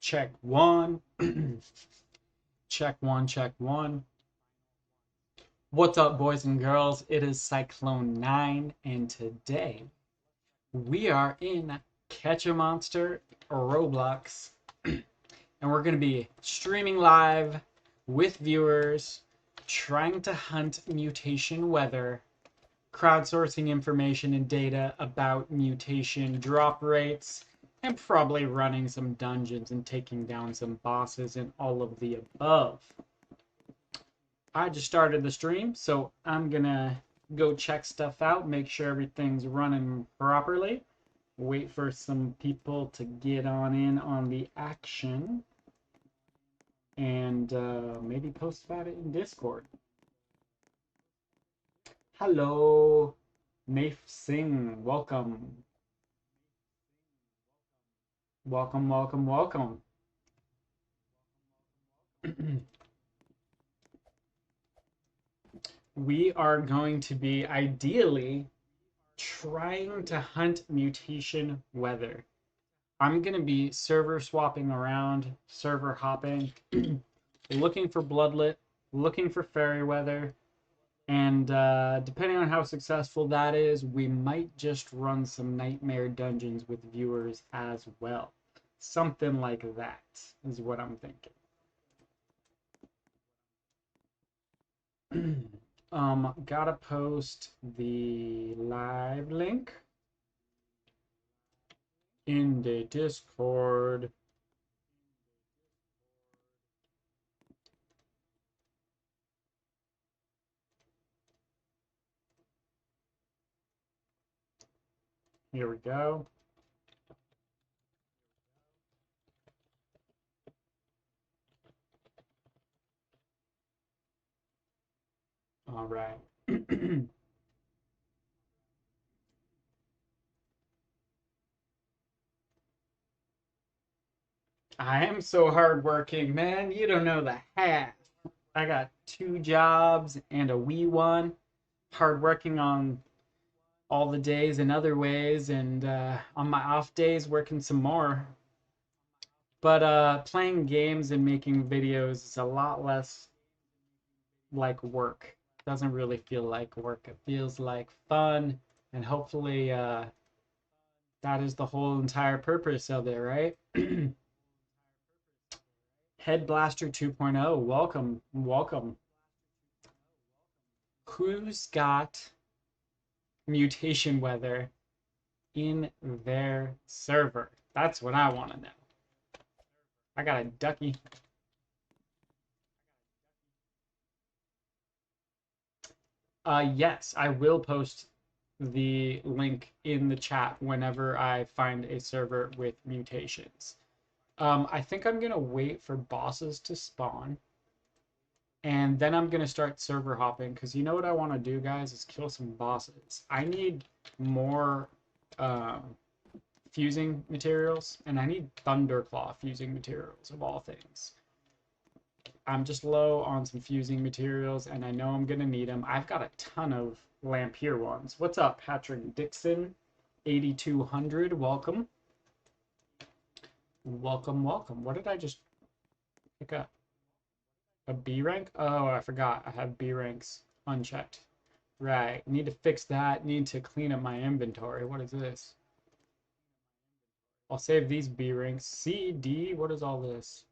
Check one. Check one, check one. What's up, boys and girls? It is Cyclone 9, and today we are in Catch A Monster Roblox, and we're going to be streaming live with viewers, trying to hunt mutation weather, crowdsourcing information and data about mutation drop rates, and probably running some dungeons and taking down some bosses and all of the above. I just started the stream, so I'm gonna go check stuff out, make sure everything's running properly, wait for some people to get on in on the action, and maybe post about it in Discord. Hello, Naif Singh, welcome. Welcome, welcome, welcome. We are going to be ideally trying to hunt mutation weather. I'm going to be server swapping around, server hopping, looking for Bloodlit, looking for fairy weather, and depending on how successful that is, we might just run some nightmare dungeons with viewers as well. Something like that is what I'm thinking. Gotta post the live link in the Discord. Here we go. All right. I am so hardworking, man. You don't know the half. I got 2 jobs and a wee one. Hardworking on all the days and other ways, and on my off days, working some more. But playing games and making videos is a lot less like work. Doesn't really feel like work. It feels like fun, and hopefully that is the whole entire purpose of it, right? Head Blaster 2.0, welcome, welcome. Who's got mutation weather in their server? That's what I want to know. I got a ducky. Yes, I will post the link in the chat whenever I find a server with mutations. I think I'm gonna wait for bosses to spawn, and then I'm gonna start server hopping, because you know what I want to do, guys, is kill some bosses. I need more fusing materials, and I need Thunderclaw fusing materials of all things. I'm just low on some fusing materials, and I know I'm gonna need them. I've got a ton of Lampier ones. What's up, Patrick Dixon? 8200, welcome. Welcome, welcome. What did I just pick up? A B rank? Oh, I forgot. I have B ranks unchecked. Right. Need to fix that. Need to clean up my inventory. What is this? I'll save these B ranks. C, D, what is all this?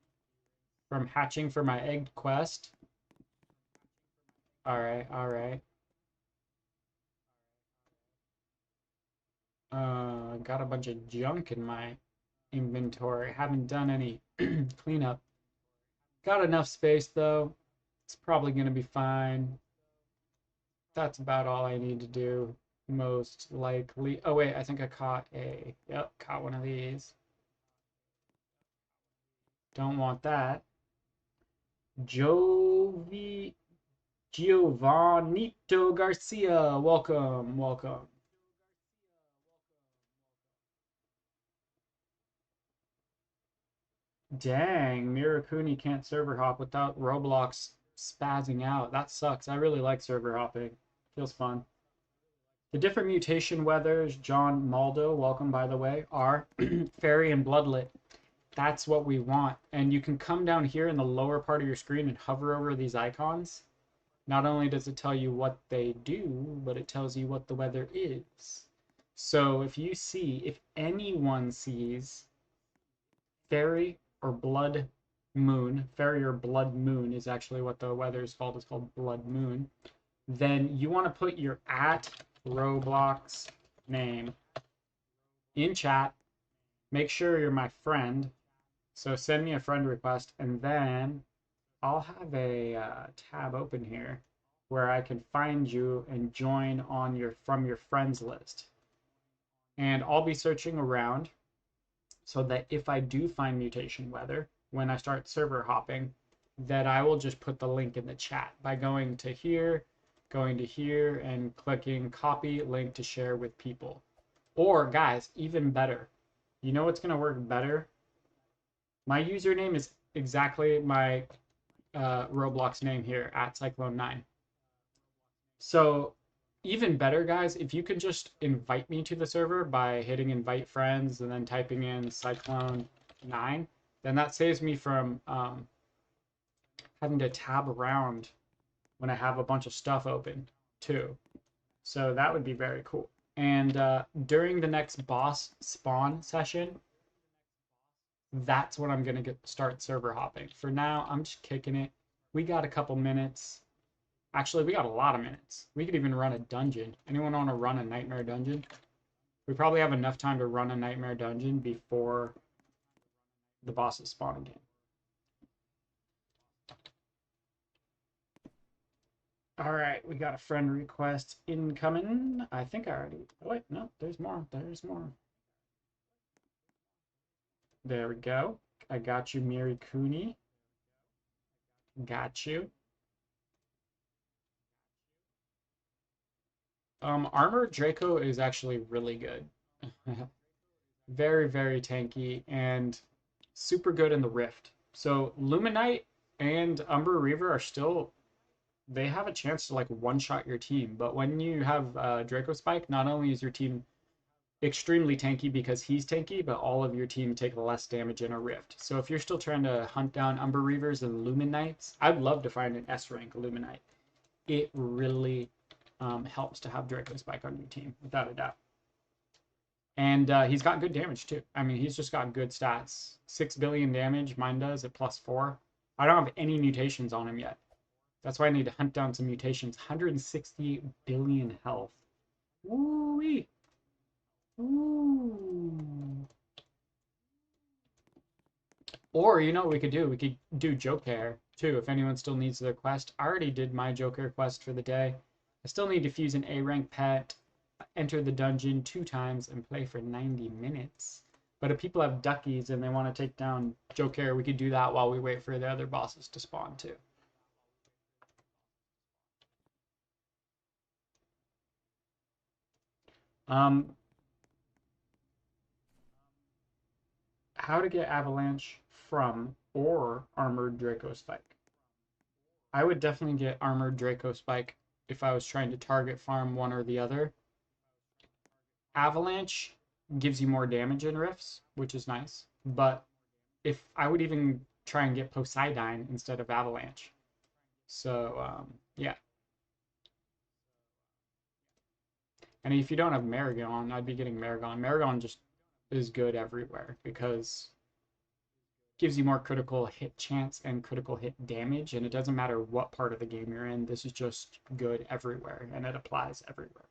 From hatching for my egg quest. Alright, alright. Got a bunch of junk in my inventory. Haven't done any cleanup. Got enough space though. It's probably gonna be fine. That's about all I need to do, most likely. Oh wait, I think I caught a, yep, caught one of these. Don't want that. Giovanito Garcia, welcome, welcome. Dang, Mirakuni can't server hop without Roblox spazzing out. That sucks. I really like server hopping. Feels fun. The different mutation weathers, John Maldo, welcome by the way, are Fairy and Bloodlit. That's what we want. And you can come down here in the lower part of your screen and hover over these icons. Not only does it tell you what they do, but it tells you what the weather is. So if anyone sees fairy or blood moon, fairy or blood moon is actually what the weather is called. It's called blood moon. Then you want to put your @Roblox name in chat. Make sure you're my friend. So send me a friend request, and then I'll have a tab open here where I can find you and join on from your friends list. And I'll be searching around so that if I do find mutation weather, when I start server hopping, that I will just put the link in the chat by going to here, and clicking copy link to share with people. Or guys, even better, you know what's going to work better? My username is exactly my Roblox name here, @Cyclone9. So even better, guys, if you could just invite me to the server by hitting invite friends and then typing in Cyclone9, then that saves me from having to tab around when I have a bunch of stuff open too. So that would be very cool. And during the next boss spawn session, that's when I'm going to start server hopping. For now, I'm just kicking it. We got a couple minutes. Actually, we got a lot of minutes. We could even run a dungeon. Anyone want to run a nightmare dungeon? We probably have enough time to run a nightmare dungeon before the bosses spawn again. All right, we got a friend request incoming. I think I already... Oh, wait, no, there's more. There's more. There we go. I got you, Miri Cooney. Got you. Armor Draco is actually really good. Very, very tanky and super good in the Rift. So Luminite and Umber Reaver are still, they have a chance to like one-shot your team. But when you have Draco Spike, not only is your team extremely tanky because he's tanky, but all of your team take less damage in a Rift. So if you're still trying to hunt down Umber Reavers and Luminites, I'd love to find an S-rank Luminite. It really helps to have Draco Spike on your team, without a doubt. And he's got good damage too. I mean, he's just got good stats. 6 billion damage, mine does at +4. I don't have any mutations on him yet. That's why I need to hunt down some mutations. 160 billion health. Woo-wee. Ooh. Or, you know what we could do? We could do Joker too, if anyone still needs their quest. I already did my Joker quest for the day. I still need to fuse an A-rank pet, enter the dungeon 2 times, and play for 90 minutes. But if people have duckies and they want to take down Joker, we could do that while we wait for the other bosses to spawn too. How to get Avalanche from or Armored Draco Spike. I would definitely get Armored Draco Spike if I was trying to target farm one or the other. Avalanche gives you more damage in rifts, which is nice. But if I would even try and get Poseidon instead of Avalanche. So yeah. And if you don't have Maragon, I'd be getting Maragon. Maragon just is good everywhere because it gives you more critical hit chance and critical hit damage, and it doesn't matter what part of the game you're in. This is just good everywhere, and it applies everywhere.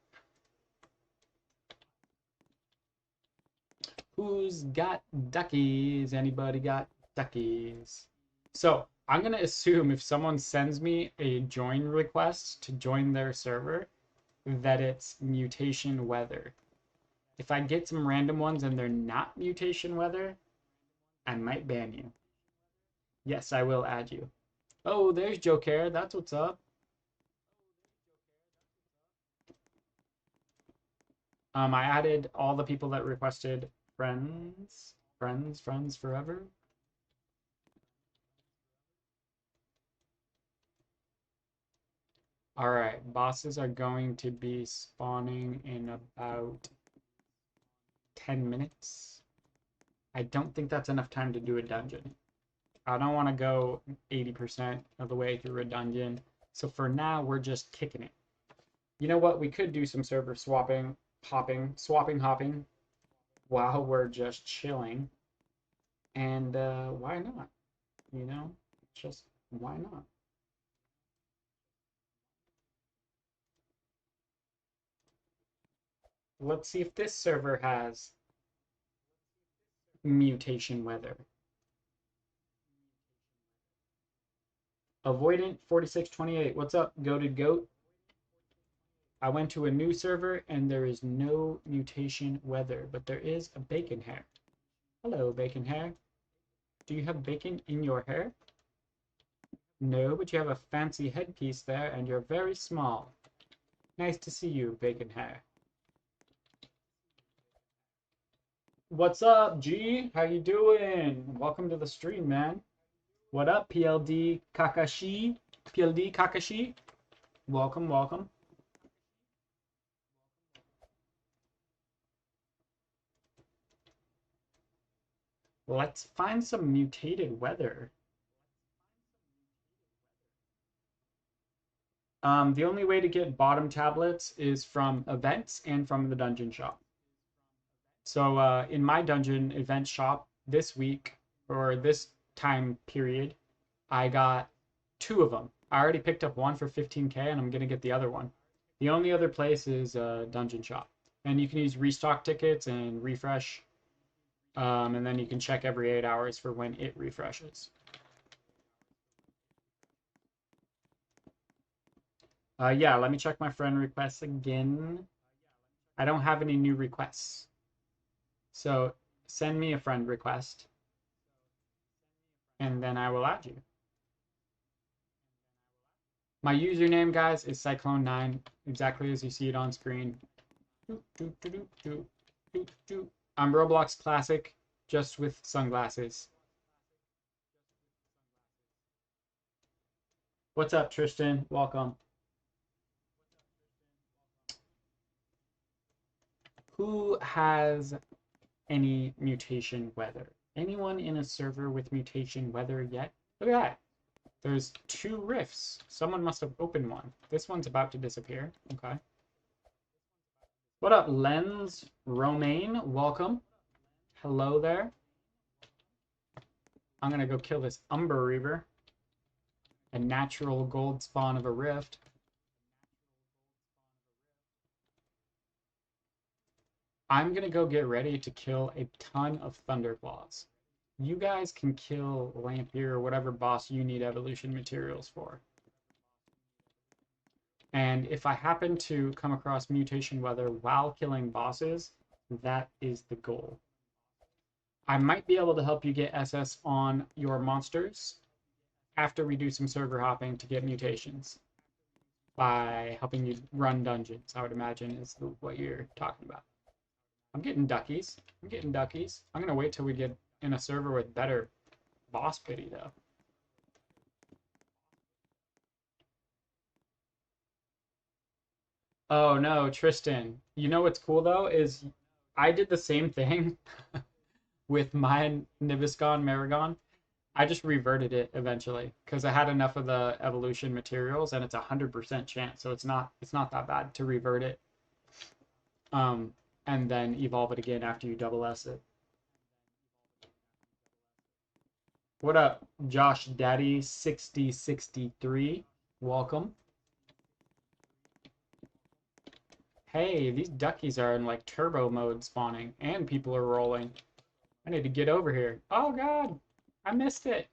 Who's got duckies? Anybody got duckies? So I'm gonna assume if someone sends me a join request to join their server, that it's mutation weather. If I get some random ones and they're not mutation weather, I might ban you. Yes, I will add you. Oh, there's Joker. That's what's up. I added all the people that requested friends forever. All right, bosses are going to be spawning in about 10 minutes. I don't think that's enough time to do a dungeon. I don't want to go 80% of the way through a dungeon. So for now, we're just kicking it. You know what? We could do some server swapping, hopping while we're just chilling. And why not? You know, just why not? Let's see if this server has mutation weather. Avoidant 4628. What's up, goated goat? I went to a new server and there is no mutation weather, but there is a bacon hair. Hello, bacon hair. Do you have bacon in your hair? No, but you have a fancy headpiece there and you're very small. Nice to see you, bacon hair. What's up, G? How you doing? Welcome to the stream, man. What up, PLD Kakashi? PLD Kakashi? Welcome, welcome. Let's find some mutated weather. The only way to get bottom tablets is from events and from the dungeon shop. So in my dungeon event shop this week, or this time period, I got 2 of them. I already picked up one for 15k and I'm gonna get the other one. The only other place is dungeon shop. And you can use restock tickets and refresh. And then you can check every 8 hours for when it refreshes. Yeah, let me check my friend requests again. I don't have any new requests. So send me a friend request. And then I will add you. My username, guys, is Cyclone9, exactly as you see it on screen. I'm Roblox Classic, just with sunglasses. What's up, Tristan? Welcome. Who has any mutation weather? Anyone in a server with mutation weather yet? Look at that. There's 2 rifts. Someone must have opened one. This one's about to disappear. Okay. What up, Lens Romaine? Welcome. Hello there. I'm gonna go kill this Umber Reaver. A natural gold spawn of a rift. I'm gonna go get ready to kill a ton of Thunderclaws. You guys can kill Lampier or whatever boss you need evolution materials for. And if I happen to come across mutation weather while killing bosses, that is the goal. I might be able to help you get SS on your monsters after we do some server hopping to get mutations by helping you run dungeons, I would imagine is what you're talking about. I'm getting duckies. I'm getting duckies. I'm going to wait till we get in a server with better boss pity, though. Oh, no, Tristan. You know what's cool, though, is I did the same thing with my Niviscon Maragon. I just reverted it eventually because I had enough of the evolution materials and it's 100% chance, so it's not that bad to revert it. And then evolve it again after you double S it. What up, Josh Daddy 6063? Welcome. Hey, these duckies are in like turbo mode spawning and people are rolling. I need to get over here. Oh god, I missed it.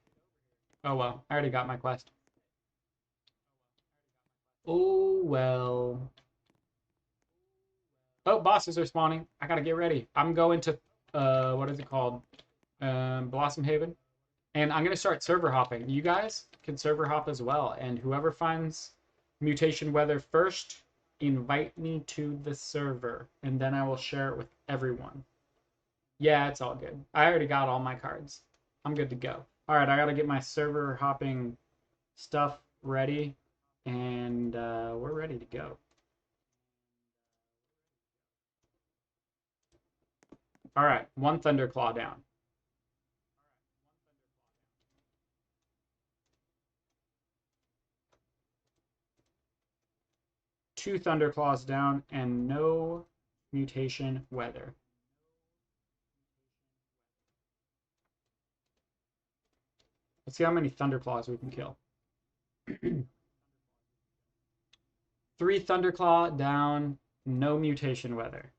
Oh well, I already got my quest. Oh well. Oh, bosses are spawning. I gotta get ready. I'm going to, what is it called? Blossom Haven. And I'm gonna start server hopping. You guys can server hop as well. And whoever finds mutation weather first, invite me to the server. And then I will share it with everyone. Yeah, it's all good. I already got all my cards. I'm good to go. All right, I gotta get my server hopping stuff ready. And we're ready to go. All right, 1 Thunderclaw down. 2 Thunderclaws down, and no mutation weather. Let's see how many Thunderclaws we can kill. 3 Thunderclaw down, no mutation weather.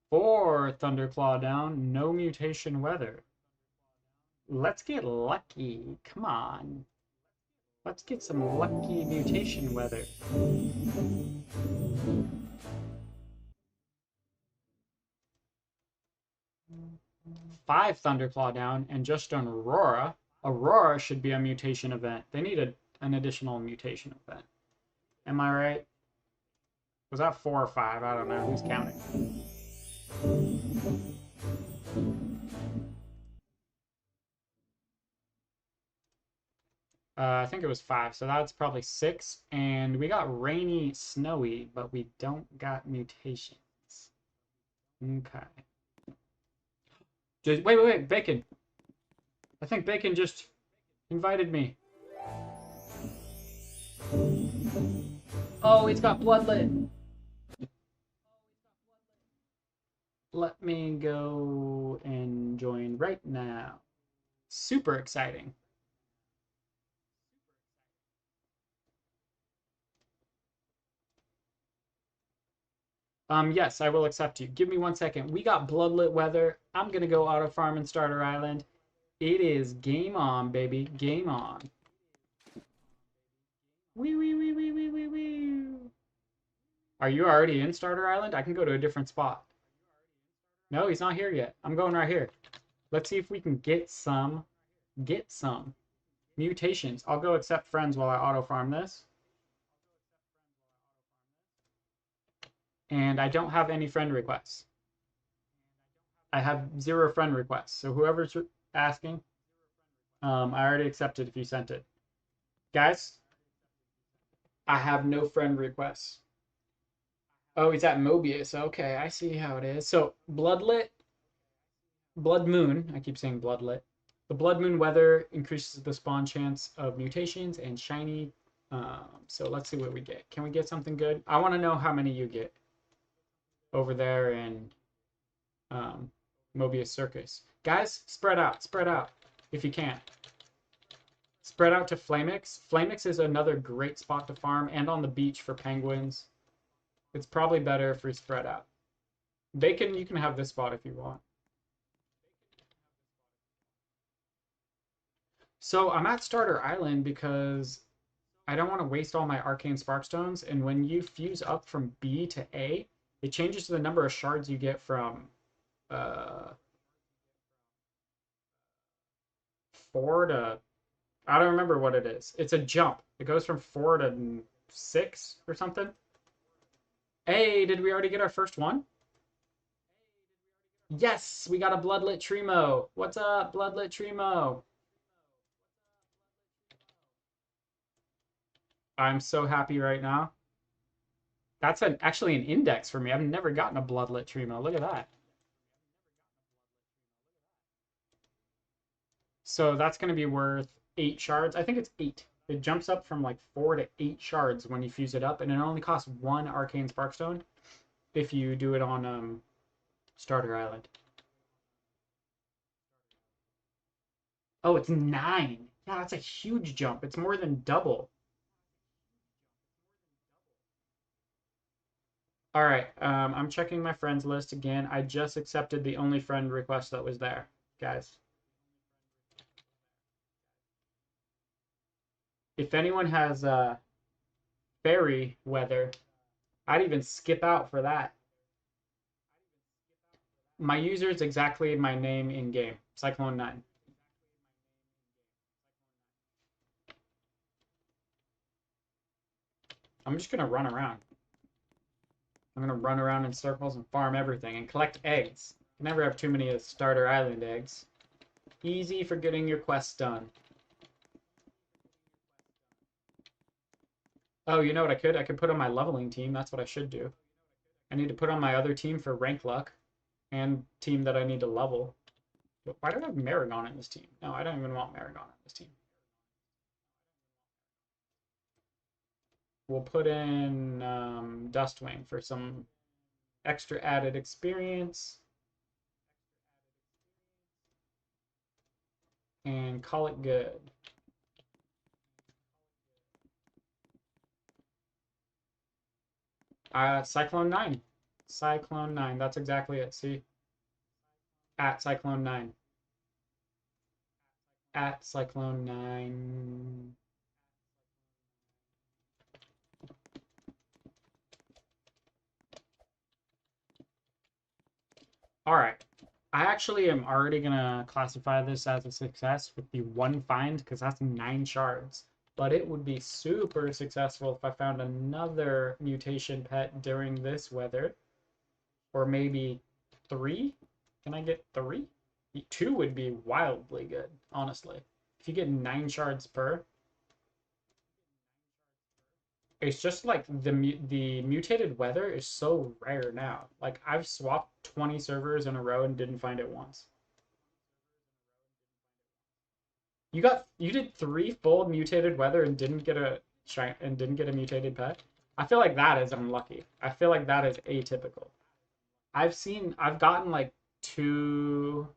Four Thunderclaw down, no mutation weather. Let's get lucky. Come on. Let's get some lucky mutation weather. 5 Thunderclaw down, and just an Aurora. Aurora should be a mutation event. They need an additional mutation event. Am I right? Was that 4 or 5? I don't know. Who's counting? I think it was 5, so that's probably 6. And we got rainy, snowy, but we don't got mutations. Okay. Wait, Bacon. I think Bacon just invited me. Oh, it's got Bloodlit. Let me go and join right now. Super exciting. Yes, I will accept you. Give me 1 second. We got Bloodlit weather. I'm gonna go auto farm and Starter Island. It is game on, baby. Game on. Wee. Are you already in Starter Island? I can go to a different spot. No, he's not here yet. I'm going right here. Let's see if we can get some mutations. I'll go accept friends while I auto farm this. And I don't have any friend requests. I have 0 friend requests. So whoever's asking, I already accepted if you sent it. Guys, I have no friend requests. Oh, he's at Mobius. Okay, I see how it is. So Bloodlit, Blood Moon, I keep saying Bloodlit. The Blood Moon weather increases the spawn chance of mutations and shiny. So let's see what we get. Can we get something good? I want to know how many you get over there in Mobius Circus. Guys, spread out if you can. Spread out to Flamix. Flamix is another great spot to farm, and on the beach for penguins. It's probably better if we spread out. Bacon, you can have this spot if you want. So I'm at Starter Island because I don't want to waste all my Arcane Sparkstones, and when you fuse up from B to A, it changes the number of shards you get from 4 to... I don't remember what it is. It's a jump. It goes from 4 to 6 or something. Hey, did we already get our first one? Yes, we got a Bloodlit Tremo. What's up, Bloodlit Tremo? I'm so happy right now. That's actually an index for me. I've never gotten a Bloodlit Tremo. Look at that. So that's going to be worth 8 shards. I think it's 8. It jumps up from like 4 to 8 shards when you fuse it up, and it only costs 1 Arcane Sparkstone if you do it on Starter Island. Oh, it's 9. Yeah, that's a huge jump. It's more than double. All right, I'm checking my friends list again. I just accepted the only friend request that was there, guys. If anyone has fairy weather, I'd even skip out for that. My user is exactly my name in game, Cyclone9. I'm just gonna run around. I'm gonna run around in circles and farm everything and collect eggs. You never have too many Starter Island eggs. Easy for getting your quests done. Oh, you know what I could? I could put on my leveling team. That's what I should do. I need to put on my other team for rank luck and team that I need to level. Why do I have Maragon in this team? No, I don't even want Maragon in this team. We'll put in Dustwing for some extra added experience. And call it good. Cyclone 9. Cyclone 9. That's exactly it. See? At Cyclone 9. At Cyclone 9. All right. I actually am already going to classify this as a success with the one find because that's 9 shards. But it would be super successful if I found another mutation pet during this weather. Or maybe 3? Can I get 3? 2 would be wildly good, honestly. If you get 9 shards per, it's just like the mutated weather is so rare now. Like I've swapped 20 servers in a row and didn't find it once. You did 3 full mutated weather and didn't get a mutated pet. I feel like that is unlucky. I feel like that is atypical. I've gotten like 2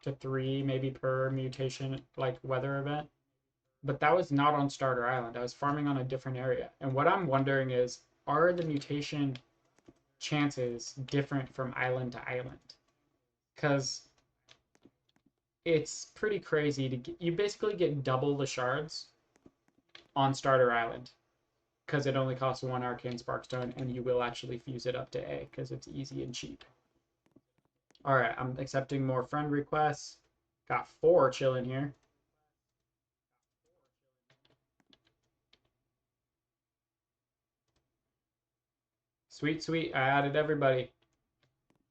to 3 maybe per mutation like weather event, but that was not on Starter Island. I was farming on a different area. And what I'm wondering is, are the mutation chances different from island to island? Because it's pretty crazy to get, you basically get double the shards on Starter Island because it only costs 1 Arcane Sparkstone, and you will actually fuse it up to A because it's easy and cheap. All right, I'm accepting more friend requests. Got 4 chilling here. Sweet, sweet. I added everybody.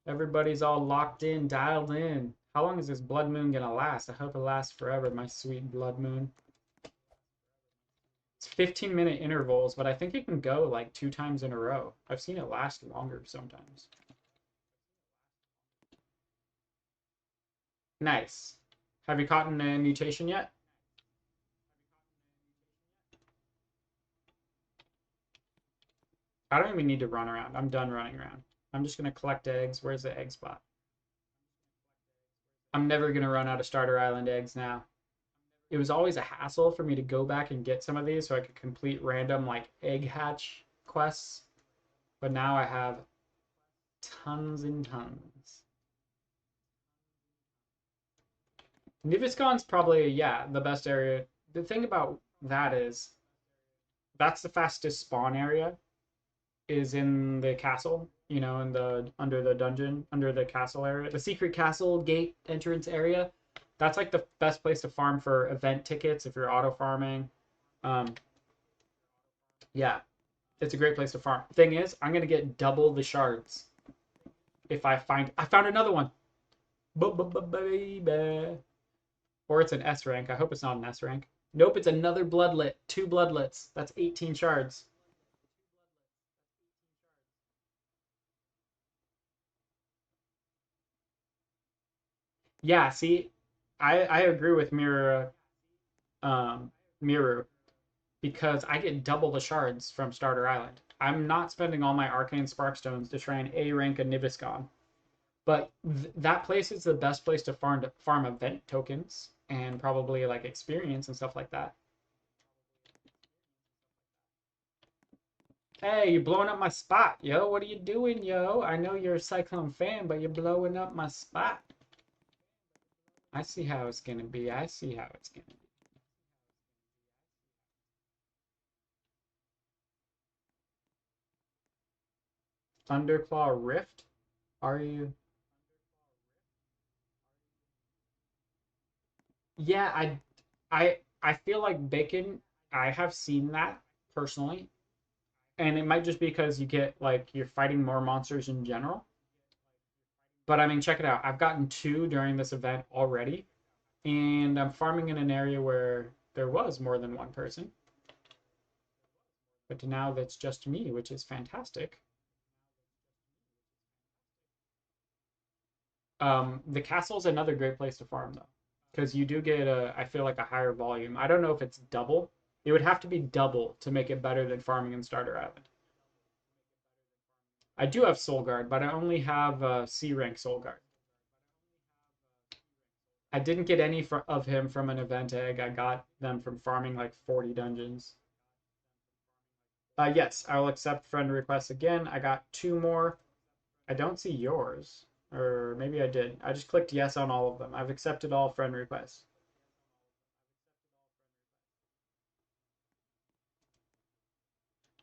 Everybody's all locked in, dialed in. How long is this blood moon gonna last? I hope it lasts forever, my sweet blood moon. It's 15-minute intervals, but I think it can go like 2 times in a row. I've seen it last longer sometimes. Nice. Have you caught a mutation yet? I don't even need to run around. I'm done running around. I'm just gonna collect eggs. Where's the egg spot? I'm never gonna run out of Starter Island eggs now. It was always a hassle for me to go back and get some of these so I could complete random like egg hatch quests. But now I have tons and tons. Niviscon's probably, yeah, the best area. The thing about that is that's the fastest spawn area is in the castle, you know, in the under the dungeon, under the castle area, the secret castle gate entrance area. That's like the best place to farm for event tickets if you're auto farming. Um, yeah, it's a great place to farm. Thing is, I'm gonna get double the shards if I found another one. Baby. Or it's an S rank. I hope it's not an S rank. Nope, it's another Bloodlit. 2 Bloodlits. That's 18 shards. Yeah, see, I agree with Miru because I get double the shards from Starter Island. I'm not spending all my Arcane Sparkstones to try and A rank a Niviscon. But that place is the best place to farm event tokens and probably like experience and stuff like that. Hey, you're blowing up my spot, yo. What are you doing, yo? I know you're a Cyclone fan, but you're blowing up my spot. I see how it's gonna be. I see how it's gonna be. Thunderclaw Rift? Are you? Yeah, I feel like Bacon, I have seen that personally. And it might just be because you get like you're fighting more monsters in general. But I mean, check it out. I've gotten 2 during this event already, and I'm farming in an area where there was more than 1 person. But now that's just me, which is fantastic. The castle's another great place to farm though, because you do get I feel like a higher volume. I don't know if it's double. It would have to be double to make it better than farming in Starter Island. I do have Soul Guard, but I only have C rank Soul Guard. I didn't get any of him from an event egg. I got them from farming like 40 dungeons. Yes, I will accept friend requests again. I got two more. I don't see yours. Or maybe I did. I just clicked yes on all of them. I've accepted all friend requests.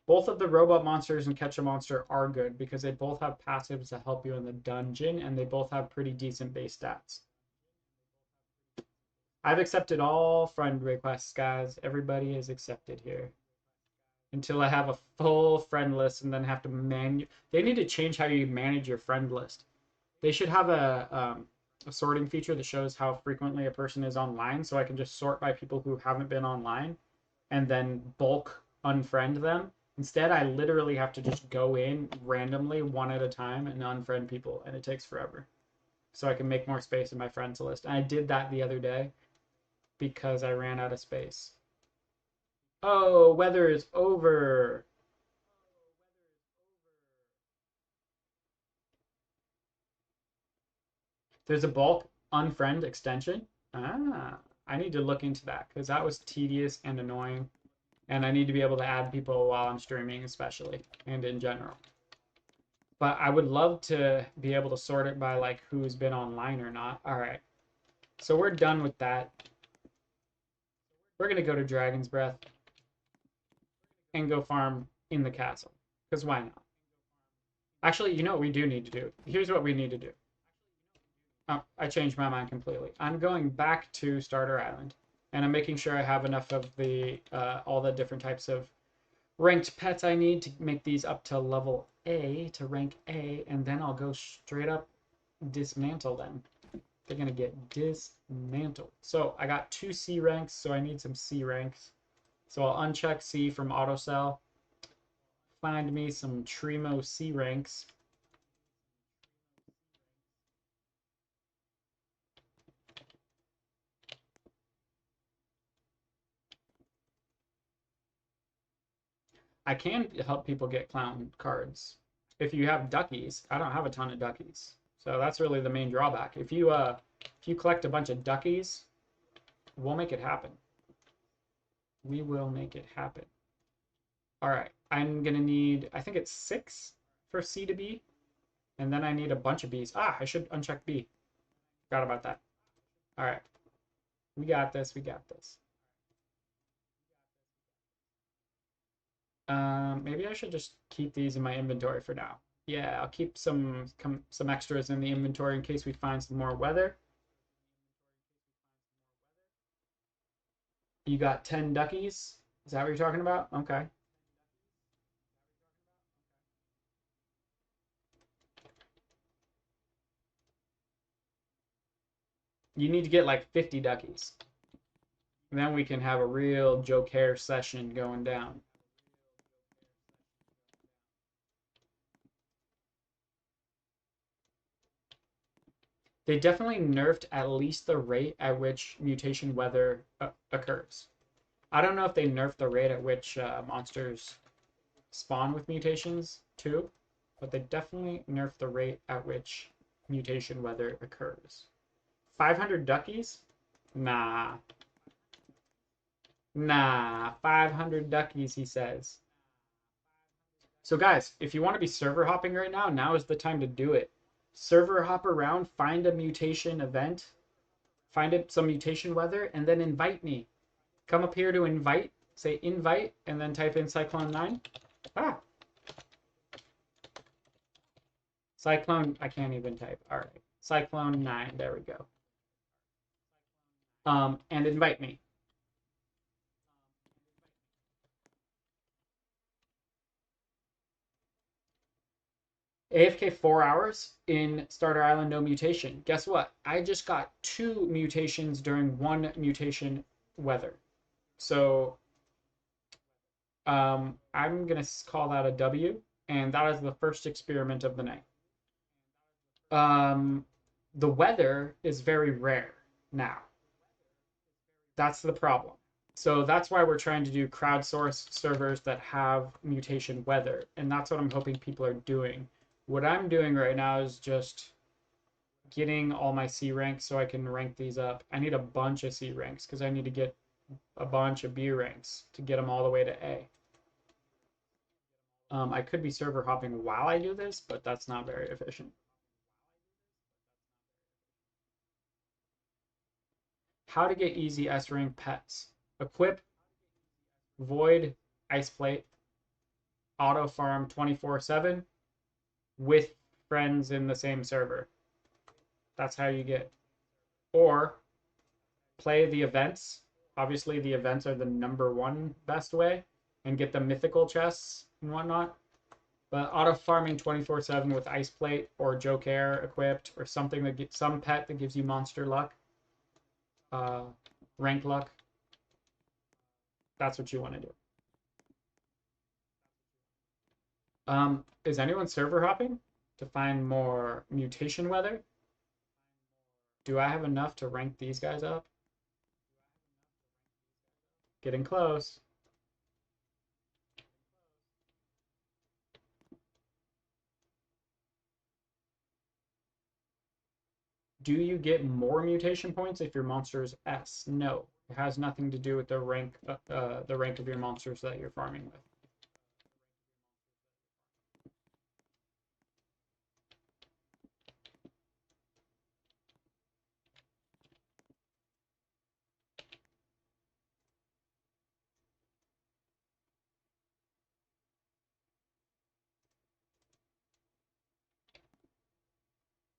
Both of the robot monsters and Catch a Monster are good because they both have passives to help you in the dungeon and they both have pretty decent base stats. I've accepted all friend requests, guys. Everybody is accepted here. Until I have a full friend list and then have to They need to change how you manage your friend list. They should have a sorting feature that shows how frequently a person is online so I can just sort by people who haven't been online and then bulk unfriend them. Instead, I literally have to just go in randomly one at a time and unfriend people, and it takes forever. So I can make more space in my friends list. And I did that the other day because I ran out of space. Oh, weather is over. There's a bulk unfriend extension. Ah, I need to look into that because that was tedious and annoying. And I need to be able to add people while I'm streaming, especially, and in general. But I would love to be able to sort it by like who's been online or not. All right. So we're done with that. We're going to go to Dragon's Breath and go farm in the castle. Because why not? Actually, you know what we do need to do? Here's what we need to do. Oh, I changed my mind completely. I'm going back to Starter Island. And I'm making sure I have enough of the all the different types of ranked pets I need to make these up to level A, to rank A. And then I'll go straight up dismantle them. They're going to get dismantled. So I got 2 C ranks, so I need some C ranks. So I'll uncheck C from autosell. Find me some Trimo C ranks. I can help people get clown cards. If you have duckies, I don't have a ton of duckies. So that's really the main drawback. If you collect a bunch of duckies, we'll make it happen. We will make it happen. All right, I'm gonna need, I think it's 6 for C to B, and then I need a bunch of Bs. Ah, I should uncheck B. Forgot about that. All right, we got this. We got this. Maybe I should just keep these in my inventory for now. Yeah, I'll keep some extras in the inventory in case we find some more weather. You got 10 duckies? Is that what you're talking about? Okay. You need to get like 50 duckies. And then we can have a real Joker session going down. They definitely nerfed at least the rate at which mutation weather occurs. I don't know if they nerfed the rate at which monsters spawn with mutations too, but they definitely nerfed the rate at which mutation weather occurs. 500 duckies? Nah. Nah. 500 duckies, he says. So guys, if you want to be server hopping right now, now is the time to do it. Server hop around, find a mutation event, find some mutation weather, and then invite me. Come up here to invite, say invite, and then type in Cyclone 9. Ah. Cyclone, I can't even type. All right. Cyclone 9, there we go. And invite me. AFK 4 hours in Starter Island, no mutation. Guess what? I just got 2 mutations during 1 mutation weather. So I'm going to call that a W, and that is the first experiment of the night. The weather is very rare now. That's the problem. So that's why we're trying to do crowdsource servers that have mutation weather. And that's what I'm hoping people are doing. What I'm doing right now is just getting all my C ranks so I can rank these up. I need a bunch of C ranks because I need to get a bunch of B ranks to get them all the way to A. I could be server hopping while I do this, but that's not very efficient. How to get easy S rank pets. Equip Void Ice Plate auto farm 24/7 with friends in the same server. That's how you get. Or play the events. Obviously, the events are the #1 best way, and get the mythical chests and whatnot. But auto farming 24/7 with Ice Plate or Joker equipped or something that gets some pet that gives you monster luck, rank luck. That's what you want to do. Is anyone server hopping to find more mutation weather? Do I have enough to rank these guys up? Getting close. Do you get more mutation points if your monster is S? No, it has nothing to do with the rank of your monsters that you're farming with.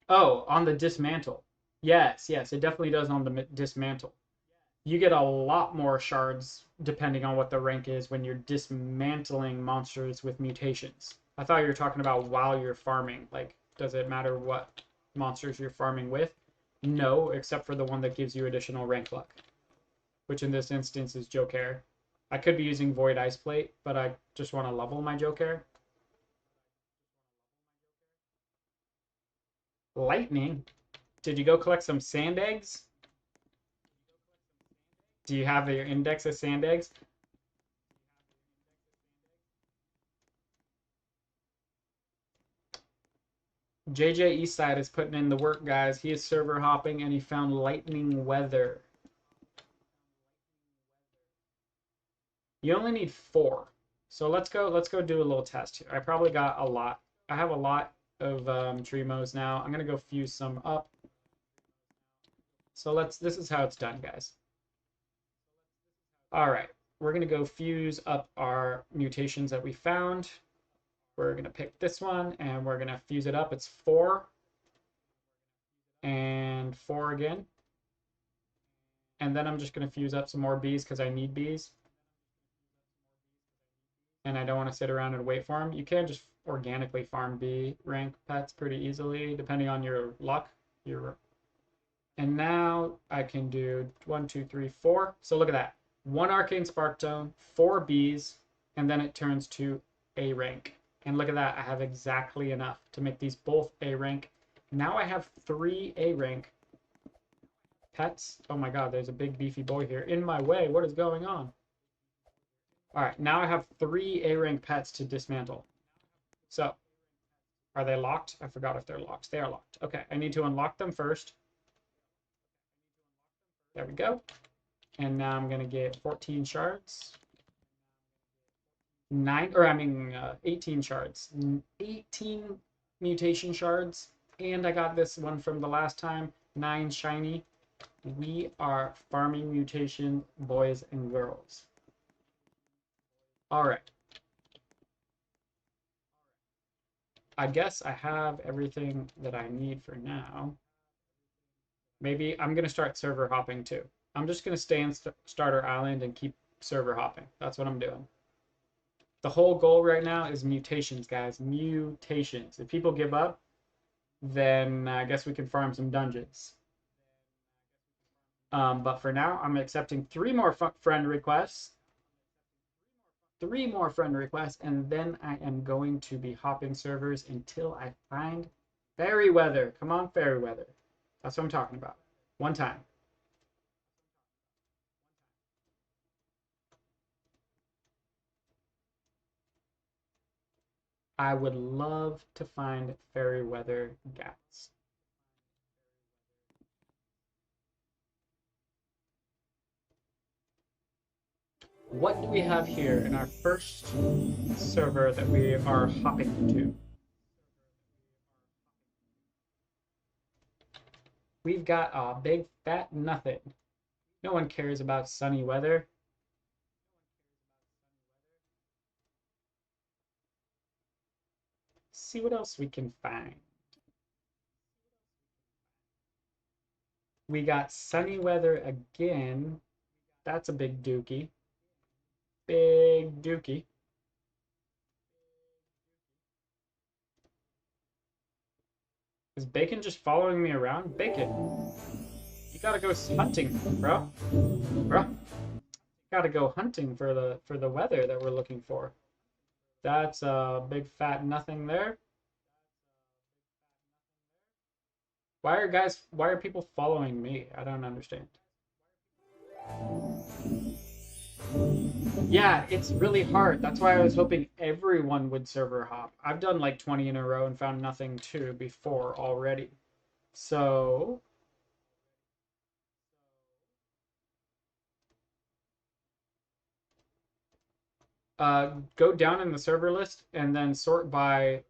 Oh, on the dismantle. Yes, yes, it definitely does on the dismantle. You get a lot more shards depending on what the rank is when you're dismantling monsters with mutations. I thought you were talking about while you're farming. Like, does it matter what monsters you're farming with? No, except for the one that gives you additional rank luck, which in this instance is Joker. I could be using Void Ice Plate, but I just want to level my Joker. Lightning? Did you go collect some sand eggs? Do you have your index of sand eggs? JJ Eastside is putting in the work, guys. He is server hopping and he found lightning weather. You only need 4. So let's go do a little test here. I probably got a lot. I have a lot of Tremos now. I'm gonna go fuse some up. So this is how it's done, guys. All right, we're gonna go fuse up our mutations that we found. We're gonna pick this one and we're gonna fuse it up. It's 4 and 4 again. And then I'm just gonna fuse up some more bees because I need bees. And I don't want to sit around and wait for them. You can just organically farm B rank pets pretty easily, depending on your luck. And now I can do 1, 2, 3, 4. So look at that. 1 Arcane Spark Tone, 4 Bs, and then it turns to A rank. And look at that. I have exactly enough to make these both A rank. Now I have 3 A rank pets. Oh my god, there's a big beefy boy here in my way. What is going on? All right, now I have 3 A rank pets to dismantle. So, are they locked? I forgot if they're locked. They are locked. Okay, I need to unlock them first. There we go. And now I'm going to get 14 shards. 18 shards. 18 mutation shards. And I got this one from the last time. 9 shiny. We are farming mutation, boys and girls. All right. I guess I have everything that I need for now. Maybe I'm going to start server hopping too. I'm just going to stay in Starter Island and keep server hopping. That's what I'm doing. The whole goal right now is mutations, guys. Mutations. If people give up, then I guess we can farm some dungeons. But for now, I'm accepting 3 more friend requests. 3 more friend requests, and then I am going to be hopping servers until I find fairy weather. Come on, fairy weather. That's what I'm talking about. One time. I would love to find fairy weather gas. What do we have here in our first server that we are hopping to? We've got a big fat nothing. No one cares about sunny weather. See what else we can find. We got sunny weather again. That's a big dookie. Big dookie. Is Bacon just following me around? Bacon, you gotta go hunting, bro. Bro, you gotta go hunting for the weather that we're looking for. That's a big fat nothing there. Why are people following me? I don't understand. Yeah, it's really hard. That's why I was hoping everyone would server hop. I've done like 20 in a row and found nothing too before already. So, go down in the server list and then sort by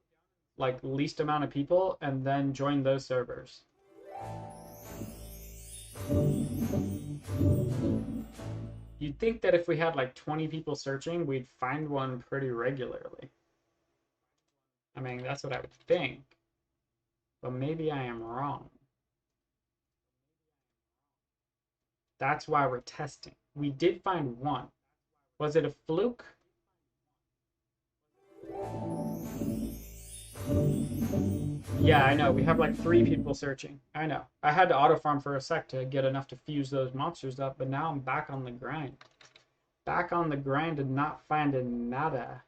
like least amount of people and then join those servers. You'd think that if we had like 20 people searching, we'd find one pretty regularly. I mean, that's what I would think. But maybe I am wrong. That's why we're testing. We did find one. Was it a fluke? Yeah, I know. We have like 3 people searching. I know. I had to auto farm for a sec to get enough to fuse those monsters up, but now I'm back on the grind. Back on the grind and not finding nada.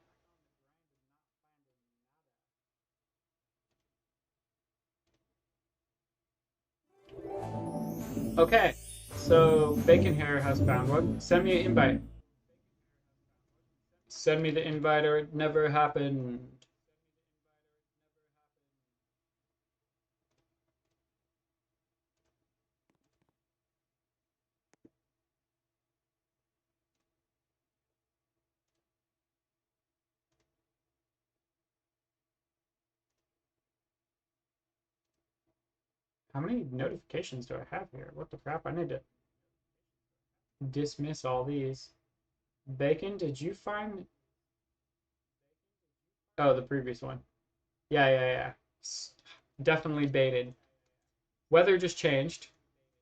Okay, so Bacon here has found one. Send me an invite. Send me the invite or it never happened. How many notifications do I have here? What the crap? I need to dismiss all these. Bacon, did you find... Oh, the previous one. Yeah. Definitely baited. Weather just changed.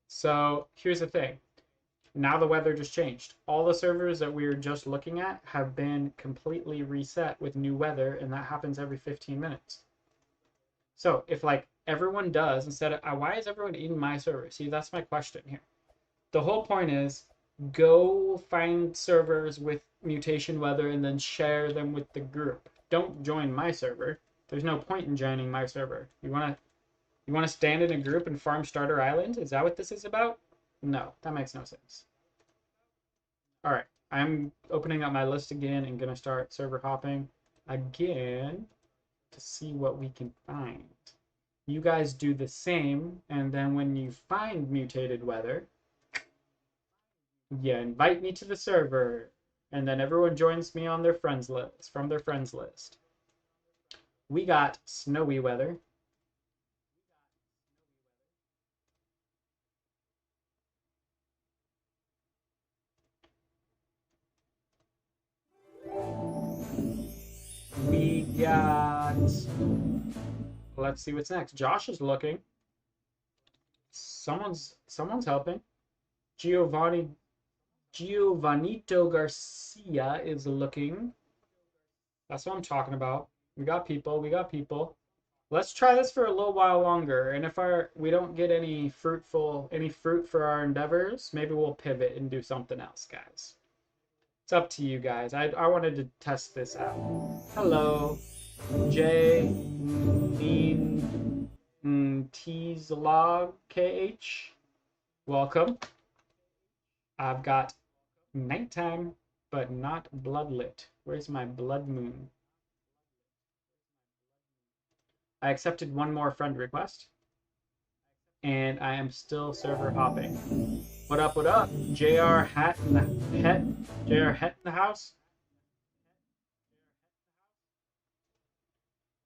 So here's the thing. Now the weather just changed. All the servers that we were just looking at have been completely reset with new weather, and that happens every 15 minutes. So if like everyone does, instead of, why is everyone in my server? See, that's my question here. The whole point is go find servers with mutation weather and then share them with the group. Don't join my server. There's no point in joining my server. You want to stand in a group and farm Starter Island? Is that what this is about? No, that makes no sense. All right, I'm opening up my list again and gonna start server hopping again to see what we can find. You guys do the same, and then when you find mutated weather, you invite me to the server, and then everyone joins me on their friends list from their friends list. We got snowy weather. We got... Let's see what's next. Josh is looking. Someone's helping. Giovanito Garcia is looking. That's what I'm talking about. We got people. Let's try this for a little while longer, and if we don't get any fruit for our endeavors, maybe we'll pivot and do something else, guys. It's up to you guys. I wanted to test this out. Hello, Jay Tzlog KH. Welcome. I've got nighttime, but not bloodlit. Where's my blood moon? I accepted one more friend request, and I am still server hopping. What up? What up? JR Hat in the Het. JR Het in the house.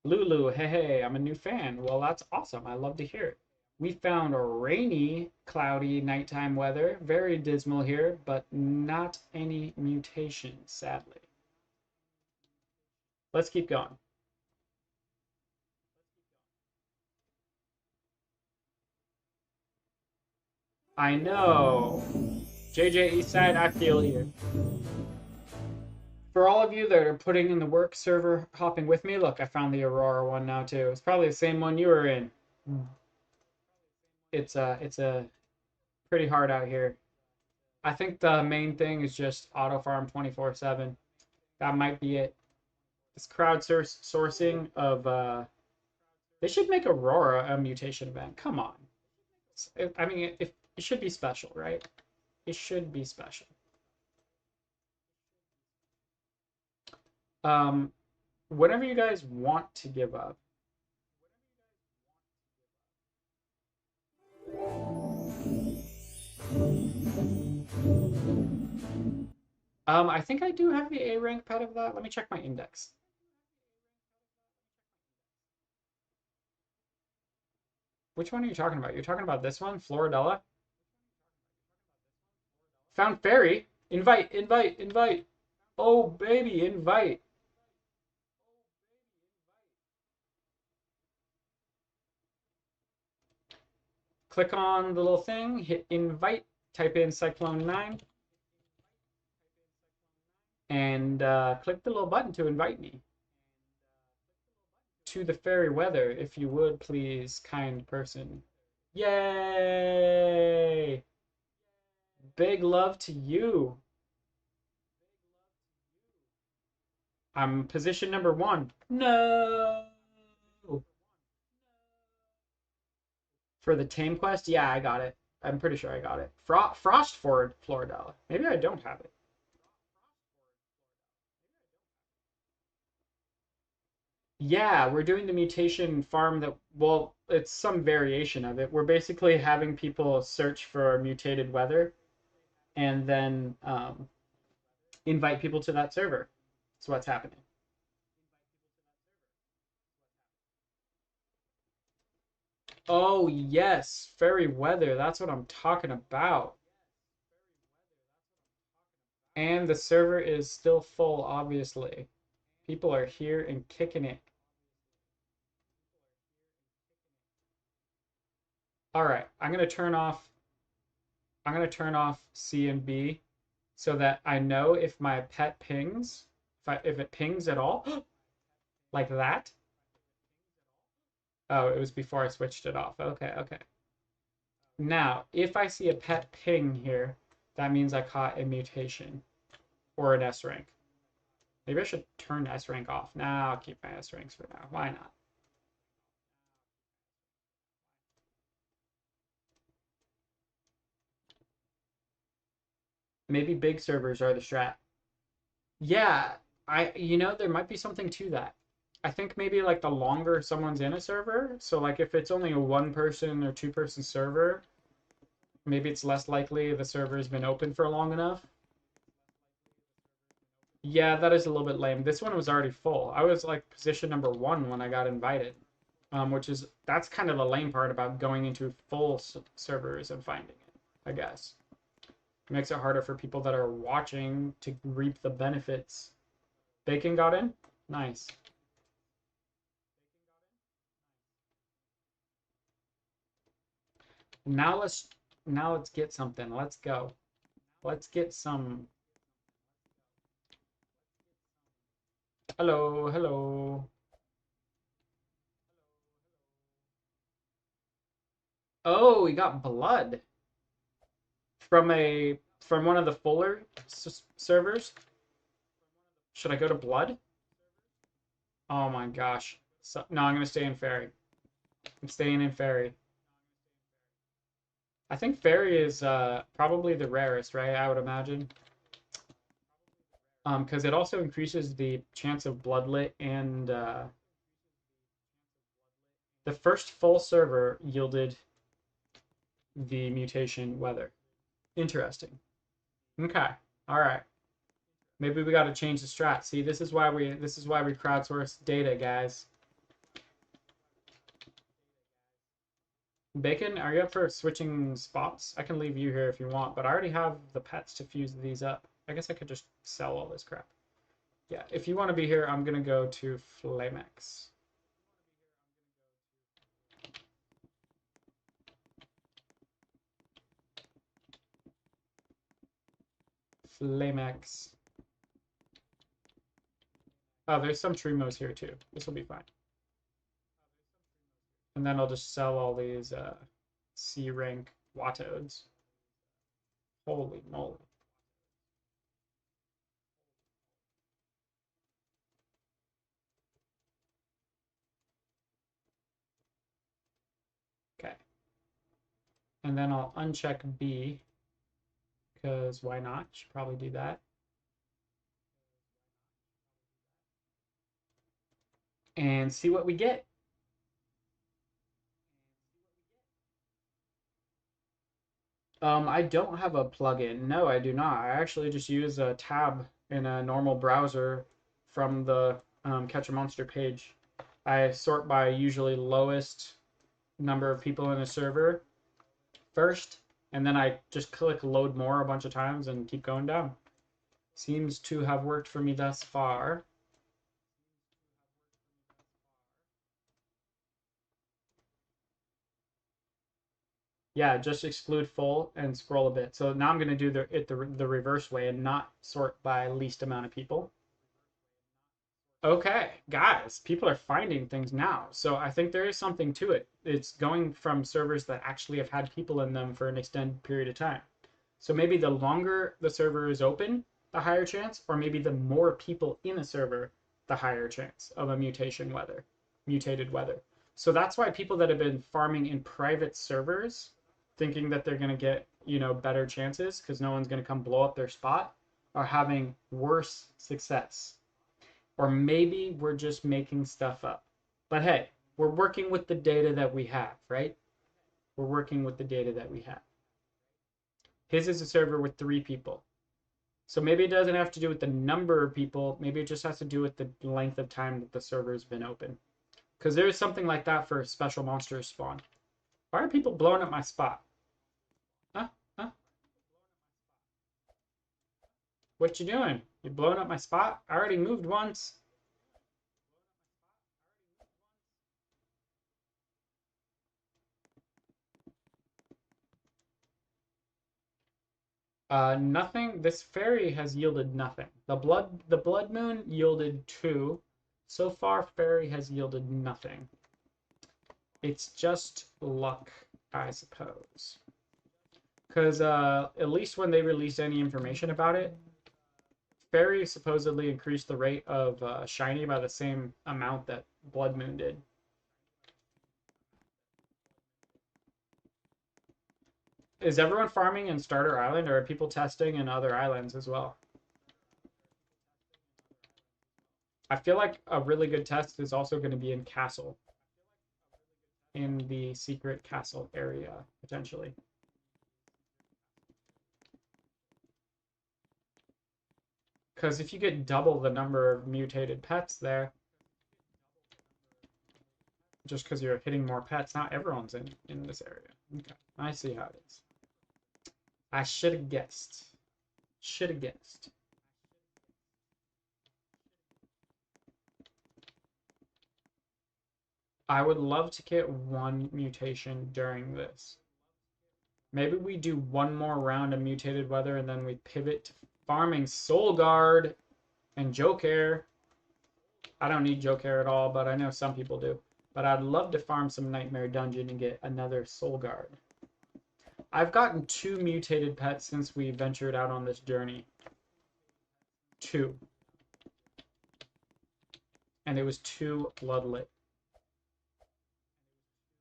Lulu, hey hey, I'm a new fan. Well, that's awesome. I love to hear it. We found a rainy, cloudy nighttime weather. Very dismal here, but not any mutations, sadly. Let's keep going. I know. JJ Eastside, I feel you. For all of you that are putting in the work server hopping with me, look, I found the Aurora one now too. It's probably the same one you were in. It's a pretty hard out here. I think the main thing is just auto farm 24/7. That might be it. This crowdsourcing of they should make Aurora a mutation event. Come on. I mean, it should be special, right? It should be special. Whenever you guys want to give up. I think I do have the A rank pet of that. Let me check my index. Which one are you talking about? You're talking about this one, Floridella? Found fairy. Invite, invite, invite. Oh, baby, invite. Click on the little thing, hit invite, type in Cyclone 9, and click the little button to invite me to the fairy weather, if you would, please, kind person. Yay! Big love to you. I'm position number 1. No! For the tame quest? Yeah, I got it. I'm pretty sure I got it. Frostford, Floridella. Maybe I don't have it. Yeah, we're doing the mutation farm that, well, it's some variation of it. We're basically having people search for mutated weather and then invite people to that server. That's what's happening. Oh, yes, fairy weather. That's what I'm talking about. And the server is still full, obviously. People are here and kicking it. All right, I'm gonna turn off C and B so that I know if my pet pings, if it pings at all, like that. Oh, it was before I switched it off. Okay, okay. Now, if I see a pet ping here, that means I caught a mutation or an S rank. Maybe I should turn S rank off. Nah, I'll keep my S ranks for now. Why not? Maybe big servers are the strat. Yeah, there might be something to that. I think maybe like the longer someone's in a server, so like if it's only a one person or two person server, maybe it's less likely the server's been open for long enough. Yeah, that is a little bit lame. This one was already full. I was like position number 1 when I got invited, that's kind of the lame part about going into full servers and finding it, I guess. It makes it harder for people that are watching to reap the benefits. Bacon got in? Nice. Now let's get something. Let's go. Let's get some. Hello, hello. Oh, we got blood from one of the fuller servers. Should I go to blood? Oh my gosh. So, no, I'm gonna stay in fairy. I'm staying in fairy. I think fairy is probably the rarest, right? I would imagine. Because it also increases the chance of bloodlit and the first full server yielded the mutation weather. Interesting. Okay. All right. Maybe we got to change the strat. See, this is why we crowdsource data, guys. Bacon, are you up for switching spots? I can leave you here if you want, but I already have the pets to fuse these up. I guess I could just sell all this crap. Yeah, if you want to be here, I'm gonna go to Flamex. Flamex. Oh, there's some Trimos here too. This will be fine. And then I'll just sell all these C rank Watodes. Holy moly. Okay. And then I'll uncheck B, because why not? Should probably do that. And see what we get. I don't have a plugin. No, I do not. I actually just use a tab in a normal browser from the Catch a Monster page. I sort by usually lowest number of people in a server first, and then I just click load more a bunch of times and keep going down. Seems to have worked for me thus far. Yeah, just exclude full and scroll a bit. So now I'm going to do the reverse way and not sort by least amount of people. Okay, guys, people are finding things now. So I think there is something to it. It's going from servers that actually have had people in them for an extended period of time. So maybe the longer the server is open, the higher chance, or maybe the more people in a server, the higher chance of a mutated weather. So that's why people that have been farming in private servers, thinking that they're going to get, better chances because no one's going to come blow up their spot, are having worse success. Or maybe we're just making stuff up. But hey, we're working with the data that we have, right? We're working with the data that we have. His is a server with 3 people. So maybe it doesn't have to do with the number of people. Maybe it just has to do with the length of time that the server's been open. Because there is something like that for special monsters spawn. Why are people blowing up my spot? Huh? Huh? What you doing? You blowing up my spot? I already moved once. Nothing. This fairy has yielded nothing. The blood moon yielded 2. So far, fairy has yielded nothing. It's just luck, I suppose. Because at least when they released any information about it, fairy supposedly increased the rate of shiny by the same amount that blood moon did. Is everyone farming in Starter Island, or are people testing in other islands as well? I feel like a really good test is also going to be in Castle, in the secret castle area, potentially. Because if you get double the number of mutated pets there, just because you're hitting more pets, not everyone's in this area. Okay, I see how it is. I should have guessed. Should have guessed. I would love to get 1 mutation during this. Maybe we do 1 more round of mutated weather and then we pivot to farming Soul Guard and Joker. I don't need Joker at all, but I know some people do. But I'd love to farm some Nightmare Dungeon and get another Soul Guard. I've gotten 2 mutated pets since we ventured out on this journey. 2. And it was 2 Bloodlit.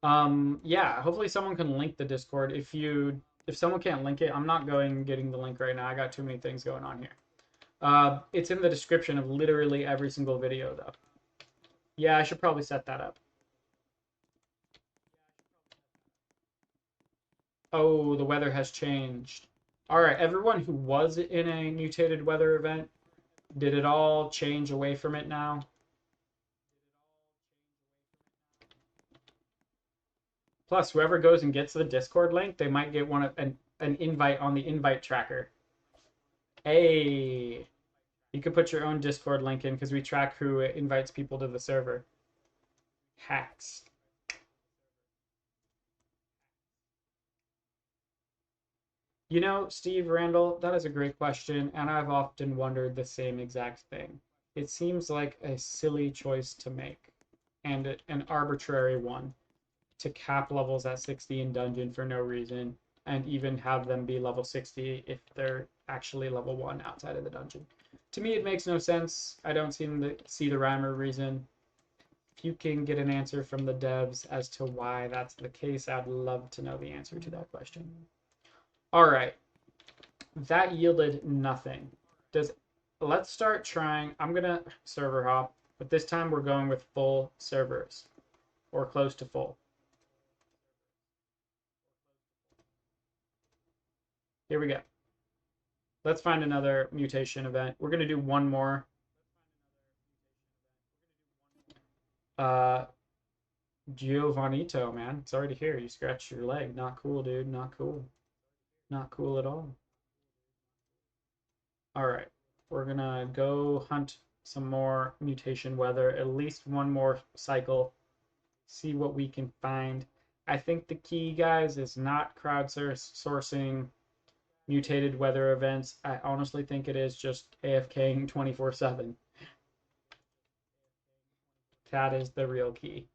Yeah, hopefully someone can link the Discord. If someone can't link it, I'm not going and getting the link right now. I got too many things going on here. It's in the description of literally every single video though. Yeah, I should probably set that up. Oh, the weather has changed. All right, everyone who was in a mutated weather event, did it all change away from it now? Plus, whoever goes and gets the Discord link, they might get an invite on the invite tracker. Hey, you could put your own Discord link in because we track who invites people to the server. Hacks. You know, Steve Randall, that is a great question, and I've often wondered the same exact thing. It seems like a silly choice to make, and an arbitrary one, to cap levels at 60 in dungeon for no reason, and even have them be level 60 if they're actually level 1 outside of the dungeon. To me, it makes no sense. I don't see the rhyme or reason. If you can get an answer from the devs as to why that's the case, I'd love to know the answer to that question. All right, that yielded nothing. Let's start trying. I'm gonna server hop, but this time we're going with full servers or close to full. Here we go. Let's find another mutation event. We're gonna do one more. Uh, Giovanito, man. Sorry to hear you scratched your leg. Not cool, dude. Not cool. Not cool at all. All right, we're gonna go hunt some more mutation weather, at least one more cycle, see what we can find. I think the key, guys, is not crowdsourcing mutated weather events. I honestly think it is just AFKing 24/7. That is the real key.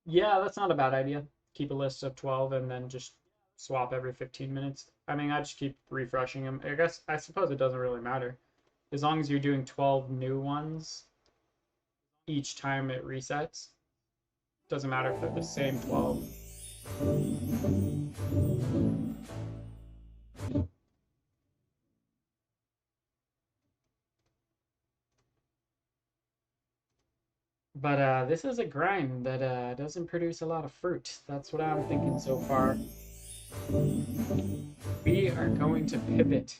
Yeah, that's not a bad idea. Keep a list of 12 and then just swap every 15 minutes. I mean, I just keep refreshing them. I suppose it doesn't really matter. As long as you're doing 12 new ones each time it resets. Doesn't matter if they're the same 12. But this is a grind that doesn't produce a lot of fruit. That's what I'm thinking so far. We are going to pivot.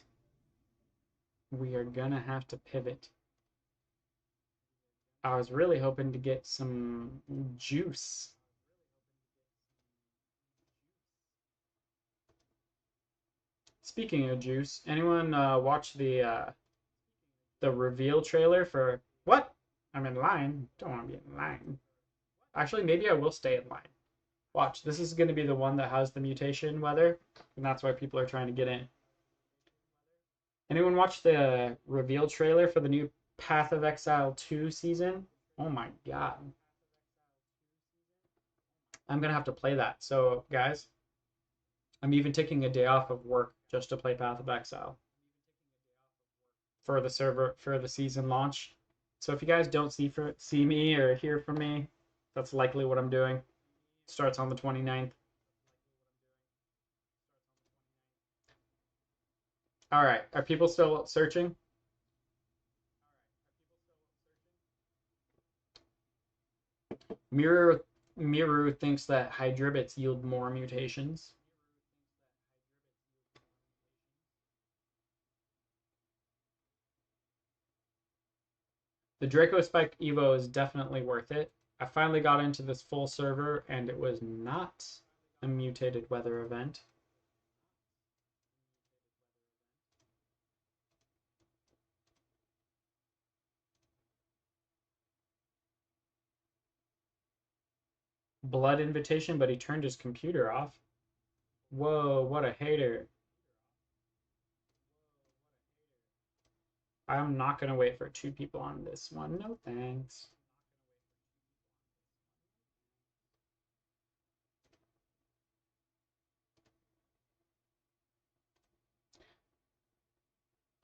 We are gonna have to pivot. I was really hoping to get some juice. Speaking of juice, anyone watch the reveal trailer for what? I'm in line. Don't want to be in line. Actually, maybe I will stay in line. Watch, this is going to be the one that has the mutation weather, and that's why people are trying to get in. Anyone watch the reveal trailer for the new Path of Exile 2 season? Oh my god. I'm going to have to play that. So, guys, I'm even taking a day off of work just to play Path of Exile for the server for the season launch. So if you guys don't see me or hear from me, that's likely what I'm doing. Starts on the 29th. All right, are people still searching? Miru Miru thinks that hydribits yield more mutations. The Draco Spike Evo is definitely worth it. I finally got into this full server and it was not a mutated weather event. Blood invitation, but he turned his computer off. Whoa, what a hater. I'm not going to wait for two people on this one. No thanks.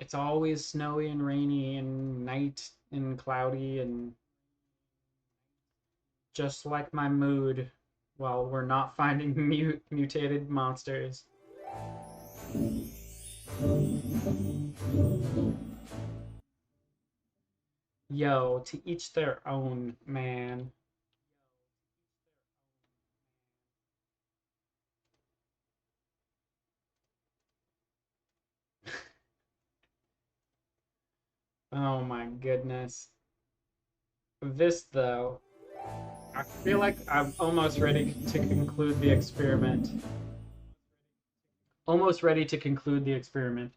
It's always snowy and rainy and night and cloudy and just like my mood while we're not finding mutated monsters. Yo, to each their own, man. Oh my goodness. This, though, I feel like I'm almost ready to conclude the experiment. Almost ready to conclude the experiment.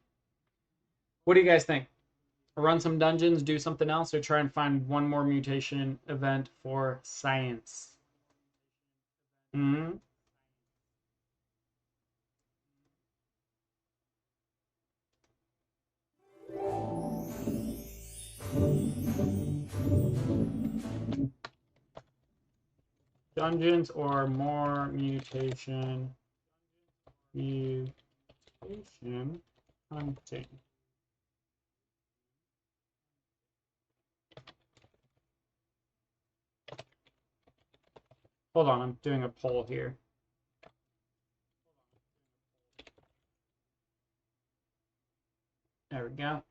What do you guys think? Run some dungeons, do something else, or try and find one more mutation event for science? Hmm? Dungeons or more mutation hunting. Hold on, I'm doing a poll here. There we go.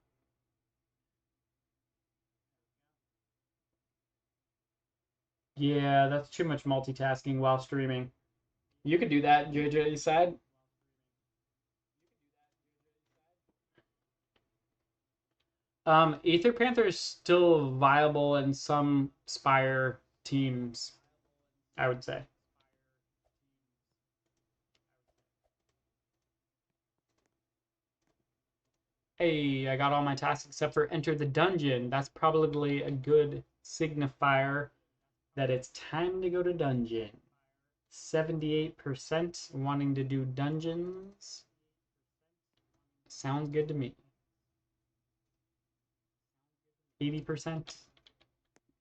Yeah, that's too much multitasking while streaming. You could do that, JJ said. Aether Panther is still viable in some Spire teams, I would say. Hey, I got all my tasks except for enter the dungeon. That's probably a good signifier that it's time to go to dungeon. 78% wanting to do dungeons. Sounds good to me. 80%.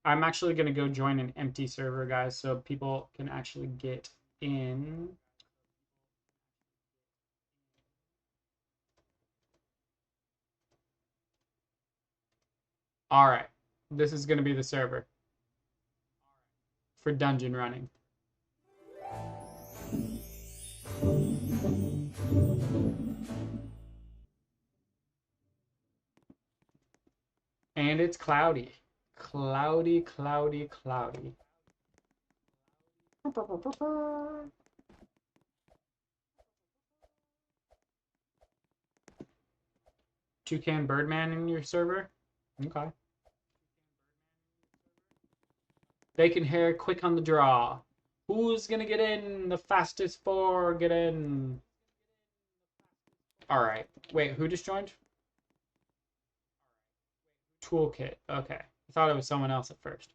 I'm actually going to go join an empty server, guys, so people can actually get in. All right. This is going to be the server for dungeon running. And it's cloudy. Cloudy, cloudy, cloudy. Toucan Birdman in your server? Okay. Bacon hair, quick on the draw. Who's gonna get in? The fastest four get in. All right. Wait, who just joined? Toolkit. Okay. I thought it was someone else at first.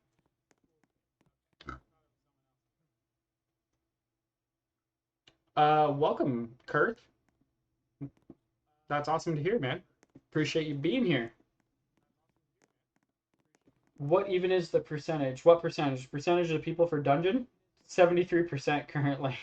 Welcome, Kurt. That's awesome to hear, man. Appreciate you being here. What even is the percentage? What percentage? Percentage of people for dungeon? 73% currently.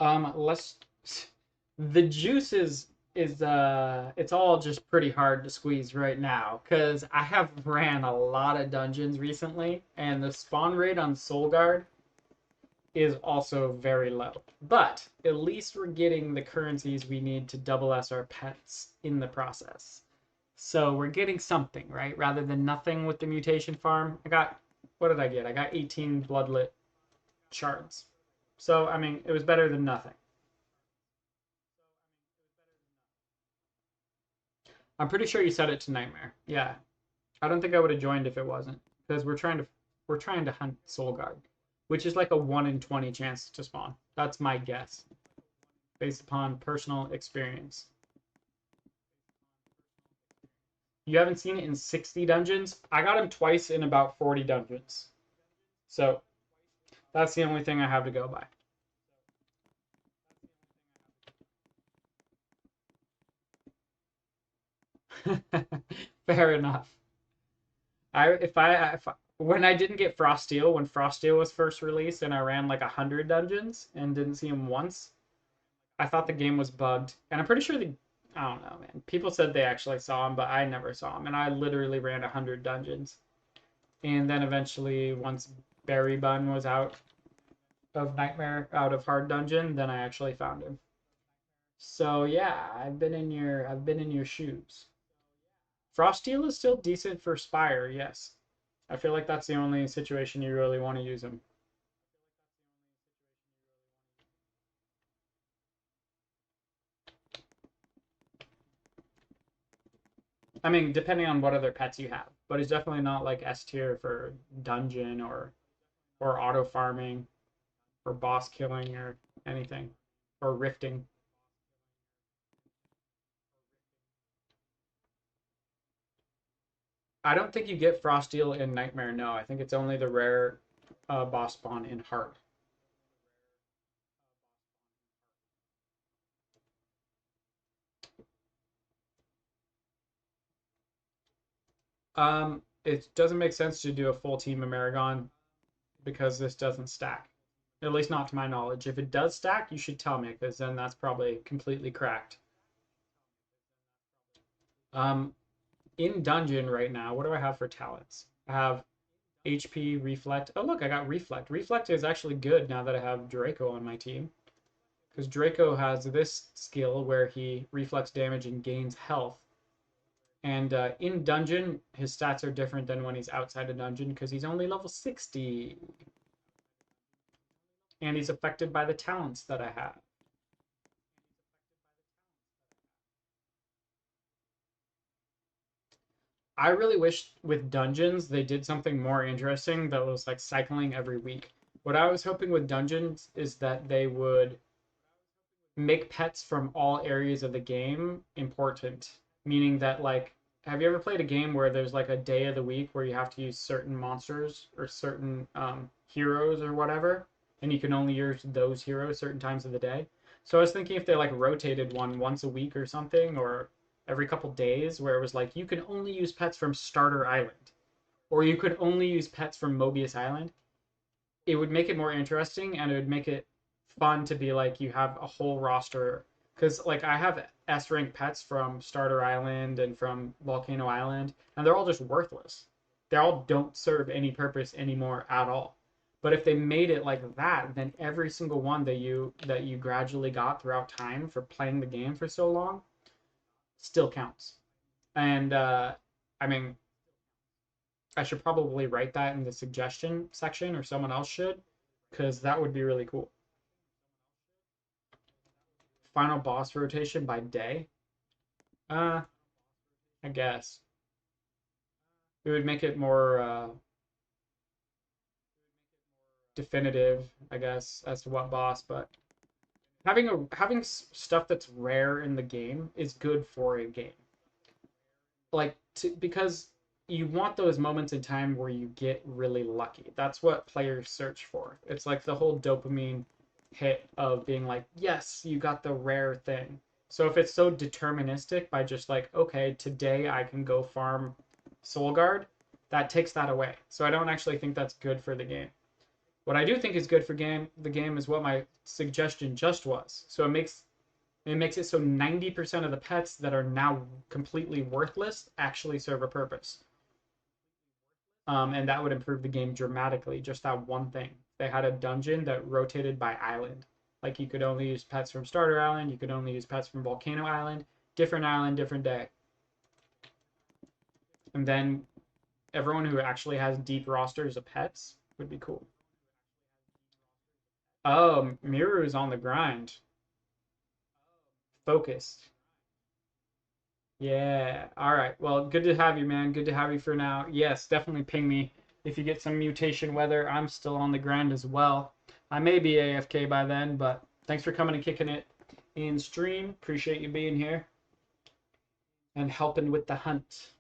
Let's. The juice is it's all just pretty hard to squeeze right now because I have ran a lot of dungeons recently, and the spawn rate on Soul Guard is also very low. But at least we're getting the currencies we need to double S our pets in the process. So we're getting something, right? Rather than nothing with the mutation farm. What did I get? I got 18 Bloodlit shards. So, I mean, it was better than nothing. I'm pretty sure you set it to Nightmare. Yeah. I don't think I would have joined if it wasn't. Because we're trying to hunt Soul Guard, which is like a 1 in 20 chance to spawn. That's my guess. Based upon personal experience. You haven't seen it in 60 dungeons? I got him twice in about 40 dungeons. So that's the only thing I have to go by. Fair enough. When I didn't get Frosteel, when Frosteel was first released and I ran like 100 dungeons and didn't see him once, I thought the game was bugged. And I'm pretty sure I don't know, man. People said they actually saw him, but I never saw him. And I literally ran 100 dungeons. And then eventually, once Berry Bun was out of Hard Dungeon, then I actually found him. So yeah, I've been in your shoes. Frosteel is still decent for Spire, yes. I feel like that's the only situation you really want to use him. I mean, depending on what other pets you have, but he's definitely not like S tier for dungeon or auto farming or boss killing or anything or rifting. I don't think you get Frosteel in Nightmare. No, I think it's only the rare boss spawn in Heart. It doesn't make sense to do a full team of Maragon because this doesn't stack. At least not to my knowledge. If it does stack, you should tell me because then that's probably completely cracked. Um, in dungeon right now, what do I have for talents? I have HP, Reflect. Oh, look, I got Reflect. Reflect is actually good now that I have Draco on my team. Because Draco has this skill where he reflects damage and gains health. And in dungeon, his stats are different than when he's outside a dungeon because he's only level 60. And he's affected by the talents that I have. I really wish with dungeons they did something more interesting that was like cycling every week. What I was hoping with dungeons is that they would make pets from all areas of the game important, meaning that like have you ever played a game where there's like a day of the week where you have to use certain monsters or certain heroes or whatever, and you can only use those heroes certain times of the day? So I was thinking if they like rotated one once a week or something, or every couple days, where it was like you can only use pets from Starter Island, or you could only use pets from Mobius Island, it would make it more interesting and it would make it fun to be like you have a whole roster because like I have S rank pets from Starter Island and from Volcano Island and they're all just worthless. They all don't serve any purpose anymore at all. But if they made it like that, then every single one that you gradually got throughout time for playing the game for so long still counts. And I mean, I should probably write that in the suggestion section or someone else should because that would be really cool. Final boss rotation by day? Uh, I guess. It would make it more definitive, I guess, as to what boss, but having stuff that's rare in the game is good for a game. Because you want those moments in time where you get really lucky. That's what players search for. It's like the whole dopamine hit of being like, yes, you got the rare thing. So if it's so deterministic by just like, okay, today I can go farm Soul Guard, that takes that away. So I don't actually think that's good for the game. What I do think is good for the game is what my suggestion just was. So it makes it so 90% of the pets that are now completely worthless actually serve a purpose. And that would improve the game dramatically. Just that one thing. They had a dungeon that rotated by island. Like you could only use pets from Starter Island, you could only use pets from Volcano Island, different day. And then everyone who actually has deep rosters of pets would be cool. Oh, Miru's on the grind. Focused. Yeah. All right. Well, good to have you, man. Good to have you for now. Yes, definitely ping me if you get some mutation weather. I'm still on the grind as well. I may be AFK by then, but thanks for coming and kicking it in stream. Appreciate you being here and helping with the hunt.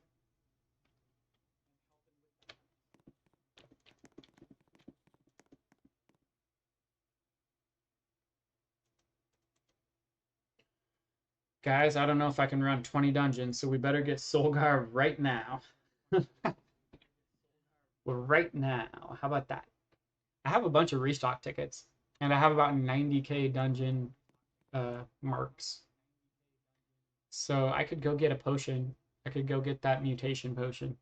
Guys, I don't know if I can run 20 dungeons, so we better get Solgar right now. Well, right now. How about that? I have a bunch of restock tickets, and I have about 90k dungeon marks. So I could go get a potion. I could go get that mutation potion.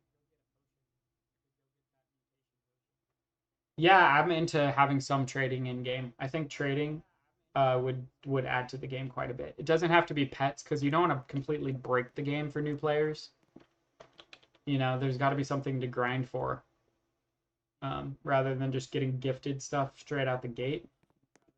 Yeah, I'm into having some trading in game. I think trading would add to the game quite a bit. It doesn't have to be pets because you don't want to completely break the game for new players. You know, there's got to be something to grind for, rather than just getting gifted stuff straight out the gate.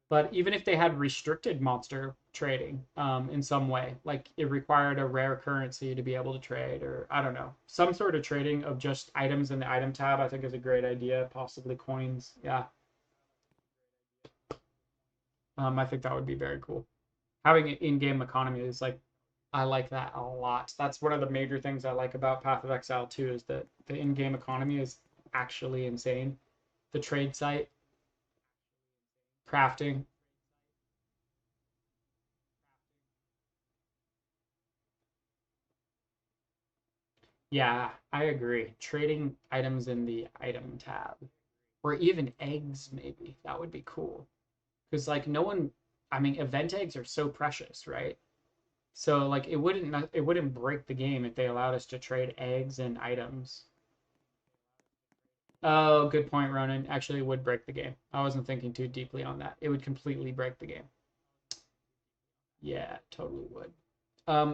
But even if they had restricted monster trading in some way, like it required a rare currency to be able to trade, or I don't know, some sort of trading of just items in the item tab, I think is a great idea. Possibly coins. Yeah. I think that would be very cool. Having an in-game economy is like, I like that a lot. That's one of the major things I like about Path of Exile 2 is that the in-game economy is actually insane. The trade site, crafting. Yeah, I agree. Trading items in the item tab, or even eggs, maybe that would be cool. Because like no one, I mean, event eggs are so precious, right? So like it wouldn't break the game if they allowed us to trade eggs and items. Oh, good point, Ronan. Actually, it would break the game. I wasn't thinking too deeply on that. It would completely break the game. Yeah, totally would.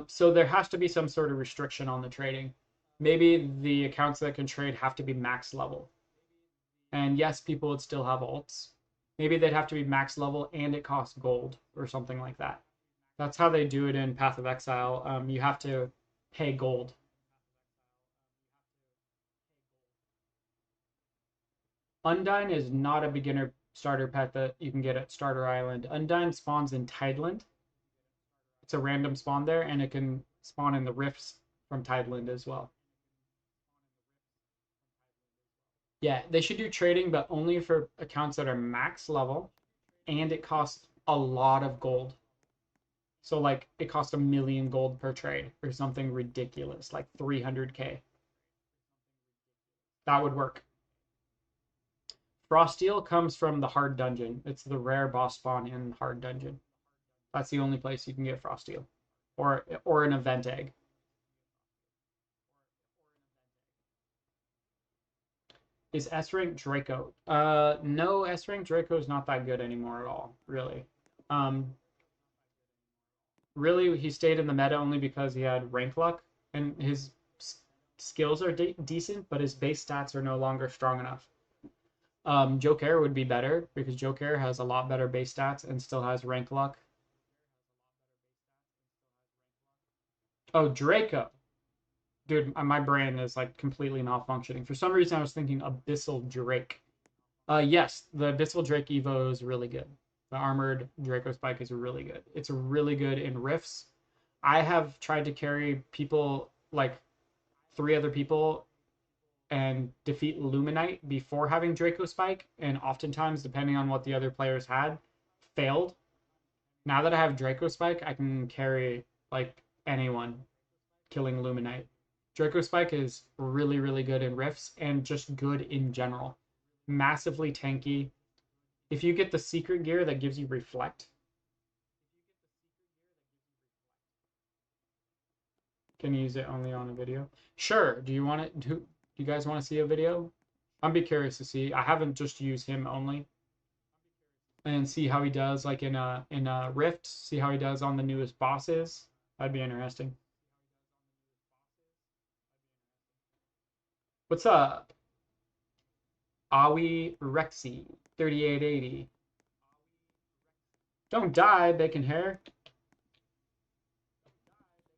So there has to be some sort of restriction on the trading. Maybe the accounts that can trade have to be max level. And yes, people would still have alts. Maybe they'd have to be max level and it costs gold or something like that. That's how they do it in Path of Exile. You have to pay gold. Undyne is not a beginner starter pet that you can get at Starter Island. Undyne spawns in Tideland. It's a random spawn there, and it can spawn in the rifts from Tideland as well. Yeah, they should do trading, but only for accounts that are max level, and it costs a lot of gold. So like it costs 1 million gold per trade or something ridiculous, like 300k. That would work. Frosteel comes from the hard dungeon. It's the rare boss spawn in hard dungeon. That's the only place you can get Frosteel, or an event egg. Is S rank Draco? No, S rank Draco is not that good anymore at all, really. Um, really, he stayed in the meta only because he had rank luck, and his skills are decent, but his base stats are no longer strong enough. Joker would be better because Joker has a lot better base stats and still has rank luck. Oh, Draco. Dude, my brain is like completely malfunctioning. For some reason, I was thinking Abyssal Drake. Yes, the Abyssal Drake Evo is really good. The armored Draco Spike is really good. It's really good in rifts. I have tried to carry people like 3 other people and defeat Luminite before having Draco Spike, and oftentimes, depending on what the other players had, failed. Now that I have Draco Spike, I can carry like anyone killing Luminite. Draco Spike is really, really good in rifts and just good in general. Massively tanky. If you get the secret gear that gives you reflect, can you use it only on a video? Sure. Do you want it? Do you guys want to see a video? I'd be curious to see. I haven't just used him only, and see how he does like in a Rift. See how he does on the newest bosses. That'd be interesting. What's up, Awi Rexy 3880? Don't die, bacon hair.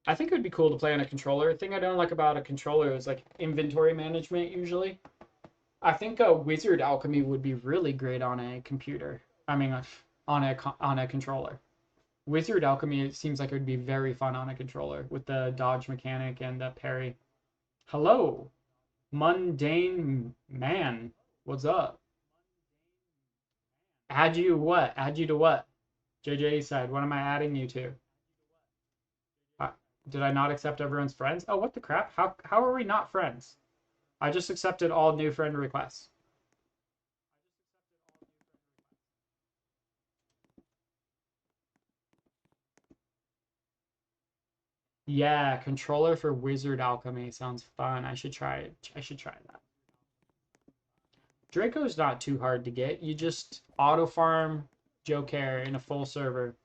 I think it would be cool to play on a controller. The thing I don't like about a controller is like inventory management usually. I think a wizard alchemy would be really great on a computer. I mean, on a controller. Wizard alchemy, it seems like it would be very fun on a controller with the dodge mechanic and the parry. Hello, mundane man. What's up? Add you what? Add you to what? JJ said, what am I adding you to? Did I not accept everyone's friends? Oh, what the crap? How are we not friends? I just accepted all new friend requests. Yeah, controller for wizard alchemy sounds fun. I should try it. I should try that. Draco's not too hard to get. You just auto farm Joker in a full server.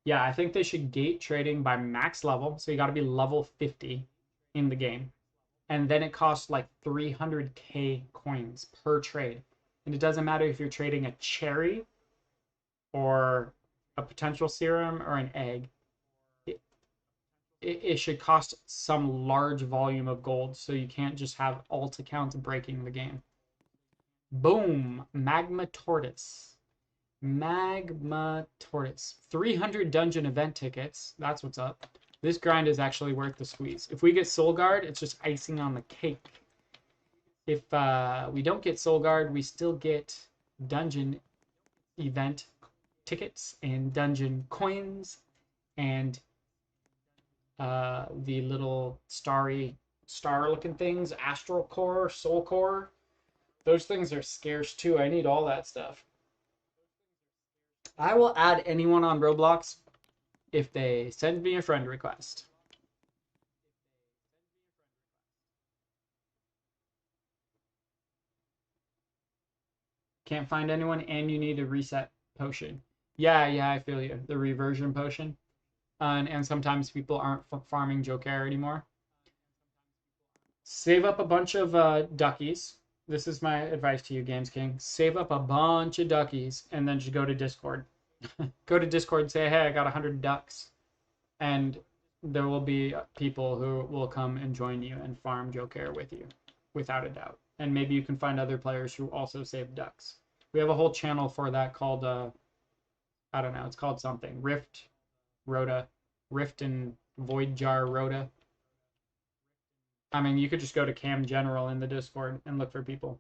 Yeah, I think they should gate trading by max level. So you got to be level 50 in the game. And then it costs like 300k coins per trade. And it doesn't matter if you're trading a cherry or a potential serum or an egg. It should cost some large volume of gold, so you can't just have alt accounts breaking the game. Boom! Magma Tortoise. Magma Tortoise. 300 dungeon event tickets. That's what's up. This grind is actually worth the squeeze. If we get Soul Guard, it's just icing on the cake. If we don't get Soul Guard, we still get dungeon event tickets and dungeon coins and the little star looking things, astral core, soul core. Those things are scarce too. I need all that stuff. I will add anyone on Roblox if they send me a friend request. Can't find anyone and you need a reset potion. Yeah, I feel you. The reversion potion. And sometimes people aren't farming Joker anymore. Save up a bunch of duckies. This is my advice to you, Games King. Save up a bunch of duckies and then just go to Discord. Go to Discord and say, hey, I got 100 ducks. And there will be people who will come and join you and farm Joker with you, without a doubt. And maybe you can find other players who also save ducks. We have a whole channel for that called, I don't know, it's called something. Rift, Rhoda, Rift and Void Jar Rhoda. I mean, you could just go to Cam General in the Discord and look for people.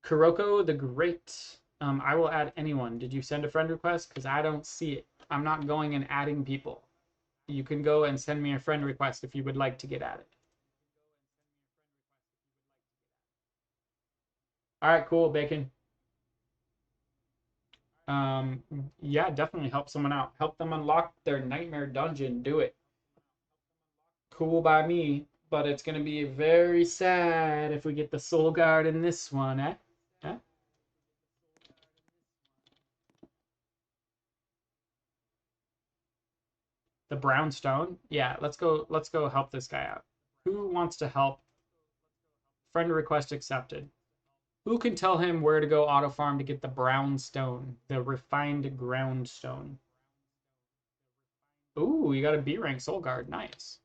Kuroko the Great. I will add anyone. Did you send a friend request? Because I don't see it. I'm not going and adding people. You can go and send me a friend request if you would like to get added. All right, cool, Bacon. Um, yeah, definitely help someone out. Help them unlock their nightmare dungeon. Do it. Cool by me, but it's gonna be very sad if we get the soul guard in this one, eh? Eh? The brownstone? Yeah, let's go help this guy out. Who wants to help? Friend request accepted. Who can tell him where to go auto farm to get the brown stone, the refined ground stone? Ooh, you got a B rank soul guard. Nice.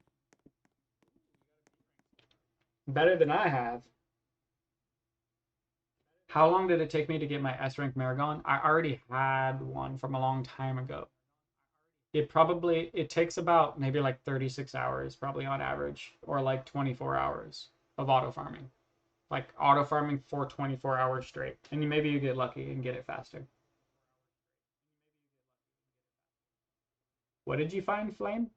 Better than I have. How long did it take me to get my S rank Maragon? I already had one from a long time ago. It takes about maybe like 36 hours probably on average, or like 24 hours of auto farming. Like auto farming for 24 hours straight. And maybe you get lucky and get it faster. What did you find, Flame?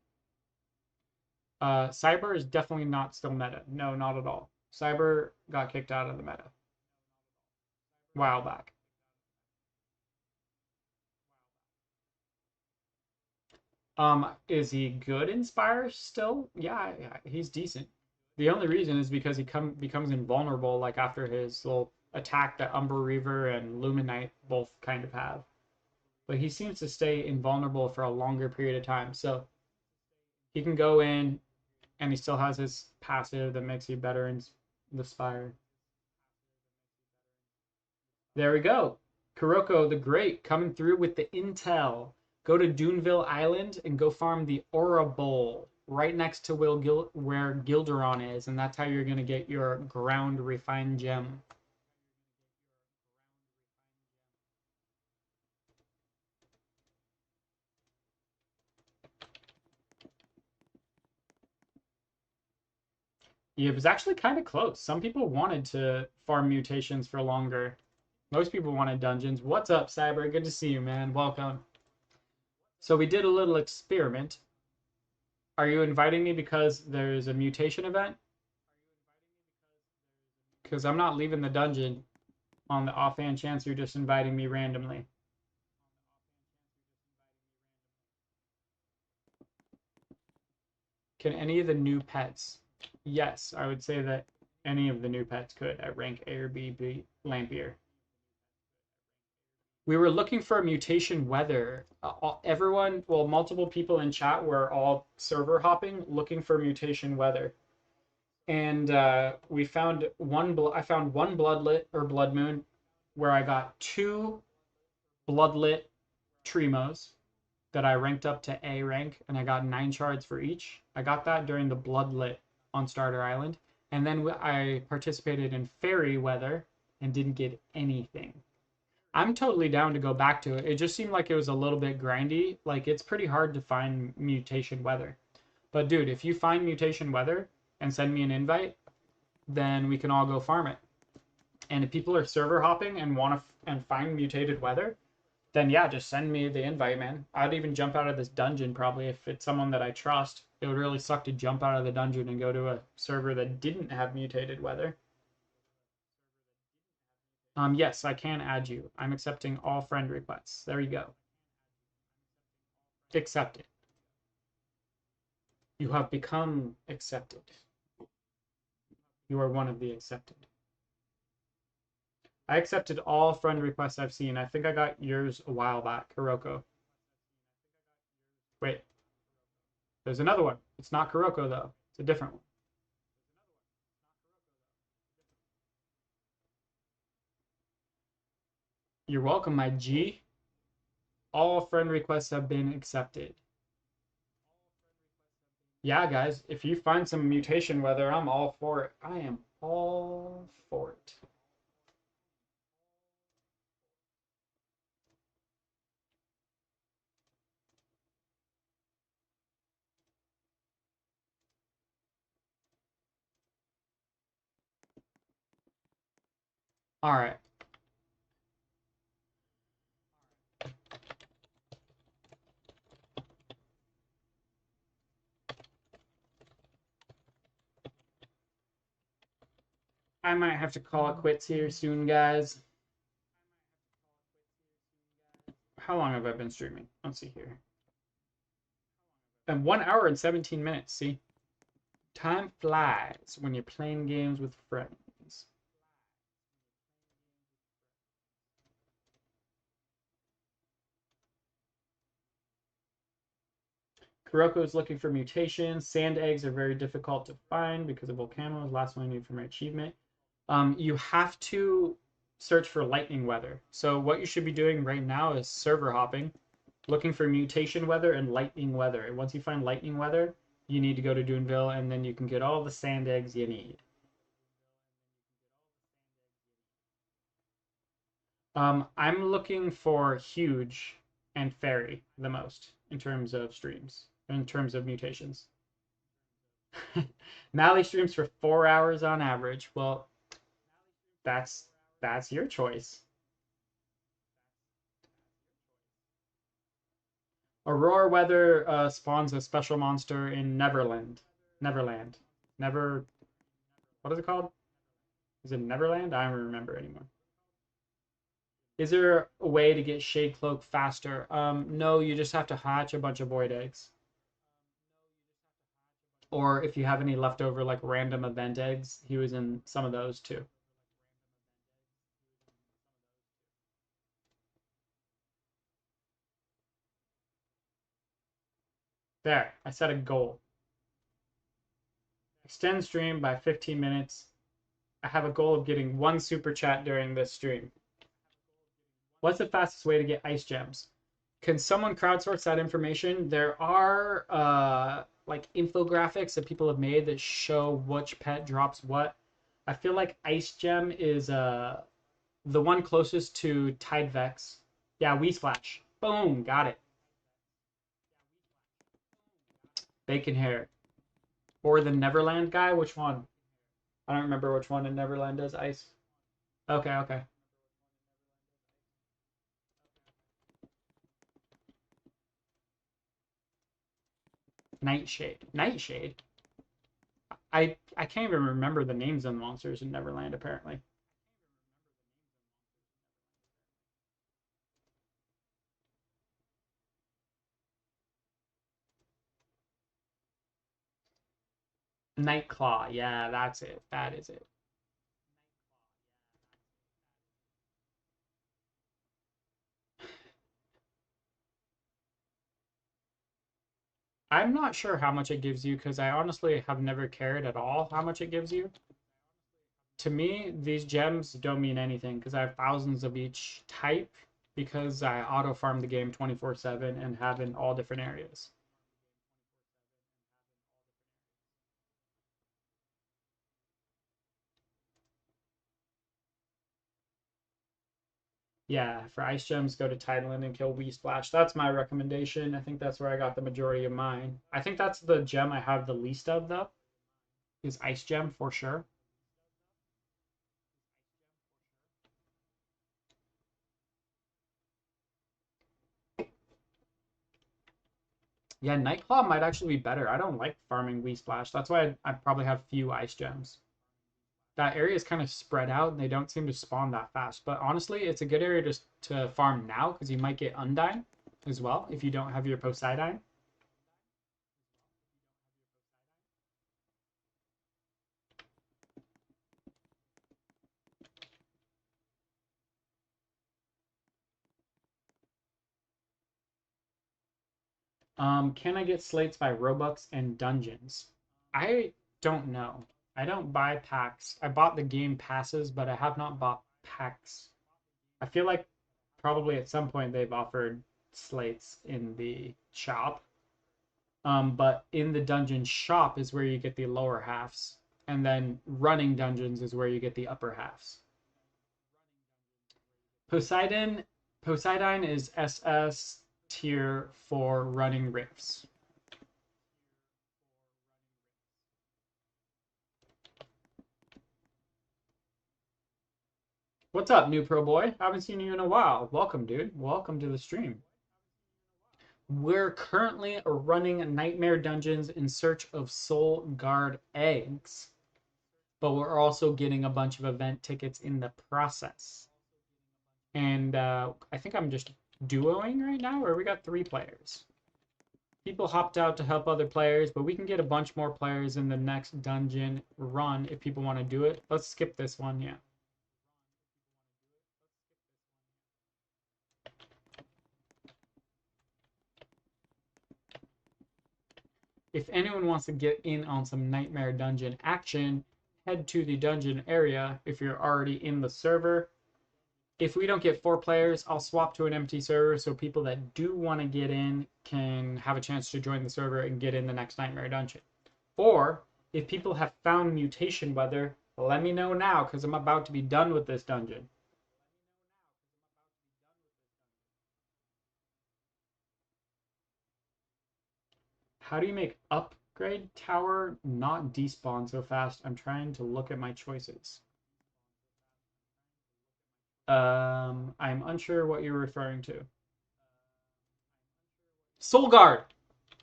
Cyber is definitely not still meta. No, not at all. Cyber got kicked out of the meta a while back. Is he good in Spire still? Yeah, he's decent. The only reason is because he becomes invulnerable like after his little attack that Umber Reaver and Luminite both kind of have. But he seems to stay invulnerable for a longer period of time. So he can go in and he still has his passive that makes you better in the Spire. There we go. Kuroko the Great coming through with the intel. Go to Duneville Island and go farm the Aura Bowl right next to where Gilderon is, and that's how you're going to get your ground refined gem. Yeah, it was actually kind of close. Some people wanted to farm mutations for longer. Most people wanted dungeons. What's up, Cyber? Good to see you, man. Welcome. So we did a little experiment. Are you inviting me because there's a mutation event? Because I'm not leaving the dungeon on the offhand chance you're just inviting me randomly. Can any of the new pets? Yes, I would say that any of the new pets could at rank A or B Lampier. We were looking for a mutation weather. Everyone, well, multiple people in chat were all server hopping looking for mutation weather. And we found one. I found one bloodlit or blood moon, where I got two bloodlit Tremos that I ranked up to A rank, and I got 9 shards for each. I got that during the bloodlit on Starter Island, and then I participated in fairy weather and didn't get anything. I'm totally down to go back to it. It just seemed like it was a little bit grindy. Like, it's pretty hard to find mutation weather. But dude, if you find mutation weather and send me an invite, then we can all go farm it. And if people are server hopping and want to and find mutated weather, then yeah, just send me the invite, man. I'd even jump out of this dungeon probably if it's someone that I trust. It would really suck to jump out of the dungeon and go to a server that didn't have mutated weather. Yes, I can add you. I'm accepting all friend requests. There you go. Accepted. You have become accepted. You are one of the accepted. I accepted all friend requests I've seen. I think I got yours a while back, Kuroko. Wait, there's another one. It's not Kuroko, though. It's a different one. You're welcome, my G. All friend requests have been accepted. Yeah, guys, if you find some mutation weather, I'm all for it. I am all for it. All right. I might have to call it quits here soon, guys. How long have I been streaming? Let's see here. And 1 hour and 17 minutes. See, time flies when you're playing games with friends. Kuroko is looking for mutations. Sand eggs are very difficult to find because of volcanoes. Last one I need for my achievement. You have to search for lightning weather. So what you should be doing right now is server hopping, looking for mutation weather and lightning weather. And once you find lightning weather, you need to go to Duneville, and then you can get all the sand eggs you need. I'm looking for huge and fairy the most in terms of streams, in terms of mutations. Mally streams for 4 hours on average. Well, that's your choice. Aurora weather spawns a special monster in Neverland. Neverland. Never. What is it called? Is it Neverland? I don't remember anymore. Is there a way to get Shade Cloak faster? No, you just have to hatch a bunch of void eggs. Or if you have any leftover like random event eggs, he was in some of those too. There, I set a goal. Extend stream by 15 minutes. I have a goal of getting 1 super chat during this stream. What's the fastest way to get ice gems? Can someone crowdsource that information? There are like infographics that people have made that show which pet drops what. I feel like ice gem is the one closest to Tidevex. Yeah, Weesplash. Boom, got it. Bacon hair. Or the Neverland guy, which one? I don't remember which one in Neverland does ice. Okay, okay. Nightshade. Nightshade? I can't even remember the names of the monsters in Neverland, apparently. Nightclaw. Yeah, that's it. That is it. I'm not sure how much it gives you because I honestly have never cared at all how much it gives you. To me, these gems don't mean anything because I have thousands of each type because I auto farm the game 24/7 and have in all different areas. Yeah, for ice gems, go to Tideland and kill Wee Splash. That's my recommendation. I think that's where I got the majority of mine. I think that's the gem I have the least of, though, is Ice Gem for sure. Yeah, Nightclaw might actually be better. I don't like farming Wee Splash. That's why I probably have few ice gems. That area is kind of spread out and they don't seem to spawn that fast. But honestly, it's a good area to farm now because you might get Undyne as well if you don't have your Poseidon. Can I get slates by Robux and dungeons? I don't know. I don't buy packs. I bought the game passes, but I have not bought packs. I feel like probably at some point they've offered slates in the shop. But in the dungeon shop is where you get the lower halves, and then running dungeons is where you get the upper halves. Poseidon, Poseidon is SS tier for running rifts. What's up, new pro boy? Haven't seen you in a while. Welcome, dude. Welcome to the stream. We're currently running Nightmare Dungeons in search of Soul Guard eggs, but we're also getting a bunch of event tickets in the process. And I think I'm just duoing right now, or we got 3 players. People hopped out to help other players, but we can get a bunch more players in the next dungeon run if people want to do it. Let's skip this one, yeah. If anyone wants to get in on some Nightmare Dungeon action, head to the dungeon area if you're already in the server. If we don't get 4 players, I'll swap to an empty server so people that do want to get in can have a chance to join the server and get in the next Nightmare Dungeon. Or, if people have found Mutation Weather, let me know now because I'm about to be done with this dungeon. How do you make upgrade tower not despawn so fast? I'm trying to look at my choices. I'm unsure what you're referring to. Soul Guard!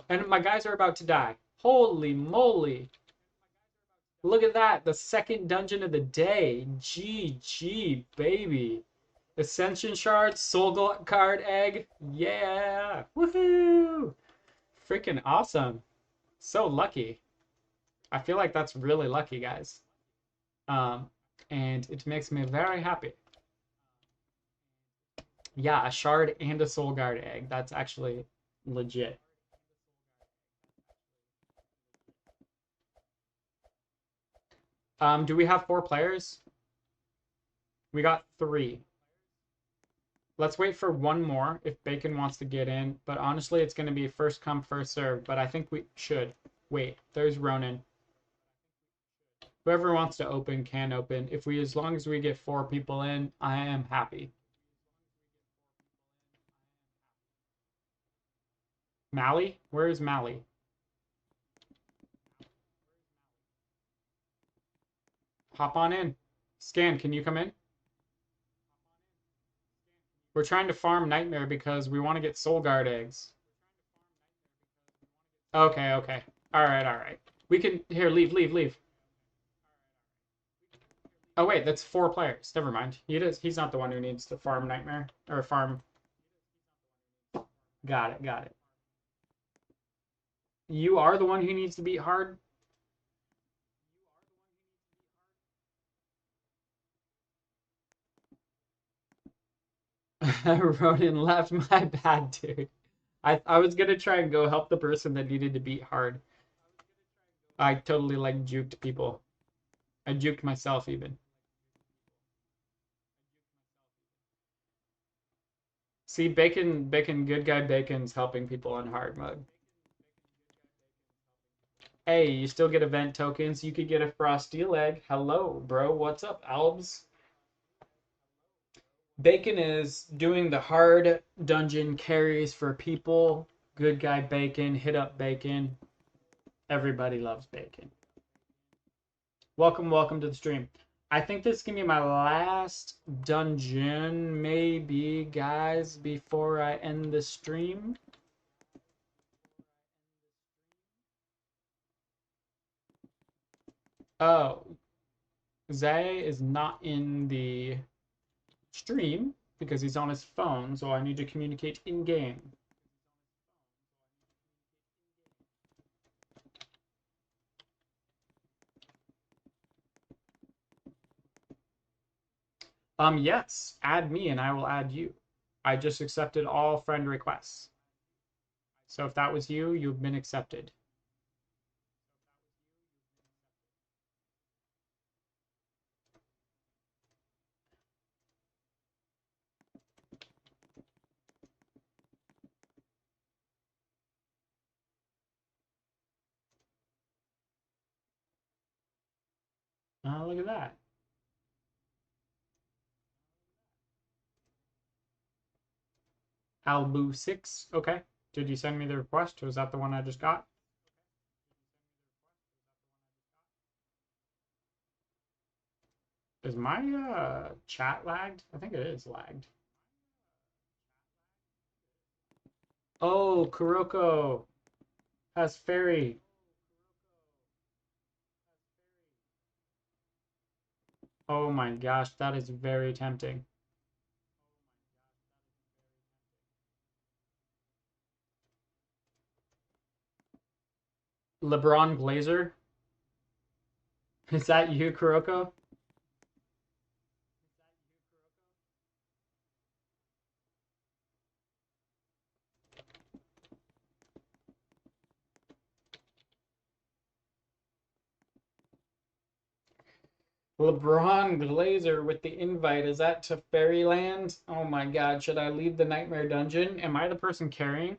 And my guys are about to die. Holy moly. Look at that. The second dungeon of the day. GG, baby. Ascension Shard, Soul Guard Egg. Yeah. Woohoo. Freaking awesome. So lucky. I feel like that's really lucky, guys. And it makes me very happy. Yeah, a shard and a Soul Guard egg. That's actually legit. Do we have 4 players? We got 3. Let's wait for one more if Bacon wants to get in. But honestly, it's going to be first come, first serve. But I think we should. Wait, there's Ronan. Whoever wants to open can open. As long as we get 4 people in, I am happy. Mally? Where is Mally? Hop on in. Scan, can you come in? We're trying to farm Nightmare because we want to get Soul Guard eggs. Okay, okay. All right, all right. We can here leave, leave, leave. Oh wait, that's 4 players. Never mind. He's not the one who needs to farm nightmare or farm. Got it, got it. You are the one who needs to beat hard. Ronan left. My bad, dude. I was gonna try and go help the person that needed to beat hard. I totally like juked people. I juked myself even. See, Bacon, good guy Bacon's helping people on hard mode. Hey, you still get event tokens. You could get a frosty leg. Hello, bro. What's up, Albs? Bacon is doing the hard dungeon carries for people. Good guy Bacon, hit up Bacon. Everybody loves Bacon. Welcome, welcome to the stream. I think this is gonna be my last dungeon, maybe, guys, before I end the stream. Oh, Zay is not in the stream because he's on his phone, so I need to communicate in game. Yes, add me and I will add you. I just accepted all friend requests. So if that was you, you've been accepted. Oh, look at that. Albu6. Okay. Did you send me the request? Was that the one I just got? Is my chat lagged? I think it is lagged. Oh, Kuroko has fairy. Oh my gosh, that is very tempting. LeBron Blazer? Is that you, Kuroko? LeBron Glazer with the invite. Is that to Fairyland? Oh my god, should I leave the Nightmare Dungeon? Am I the person carrying?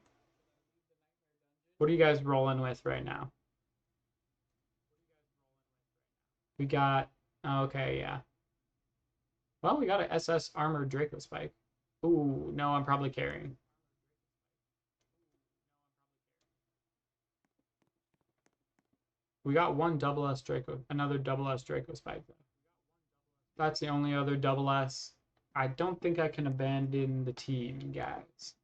What are you guys rolling with right now? We got. Okay, yeah. Well, we got an SS Armored Draco Spike. Ooh, no, I'm probably carrying. We got one double S Draco, another double S Draco Spike. That's the only other double S. I don't think I can abandon the team, guys.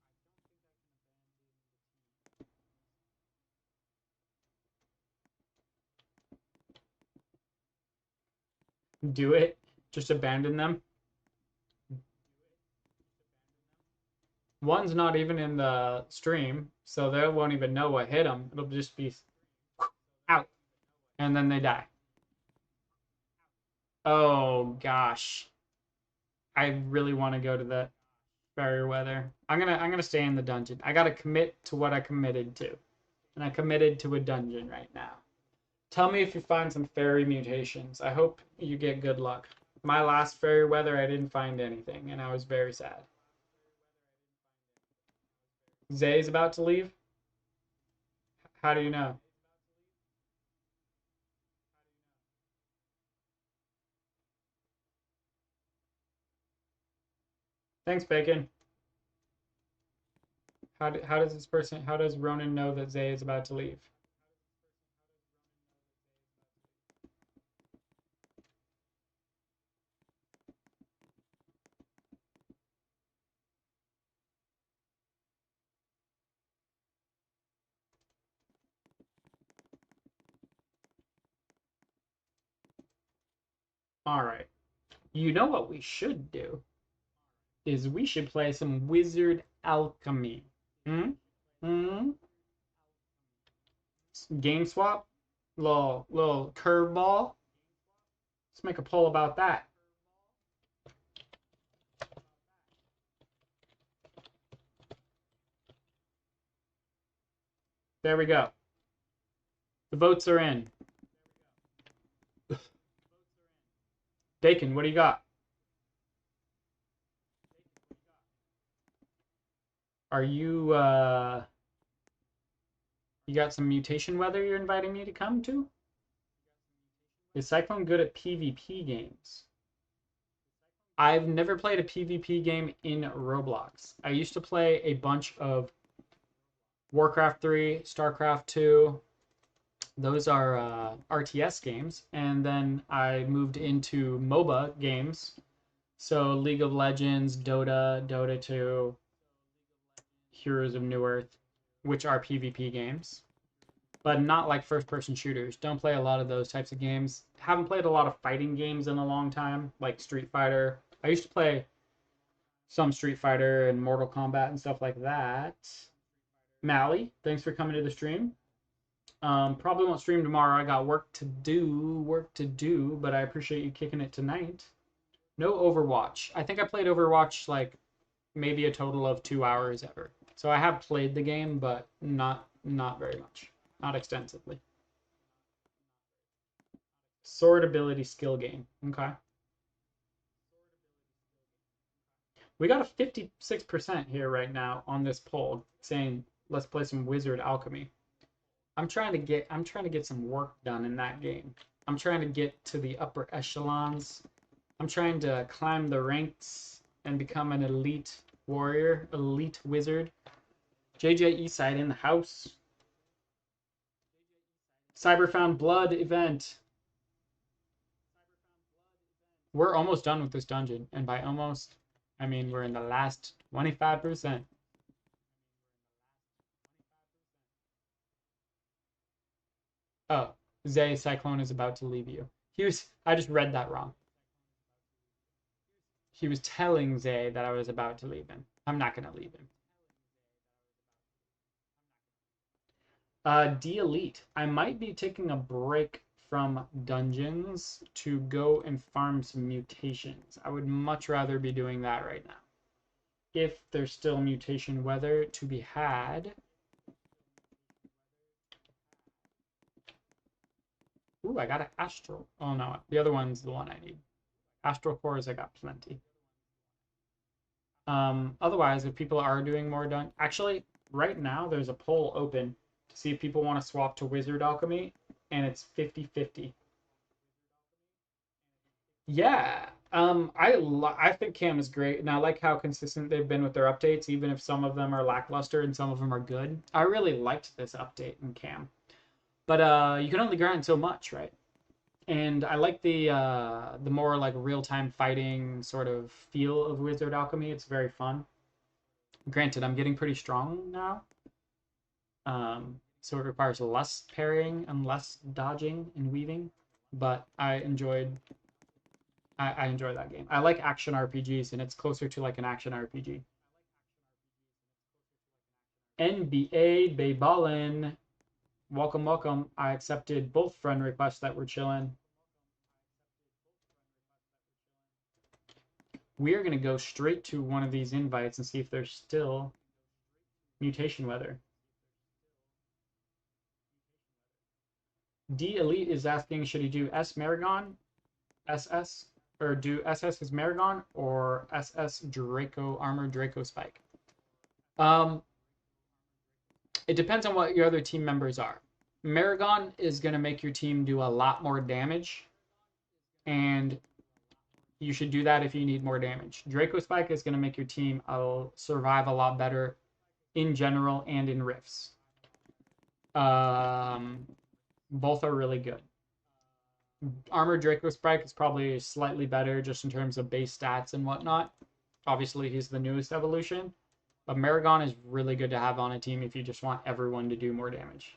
Do it. Just abandon them. One's not even in the stream, so they won't even know what hit them. It'll just be out, and then they die. Oh gosh, I really want to go to the fairy weather. I'm gonna stay in the dungeon. I gotta commit to what I committed to, and I committed to a dungeon right now. Tell me if you find some fairy mutations. I hope you get good luck. My last fairy weather, I didn't find anything, and I was very sad. Zay's about to leave. How do you know? Thanks, Bacon. How does this person? How does Ronan know that Zay is about to leave? All right. You know what we should do is we should play some Wizard Alchemy. Hmm? Hmm? Game swap? Little curveball? Let's make a poll about that. There we go. The votes are in. Dakin, what do you got? Are you you got some mutation weather you're inviting me to come to? Is Cyclone good at PvP games? I've never played a PvP game in Roblox. I used to play a bunch of Warcraft 3, StarCraft 2. Those are RTS games. And then I moved into MOBA games. So League of Legends, Dota, Dota 2, Heroes of New Earth, which are PvP games. But not like first-person shooters. Don't play a lot of those types of games. Haven't played a lot of fighting games in a long time, like Street Fighter. I used to play some Street Fighter and Mortal Kombat and stuff like that. Mally, thanks for coming to the stream. Probably won't stream tomorrow. I got work to do, but I appreciate you kicking it tonight. No Overwatch. I think I played Overwatch like maybe a total of 2 hours ever. So I have played the game, but not very much. Not extensively. Sword ability skill game. Okay. We got a 56% here right now on this poll saying let's play some Wizard Alchemy. I'm trying to get some work done in that game. I'm trying to get to the upper echelons. I'm trying to climb the ranks and become an elite warrior, elite wizard. JJ Eastside in the house. Cyberfound Blood event. We're almost done with this dungeon, and by almost, I mean we're in the last 25%. Oh, Zay Cyclone is about to leave you. I just read that wrong. He was telling Zay that I was about to leave him. I'm not going to leave him. D-Elite. I might be taking a break from dungeons to go and farm some mutations. I would much rather be doing that right now. If there's still mutation weather to be had. Ooh, I got an Astral. Oh no, the other one's the one I need. Astral cores, I got plenty. Otherwise, if people are doing more actually, right now there's a poll open to see if people want to swap to Wizard Alchemy, and it's 50-50. Yeah, I think Cam is great, and I like how consistent they've been with their updates, even if some of them are lackluster and some of them are good. I really liked this update in Cam, but you can only grind so much, right? And I like the more like real-time fighting sort of feel of Wizard Alchemy. It's very fun. Granted, I'm getting pretty strong now, so it requires less parrying and less dodging and weaving. But I enjoy that game. I like action RPGs, and it's closer to like an action RPG. NBA Bayballin. Welcome, welcome. I accepted both friend requests that were chilling. We are going to go straight to one of these invites and see if there's still mutation weather. D Elite is asking, should he do S Maragon, SS, or do SS as Maragon or SS Draco Armor Draco Spike? It depends on what your other team members are. Maragon is going to make your team do a lot more damage, and you should do that if you need more damage. Draco Spike is going to make your team survive a lot better in general and in rifts. Both are really good. Armored Draco Spike is probably slightly better just in terms of base stats and whatnot. Obviously, he's the newest evolution. But Maragon is really good to have on a team if you just want everyone to do more damage.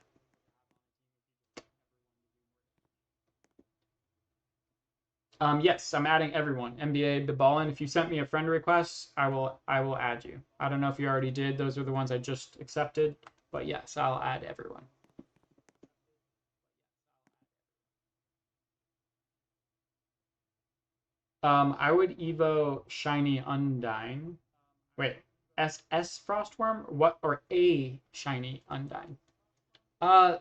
Yes, I'm adding everyone. NBA Ballin. If you sent me a friend request, I will add you. I don't know if you already did. Those are the ones I just accepted. But yes, I'll add everyone. I would Evo Shiny Undyne. Wait, SS Frostworm? What or a Shiny Undyne? Uh,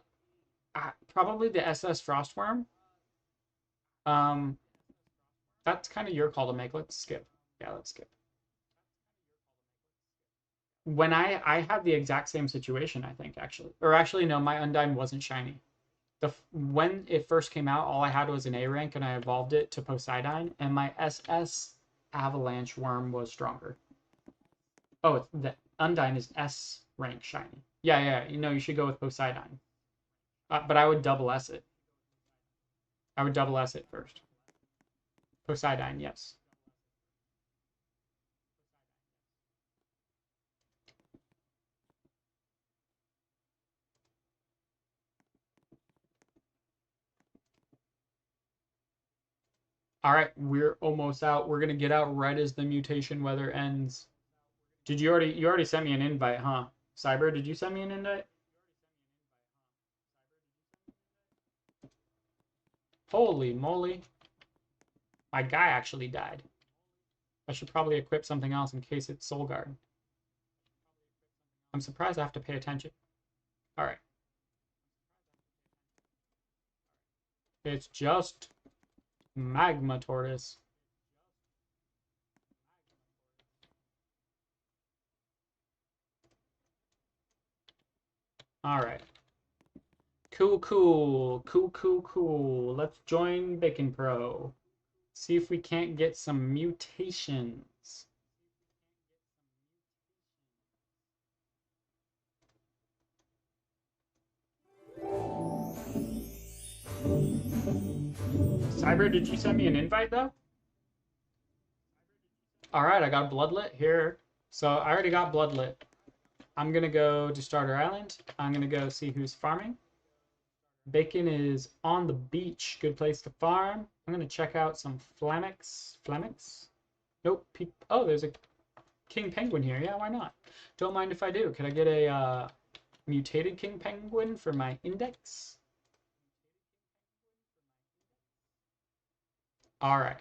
probably the SS Frostworm. Um, that's kind of your call to make. Let's skip. Yeah, let's skip. When I had the exact same situation, I think actually, or actually no, my Undyne wasn't shiny. When it first came out, all I had was an A rank, and I evolved it to Poseidon, and my SS Avalanche Worm was stronger. Oh, the Undyne is S rank shiny. Yeah, yeah. You know, you should go with Poseidon. But I would double S it. I would double S it first. Poseidon, yes. All right, we're almost out. We're gonna get out right as the mutation weather ends. Did you already sent me an invite, huh? Cyber, did you send me an invite? Holy moly. My guy actually died. I should probably equip something else in case it's Soul Guard. I'm surprised I have to pay attention. All right. It's just Magma Tortoise. All right. Cool, cool. Cool, cool, cool. Let's join Bacon Pro. See if we can't get some mutations. Cyber, did you send me an invite though? All right, I got Bloodlit here. So I already got Bloodlit. I'm gonna go to Starter Island. I'm gonna go see who's farming. Bacon is on the beach. Good place to farm. I'm gonna check out some Flamix. Flamix? Nope. Oh, there's a King Penguin here. Yeah, why not? Don't mind if I do. Can I get a mutated King Penguin for my index? All right.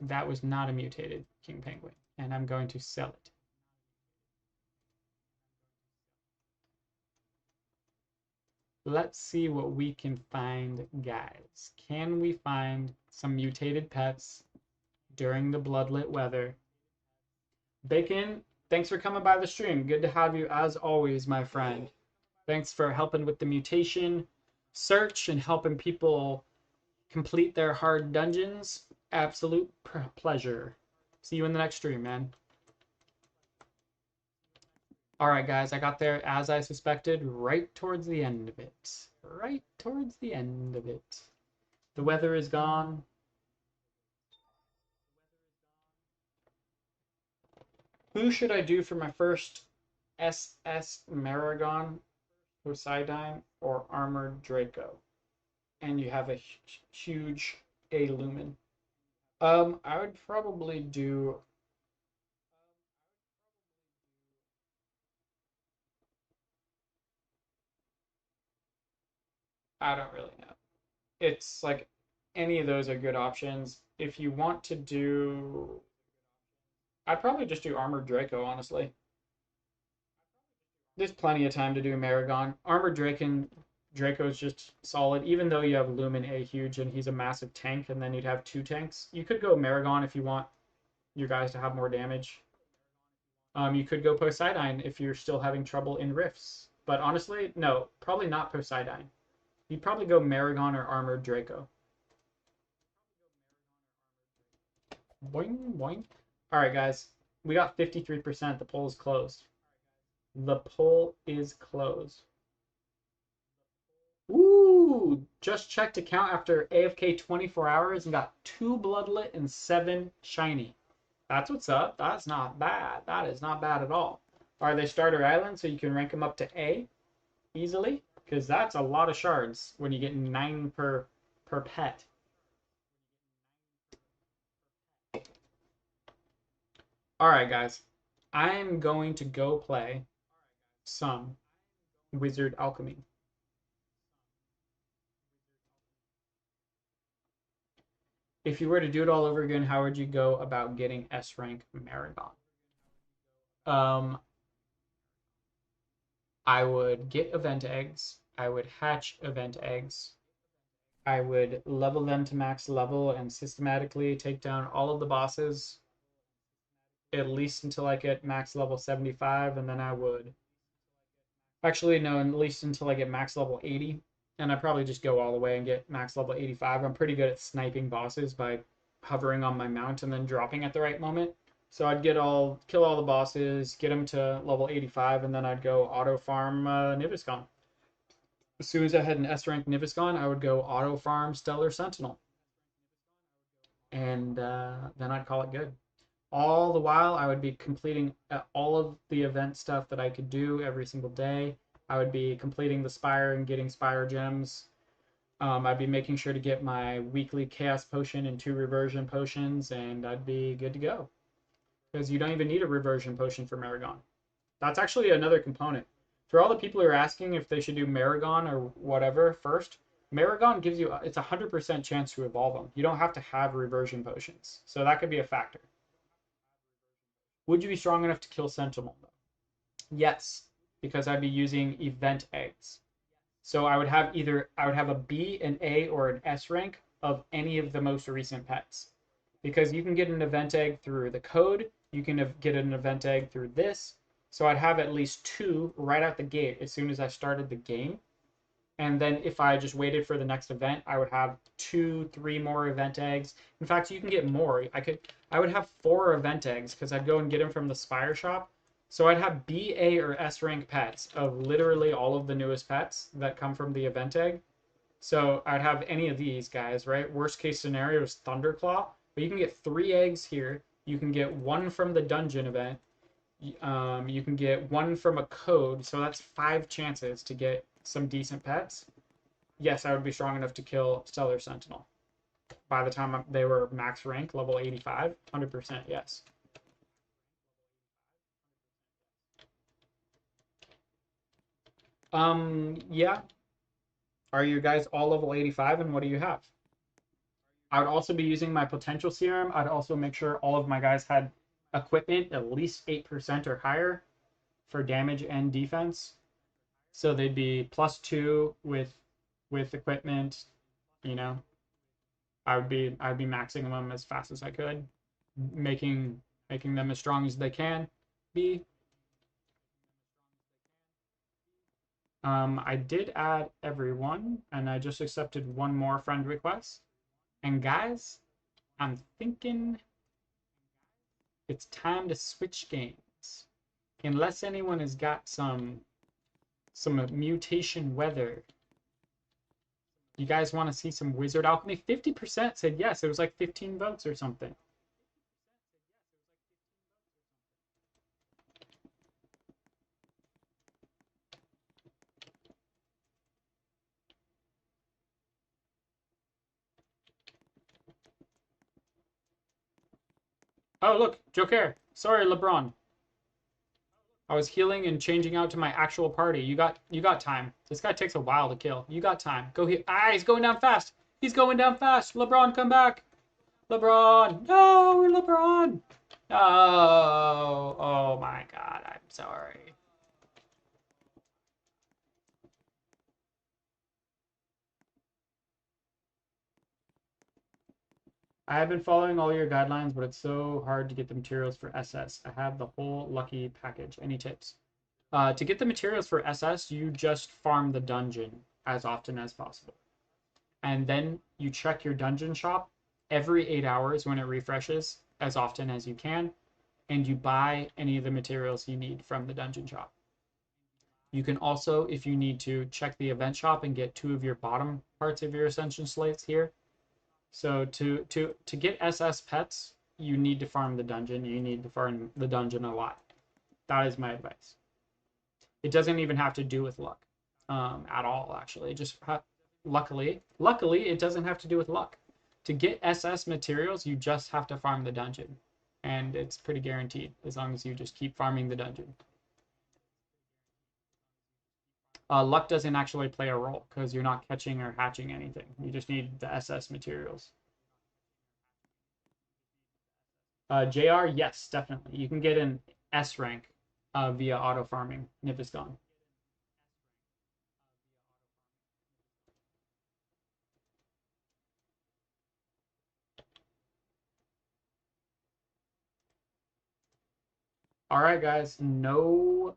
That was not a mutated King Penguin, and I'm going to sell it. Let's see what we can find, guys. Can we find some mutated pets during the bloodlit weather? Bacon, thanks for coming by the stream. Good to have you as always, my friend. Thanks for helping with the mutation search and helping people complete their hard dungeons. Absolute pleasure. See you in the next stream, man. All right, guys, I got there as I suspected, right towards the end of it. Right towards the end of it. The weather is gone. Who should I do for my first SS Maragon, Poseidon, or Armored Draco? And you have a huge A Lumen. I would probably do. I don't really know. It's like any of those are good options. If you want to do, I'd probably just do Armored Draco, honestly. There's plenty of time to do Maragon. Armored Draco is just solid, even though you have Lumen A huge and he's a massive tank, and then you'd have two tanks. You could go Maragon if you want your guys to have more damage. You could go Poseidon if you're still having trouble in rifts. But honestly, no, probably not Poseidon. You'd probably go Maragon or Armored Draco. Boing, boing. All right, guys. We got 53%. The poll is closed. The poll is closed. Ooh, just checked account after AFK 24 hours and got 2 Bloodlit and 7 Shiny. That's what's up. That's not bad. That is not bad at all. Are they starter island so you can rank them up to A easily? Because that's a lot of shards when you get 9 per per pet. All right, guys. I'm going to go play some Wizard Alchemy. If you were to do it all over again, how would you go about getting S rank Maragon? Um, I would get event eggs. I would hatch event eggs. I would level them to max level and systematically take down all of the bosses at least until I get max level 75, and then I would actually no, at least until I get max level 80, and I probably just go all the way and get max level 85. I'm pretty good at sniping bosses by hovering on my mount and then dropping at the right moment. So I'd kill all the bosses, get them to level 85, and then I'd go auto farm Niviscon. As soon as I had an S rank Niviscon, I would go auto farm Stellar Sentinel, and then I'd call it good. All the while, I would be completing all of the event stuff that I could do every single day. I would be completing the Spire and getting Spire gems. I'd be making sure to get my weekly Chaos Potion and 2 Reversion Potions, and I'd be good to go. Because you don't even need a Reversion Potion for Maragon. That's actually another component. For all the people who are asking if they should do Maragon or whatever first, Maragon gives you, it's a 100% chance to evolve them. You don't have to have Reversion Potions. So that could be a factor. Would you be strong enough to kill Sentinel, though? Yes, because I'd be using event eggs. So I would have a B, an A, or an S rank of any of the most recent pets. Because you can get an event egg through the code, you can get an event egg through this. So I'd have at least 2 right out the gate as soon as I started the game. And then if I just waited for the next event, I would have 2, 3 more event eggs. In fact, you can get more. I would have 4 event eggs because I'd go and get them from the Spire shop. So I'd have B, A, or S rank pets of literally all of the newest pets that come from the event egg. So I'd have any of these guys, right? Worst case scenario is Thunderclaw. But you can get 3 eggs here. You can get 1 from the dungeon event. You can get 1 from a code. So that's 5 chances to get some decent pets. Yes, I would be strong enough to kill Stellar Sentinel. By the time they were max rank, level 85, 100% yes. Yeah. Are you guys all level 85, and what do you have? I would also be using my potential serum. I'd also make sure all of my guys had equipment at least 8% or higher for damage and defense. So they'd be +2 with equipment, you know. I'd be maxing them as fast as I could, making them as strong as they can be. I did add everyone, and I just accepted 1 more friend request. And guys, I'm thinking it's time to switch games. Unless anyone has got some mutation weather. You guys want to see some Wizard Alchemy? 50% said yes. It was like 15 votes or something. Oh, look, Joker. Sorry, LeBron. I was healing and changing out to my actual party. You got time. This guy takes a while to kill. You got time. Go here. Ah, he's going down fast. He's going down fast. LeBron, come back. LeBron. No, LeBron. Oh, oh my God. I'm sorry. I have been following all your guidelines, but it's so hard to get the materials for SS. I have the whole lucky package. Any tips? To get the materials for SS, you just farm the dungeon as often as possible. And then you check your dungeon shop every 8 hours when it refreshes as often as you can, and you buy any of the materials you need from the dungeon shop. You can also, if you need to, check the event shop and get 2 of your bottom parts of your ascension slates here. So to get SS pets, you need to farm the dungeon. You need to farm the dungeon a lot. That is my advice. It doesn't even have to do with luck at all, actually. Luckily, it doesn't have to do with luck. To get SS materials, you just have to farm the dungeon. And it's pretty guaranteed as long as you just keep farming the dungeon. Luck doesn't actually play a role because you're not catching or hatching anything. You just need the SS materials. JR, yes, definitely. You can get an S rank via auto farming. Nip is gone. All right, guys. No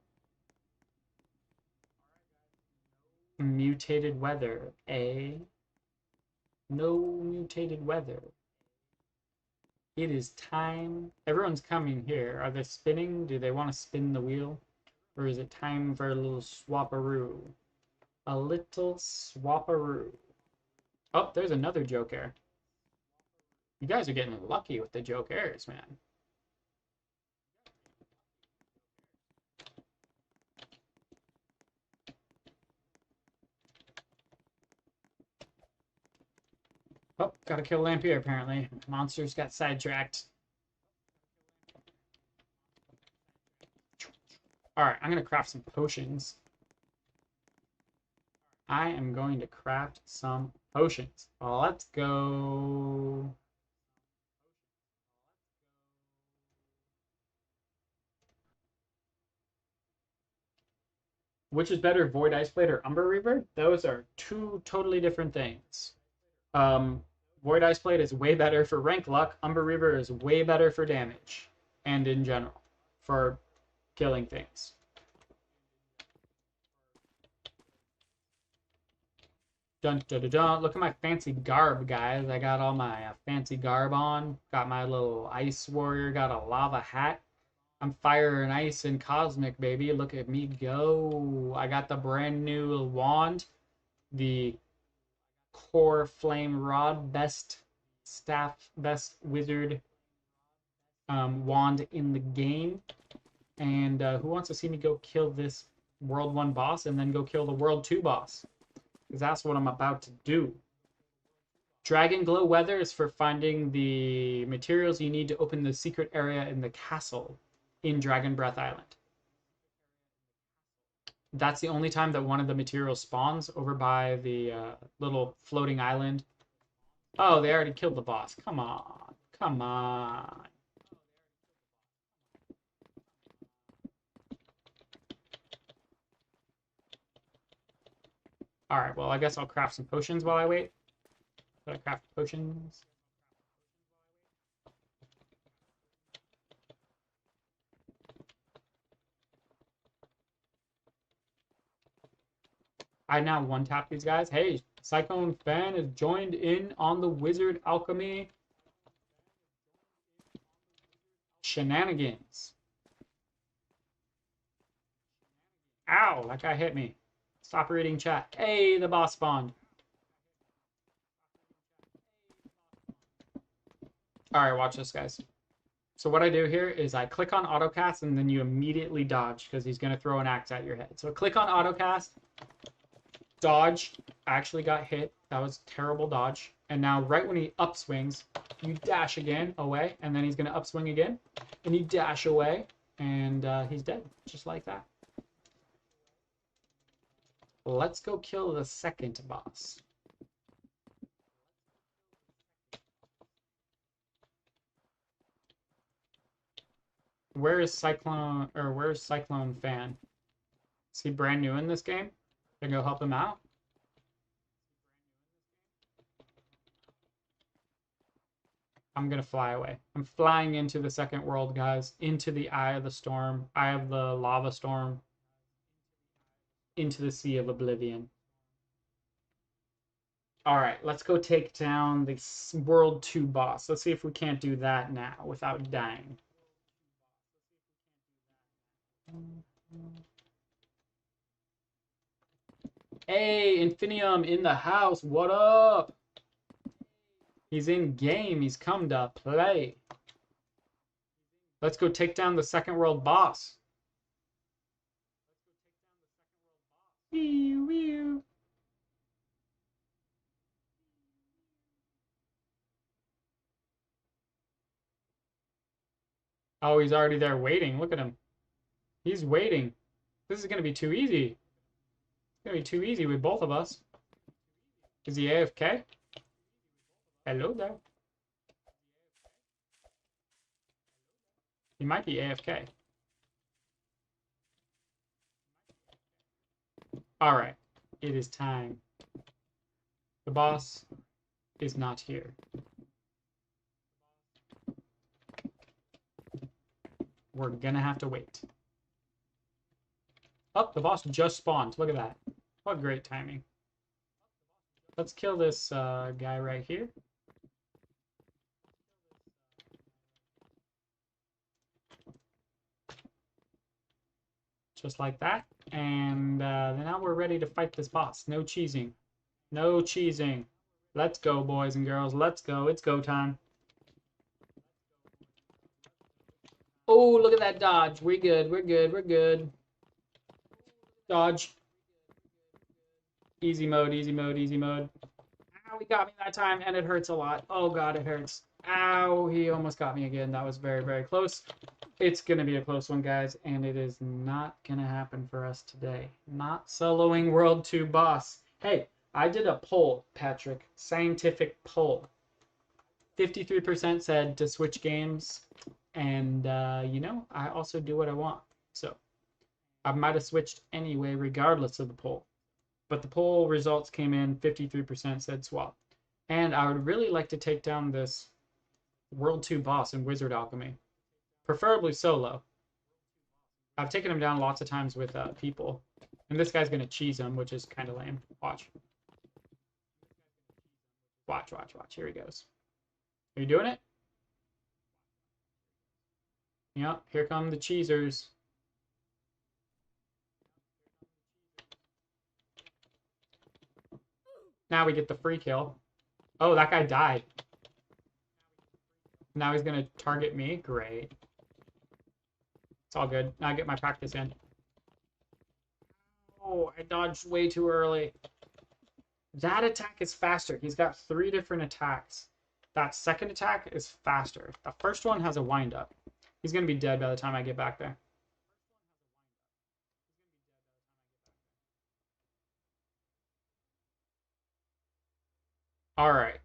mutated weather. No mutated weather. It is time. Everyone's coming here. Are they spinning? Do they want to spin the wheel? Or is it time for a little swaparoo? A little swaparoo. Oh, there's another joker. You guys are getting lucky with the jokers, man. Oh, gotta kill Lampier, apparently. Monsters got sidetracked. Alright, I'm gonna craft some potions. I am going to craft some potions. Well, let's go. Which is better, Void Iceblade or Umber Reaver? Those are two totally different things. Void Iceblade is way better for rank luck. Umber Reaver is way better for damage and in general for killing things. Dun, dun, dun, dun. Look at my fancy garb, guys. I got all my fancy garb on. Got my little ice warrior. Got a lava hat. I'm fire and ice and cosmic, baby. Look at me go. I got the brand new wand. The core flame rod. Best staff, best wizard wand in the game. And who wants to see me go kill this World 1 boss and then go kill the World 2 boss? Because that's what I'm about to do. Dragon Glow Weather is for finding the materials you need to open the secret area in the castle in Dragon Breath Island. That's the only time that one of the materials spawns over by the little floating island. Oh, they already killed the boss. Come on. Come on. Alright, well, I guess I'll craft some potions while I wait. Should I craft potions? I now one-tap these guys. Hey, Cyclone Fan is joined in on the Wizard Alchemy shenanigans. Ow, that guy hit me. Stop reading chat. Hey, the boss spawned. Alright, watch this, guys. So what I do here is I click on autocast and then you immediately dodge because he's going to throw an axe at your head. So click on autocast, dodge, actually got hit. That was terrible dodge. And now right when he upswings, you dash again away, and then he's going to upswing again. And you dash away, and he's dead, just like that. Let's go kill the second boss. Where's Cyclone Fan? Is he brand new in this game? Can I go help him out? I'm gonna fly away. I'm flying into the second world, guys. Into the eye of the storm. Eye of the lava storm. Into the Sea of Oblivion. Alright, let's go take down the World 2 boss. Let's see if we can't do that now without dying. Hey, Infinium in the house. What up? He's in game. He's come to play. Let's go take down the second world boss. Oh, he's already there waiting. Look at him. He's waiting. This is going to be too easy. It's going to be too easy with both of us. Is he AFK? Hello there. He might be AFK. All right. It is time. The boss is not here. We're going to have to wait. Oh, the boss just spawned. Look at that. What great timing. Let's kill this guy right here. Just like that. And now we're ready to fight this boss. No cheesing. No cheesing. Let's go, boys and girls. Let's go. It's go time. Oh, look at that dodge. We're good. We're good. We're good. Dodge. Easy mode, easy mode, easy mode. Ow, he got me that time, and it hurts a lot. Oh, God, it hurts. Ow, he almost got me again. That was very, very close. It's going to be a close one, guys, and it is not going to happen for us today. Not soloing World 2 boss. Hey, I did a poll, Patrick. Scientific poll. 53% said to switch games, and, you know, I also do what I want. So, I might have switched anyway, regardless of the poll. But the poll results came in, 53% said swap. And I would really like to take down this World 2 boss in Wizard Alchemy. Preferably solo. I've taken him down lots of times with people. And this guy's going to cheese him, which is kind of lame. Watch. Watch, watch, watch. Here he goes. Are you doing it? Yep, here come the cheesers. Now we get the free kill. Oh, that guy died. Now he's going to target me. Great. It's all good. Now I get my practice in. Oh, I dodged way too early. That attack is faster. He's got 3 different attacks. That second attack is faster. The first one has a wind-up. He's going to be dead by the time I get back there. All right.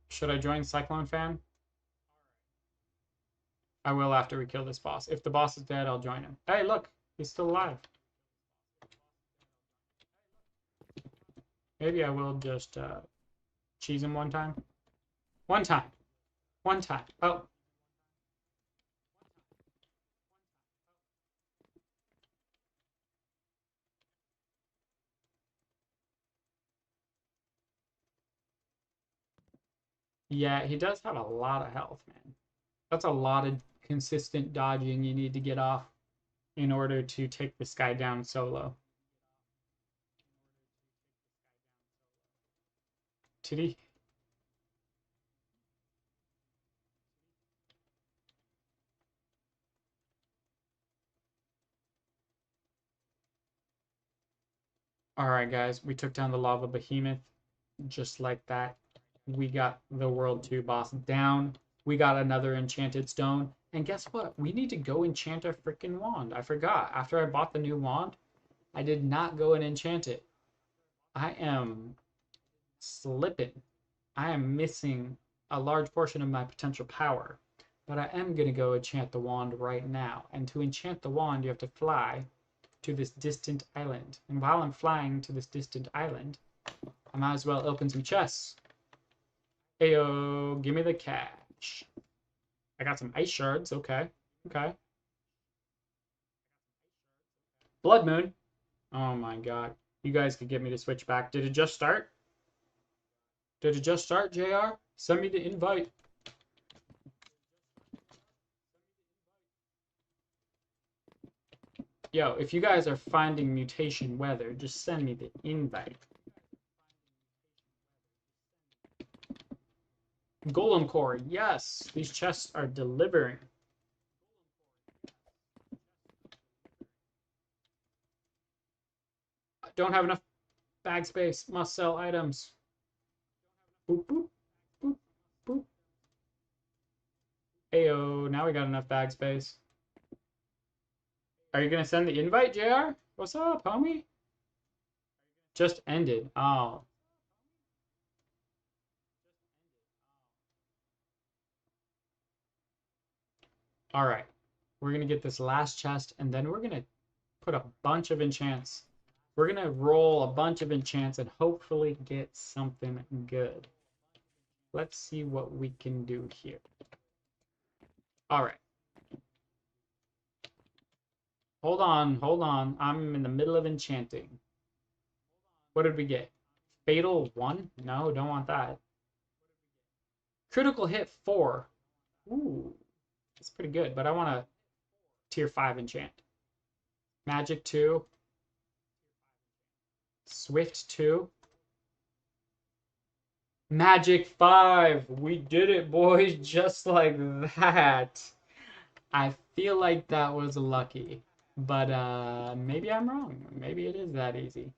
Should I join Cyclone Fan? I will after we kill this boss. If the boss is dead, I'll join him. Hey, look. He's still alive. Maybe I will just cheese him one time. One time. One time. Oh. Yeah, he does have a lot of health, man. That's a lot of consistent dodging you need to get off in order to take this guy down solo. Titty. Alright, guys, we took down the lava behemoth just like that. We got the World 2 boss down. We got another enchanted stone. And guess what? We need to go enchant our freaking wand. I forgot. After I bought the new wand, I did not go and enchant it. I am slipping. I am missing a large portion of my potential power. But I am going to go enchant the wand right now. And to enchant the wand, you have to fly to this distant island. And while I'm flying to this distant island, I might as well open some chests. Ayo, give me the cash. I got some ice shards. Okay. Okay. Blood Moon. Oh my god. You guys could get me to switch back. Did it just start? Did it just start, JR? Send me the invite. Yo, if you guys are finding mutation weather, just send me the invite. Golem core, yes. These chests are delivering. I don't have enough bag space. Must sell items. Boop, boop, boop, boop. Ayo, now we got enough bag space. Are you gonna send the invite, JR? What's up, homie? Just ended. Oh. Alright. We're gonna get this last chest, and then we're gonna put a bunch of enchants. We're gonna roll a bunch of enchants and hopefully get something good. Let's see what we can do here. Alright. Hold on. I'm in the middle of enchanting. What did we get? Fatal 1? No, don't want that. Critical hit 4. Ooh, that's pretty good, but I want a tier 5 enchant. Magic 2. Swift 2. Magic 5. We did it, boys, just like that. I feel like that was lucky, but maybe I'm wrong. Maybe it is that easy.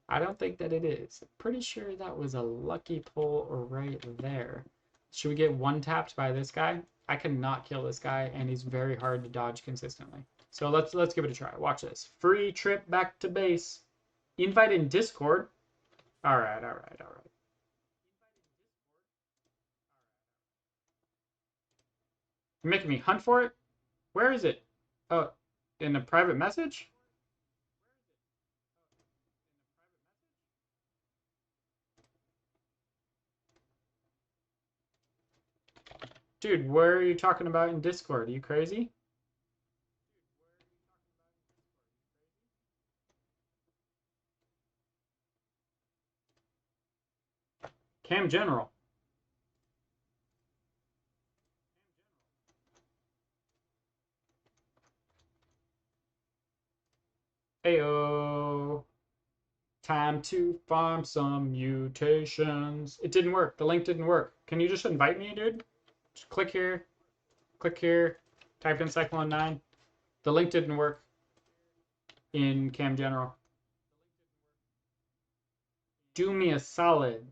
I don't think that it is. Pretty sure that was a lucky pull right there. Should we get one tapped by this guy? I cannot kill this guy, and he's very hard to dodge consistently. So let's give it a try. Watch this. Free trip back to base. Invite in Discord. All right. You're making me hunt for it? Where is it? Oh, in a private message? Dude, where are you talking about in Discord? Are you crazy? Cam General. Ayo. Time to farm some mutations. It didn't work. The link didn't work. Can you just invite me, dude? Just click here. Click here. Type in Cyclone 9. The link didn't work in Cam General. Do me a solid.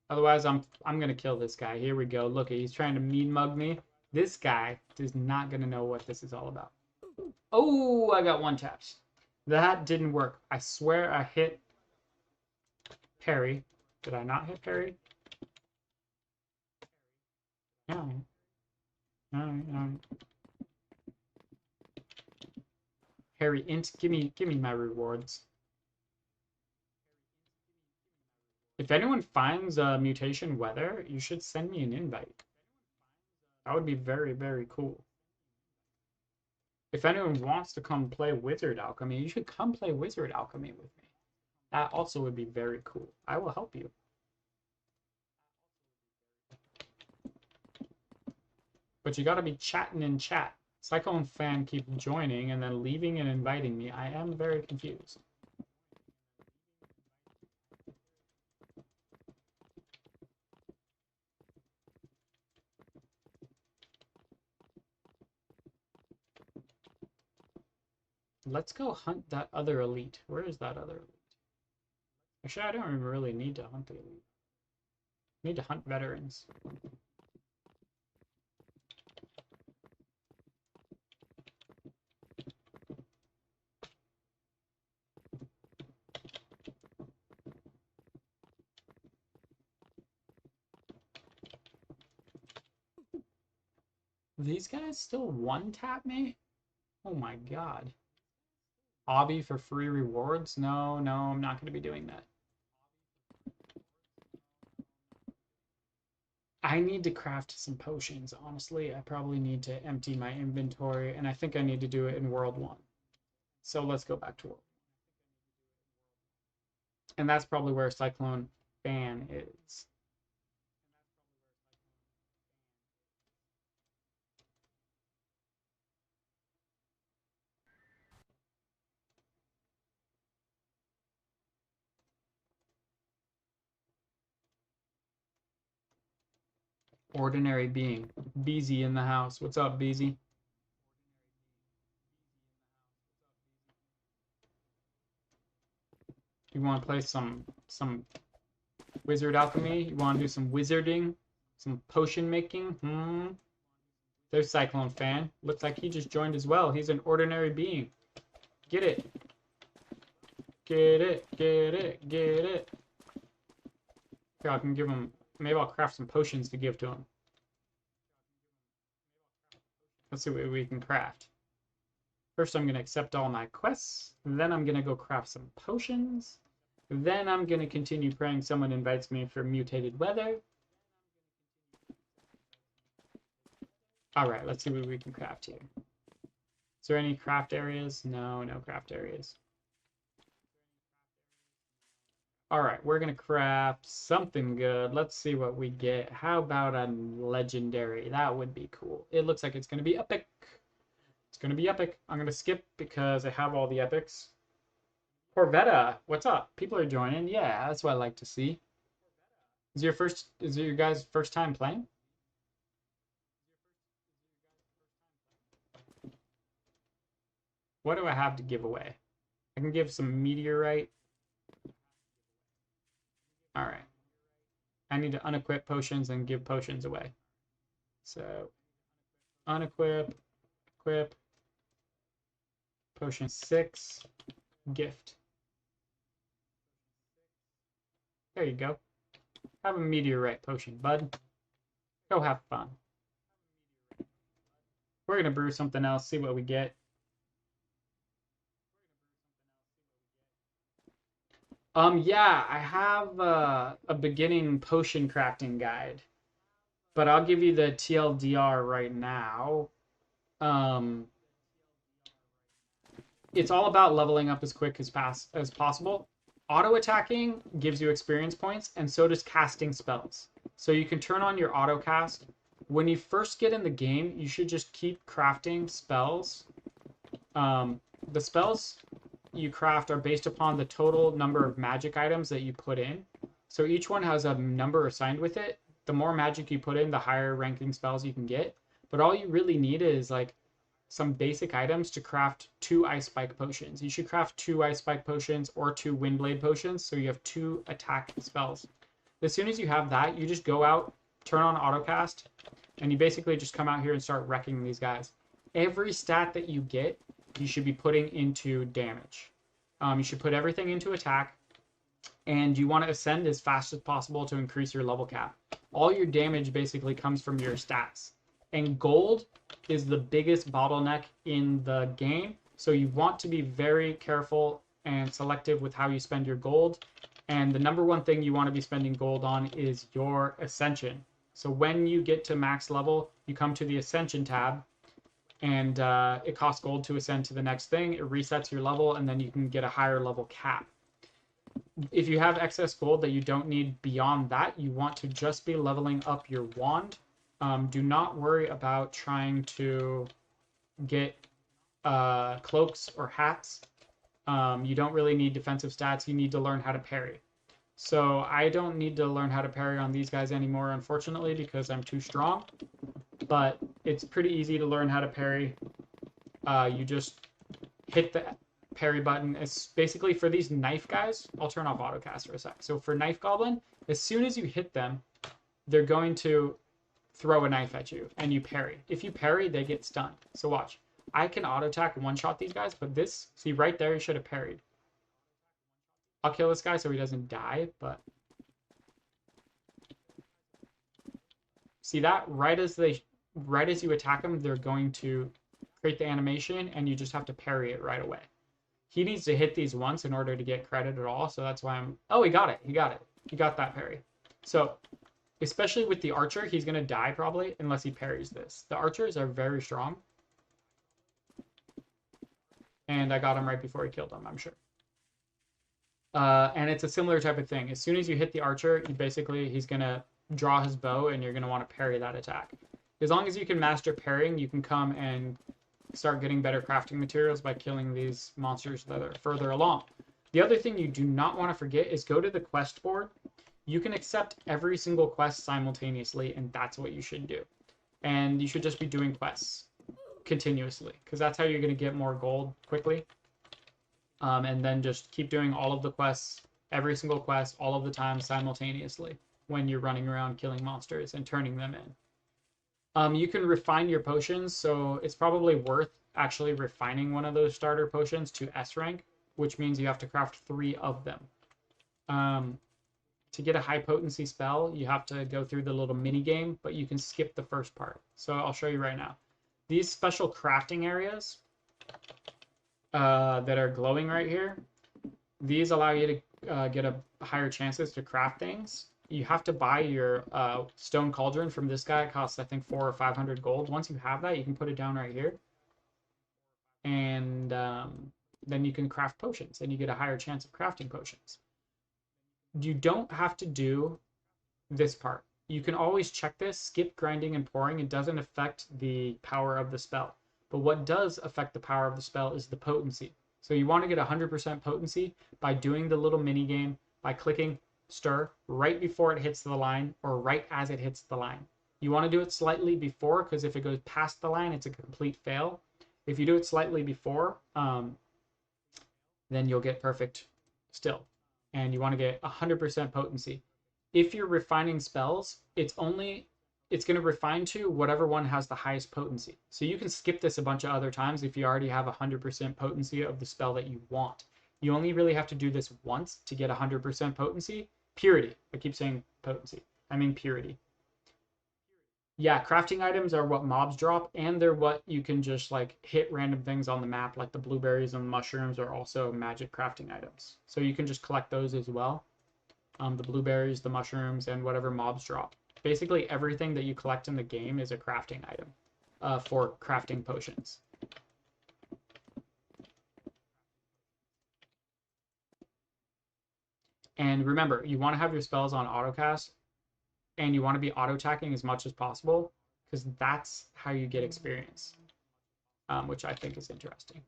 Otherwise, I'm gonna kill this guy. Here we go. Look, he's trying to mean mug me. This guy is not gonna know what this is all about. Oh, I got one taps. That didn't work. I swear I hit parry. Did I not hit parry? No. No. Harry int, give me my rewards. If anyone finds a mutation weather, you should send me an invite. That would be very, very cool. If anyone wants to come play Wizard Alchemy, you should come play Wizard Alchemy with me. That also would be very cool. I will help you. But you gotta be chatting in chat. Cyclone fan keep joining and then leaving and inviting me. I am very confused. Let's go hunt that other elite. Where is that other elite? Actually, I don't even really need to hunt the elite. I need to hunt veterans. These guys still one-tap me? Oh my god. Obby for free rewards? No, I'm not going to be doing that. I need to craft some potions, honestly. I probably need to empty my inventory, and I think I need to do it in World 1. So let's go back to World 1. And that's probably where Cyclone Fan is. Ordinary Being. Beezy in the house. What's up, Beezy? You want to play some Wizard Alchemy? You want to do some wizarding? Some potion making? There's Cyclone Fan. Looks like he just joined as well. He's an ordinary being. Get it. Get it. Get it. Get it. Here, I can give him... Maybe I'll craft some potions to give to him. Let's see what we can craft. First, I'm going to accept all my quests. Then I'm going to go craft some potions. Then I'm going to continue praying someone invites me for mutated weather. Alright, let's see what we can craft here. Is there any craft areas? No, no craft areas. Alright, we're going to craft something good. Let's see what we get. How about a legendary? That would be cool. It looks like it's going to be epic. It's going to be epic. I'm going to skip because I have all the epics. Corvetta, what's up? People are joining. Yeah, that's what I like to see. Is it your guys' first time playing? What do I have to give away? I can give some meteorite. Alright. I need to unequip potions and give potions away. So, unequip, equip, potion 6, gift. There you go. Have a meteorite potion, bud. Go have fun. We're going to brew something else, see what we get. Yeah, I have a beginning potion crafting guide, but I'll give you the TLDR right now. It's all about leveling up as quick as possible. Auto attacking gives you experience points, and so does casting spells. So you can turn on your auto cast. When you first get in the game, you should just keep crafting spells. The spells you craft are based upon the total number of magic items that you put in. So each one has a number assigned with it. The more magic you put in, the higher ranking spells you can get. But all you really need is like some basic items to craft 2 ice spike potions. You should craft 2 ice spike potions or 2 windblade potions, so you have 2 attack spells. As soon as you have that, you just go out, turn on autocast, and you basically just come out here and start wrecking these guys. Every stat that you get, you should be putting into damage. You should put everything into attack, and you want to ascend as fast as possible to increase your level cap. All your damage basically comes from your stats. And gold is the biggest bottleneck in the game, so you want to be very careful and selective with how you spend your gold. And the number one thing you want to be spending gold on is your ascension. So when you get to max level, you come to the ascension tab, and it costs gold to ascend to the next thing. It resets your level, and then you can get a higher level cap. If you have excess gold that you don't need beyond that, you want to just be leveling up your wand. Do not worry about trying to get cloaks or hats. You don't really need defensive stats. You need to learn how to parry. So I don't need to learn how to parry on these guys anymore, unfortunately, because I'm too strong. But it's pretty easy to learn how to parry. You just hit the parry button. It's basically for these knife guys. I'll turn off autocast for a sec. So for knife goblin, as soon as you hit them, they're going to throw a knife at you, and you parry. If you parry, they get stunned. So watch. I can auto attack one-shot these guys, but this, see right there, he should have parried. I'll kill this guy so he doesn't die, but see that? Right as you attack them, they're going to create the animation, and you just have to parry it right away. He needs to hit these once in order to get credit at all, so that's why I'm... Oh, he got it. He got it. He got that parry. So, especially with the archer, he's going to die probably unless he parries this. The archers are very strong. And I got him right before he killed him, I'm sure. And it's a similar type of thing. As soon as you hit the archer, he's going to draw his bow, and you're going to want to parry that attack. As long as you can master parrying, you can come and start getting better crafting materials by killing these monsters that are further along. The other thing you do not want to forget is go to the quest board. You can accept every single quest simultaneously, and that's what you should do. And you should just be doing quests continuously, because that's how you're going to get more gold quickly. And then just keep doing all of the quests, every single quest, all of the time simultaneously when you're running around killing monsters and turning them in. You can refine your potions, so it's probably worth actually refining one of those starter potions to S rank, which means you have to craft 3 of them. To get a high potency spell, you have to go through the little mini game, but you can skip the first part. So I'll show you right now. These special crafting areas that are glowing right here, these allow you to get a higher chances to craft things. You have to buy your stone cauldron from this guy. It costs, I think, 400 or 500 gold. Once you have that, you can put it down right here. And then you can craft potions, and you get a higher chance of crafting potions. You don't have to do this part. You can always check this, skip grinding and pouring. It doesn't affect the power of the spell. But what does affect the power of the spell is the potency. So you want to get 100% potency by doing the little mini game, by clicking stir right before it hits the line or right as it hits the line. You want to do it slightly before, because if it goes past the line, it's a complete fail. If you do it slightly before, then you'll get perfect still. And you want to get 100% potency. If you're refining spells, it's going to refine to whatever one has the highest potency. So you can skip this a bunch of other times if you already have 100% potency of the spell that you want. You only really have to do this once to get 100% potency. Purity. I keep saying potency. I mean purity. Yeah, crafting items are what mobs drop, and they're what you can just like hit random things on the map, like the blueberries and mushrooms are also magic crafting items. So you can just collect those as well. The blueberries, the mushrooms, and whatever mobs drop. Basically everything that you collect in the game is a crafting item for crafting potions. And remember, you want to have your spells on autocast, and you want to be auto-attacking as much as possible, because that's how you get experience, which I think is interesting.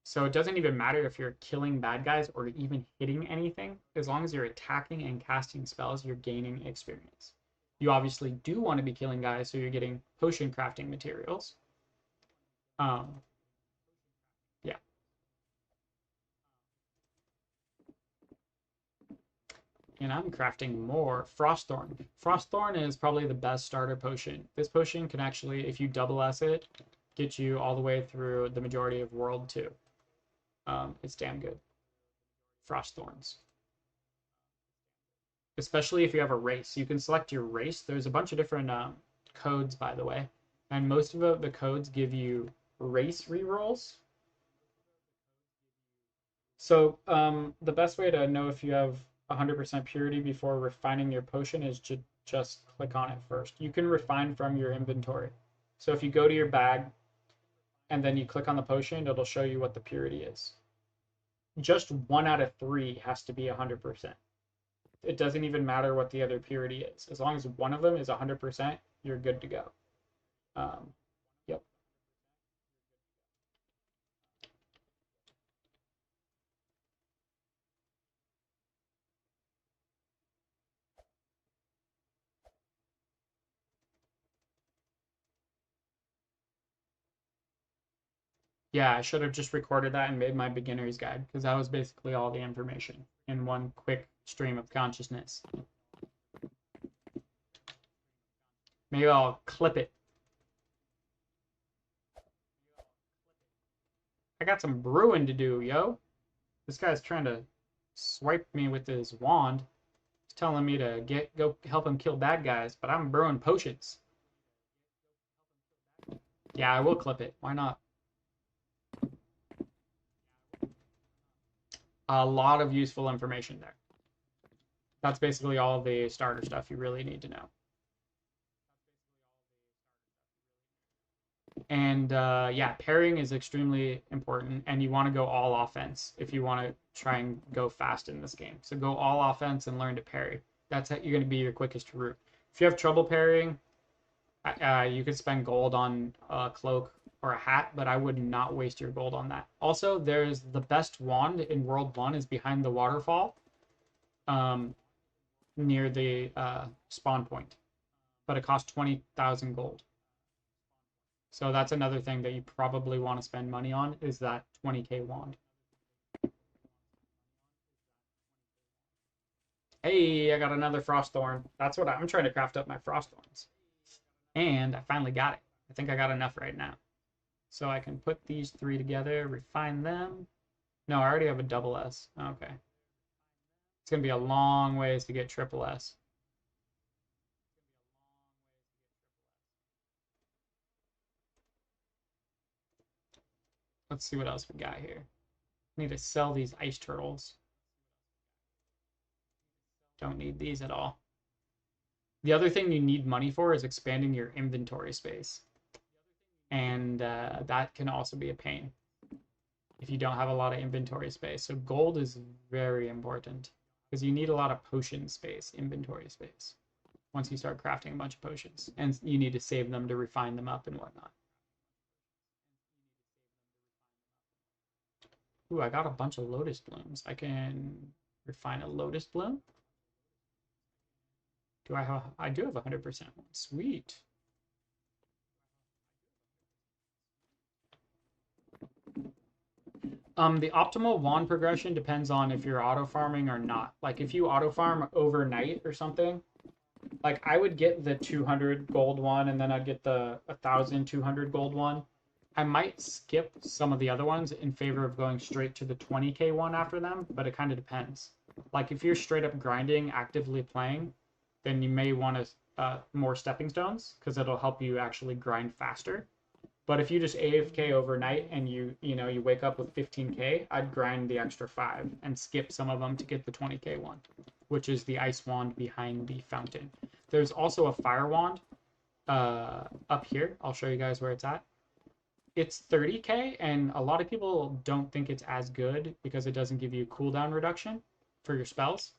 So it doesn't even matter if you're killing bad guys or even hitting anything. As long as you're attacking and casting spells, you're gaining experience. You obviously do want to be killing guys, so you're getting potion crafting materials. Yeah. And I'm crafting more Frostthorn. Frostthorn is probably the best starter potion. This potion can actually, if you double S it, get you all the way through the majority of World 2. It's damn good. Frostthorns. Especially if you have a race. You can select your race. There's a bunch of different codes, by the way. And most of the codes give you race rerolls. So the best way to know if you have 100% purity before refining your potion is to just click on it first. You can refine from your inventory. So if you go to your bag and then you click on the potion, it'll show you what the purity is. Just 1 out of 3 has to be 100%. It doesn't even matter what the other purity is. As long as one of them is 100%, you're good to go. Yep. Yeah, I should have just recorded that and made my beginner's guide, because that was basically all the information in one quick stream of consciousness. Maybe I'll clip it. I got some brewing to do, yo. This guy's trying to swipe me with his wand. He's telling me to go help him kill bad guys, but I'm brewing potions. Yeah, I will clip it. Why not? A lot of useful information there. That's basically all the starter stuff you really need to know. And yeah, parrying is extremely important, and you want to go all offense if you want to try and go fast in this game. So go all offense and learn to parry. That's how you're going to be your quickest route. If you have trouble parrying, you could spend gold on a cloak or a hat, but I would not waste your gold on that. Also, there's the best wand in World 1 is behind the waterfall, near the spawn point, but it costs 20,000 gold. So that's another thing that you probably want to spend money on, is that 20k wand. Hey, I got another Frostthorn. That's what I'm trying to craft up my Frostthorns. And I finally got it. I think I got enough right now. So I can put these three together, refine them. No, I already have a double S. Okay. It's going to be a long ways to get triple S. Let's see what else we got here. Need to sell these ice turtles. Don't need these at all. The other thing you need money for is expanding your inventory space. And that can also be a pain if you don't have a lot of inventory space. So gold is very important because you need a lot of potion space, inventory space, once you start crafting a bunch of potions. And you need to save them to refine them up and whatnot. Ooh, I got a bunch of lotus blooms. I can refine a lotus bloom. Do I have? I do have 100% one. Sweet. The optimal wand progression depends on if you're auto farming or not. Like if you auto farm overnight or something, like I would get the 200 gold one and then I'd get the 1,200 gold one. I might skip some of the other ones in favor of going straight to the 20k one after them, but it kind of depends. Like if you're straight up grinding, actively playing, then you may want to more stepping stones because it'll help you actually grind faster. But if you just AFK overnight and you wake up with 15k, I'd grind the extra 5 and skip some of them to get the 20k one, which is the ice wand behind the fountain. There's also a fire wand up here. I'll show you guys where it's at. It's 30k, and a lot of people don't think it's as good because it doesn't give you cooldown reduction for your spells.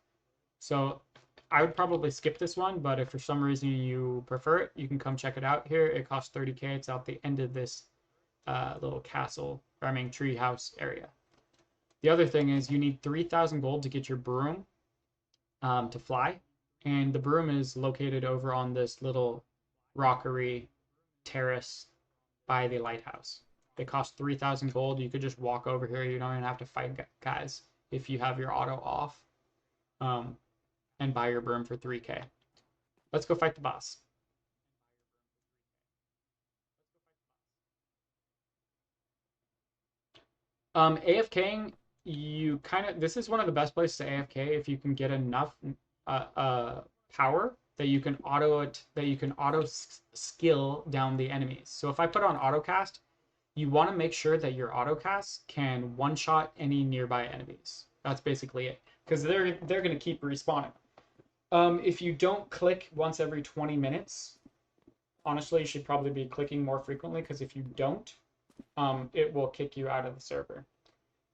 So I would probably skip this one, but if for some reason you prefer it, you can come check it out here. It costs 30k. It's out the end of this little castle, or I mean tree house area. The other thing is you need 3,000 gold to get your broom to fly, and the broom is located over on this little rockery terrace by the lighthouse. It costs 3,000 gold. You could just walk over here. You don't even have to fight guys if you have your auto off. And buy your broom for 3k. Let's go fight the boss. AFKing, you kind of, this is one of the best places to AFK if you can get enough power that you can auto skill down the enemies. So if I put on auto cast, you want to make sure that your auto cast can one shot any nearby enemies. That's basically it, because they're going to keep respawning. If you don't click once every 20 minutes, honestly, you should probably be clicking more frequently, because if you don't, it will kick you out of the server.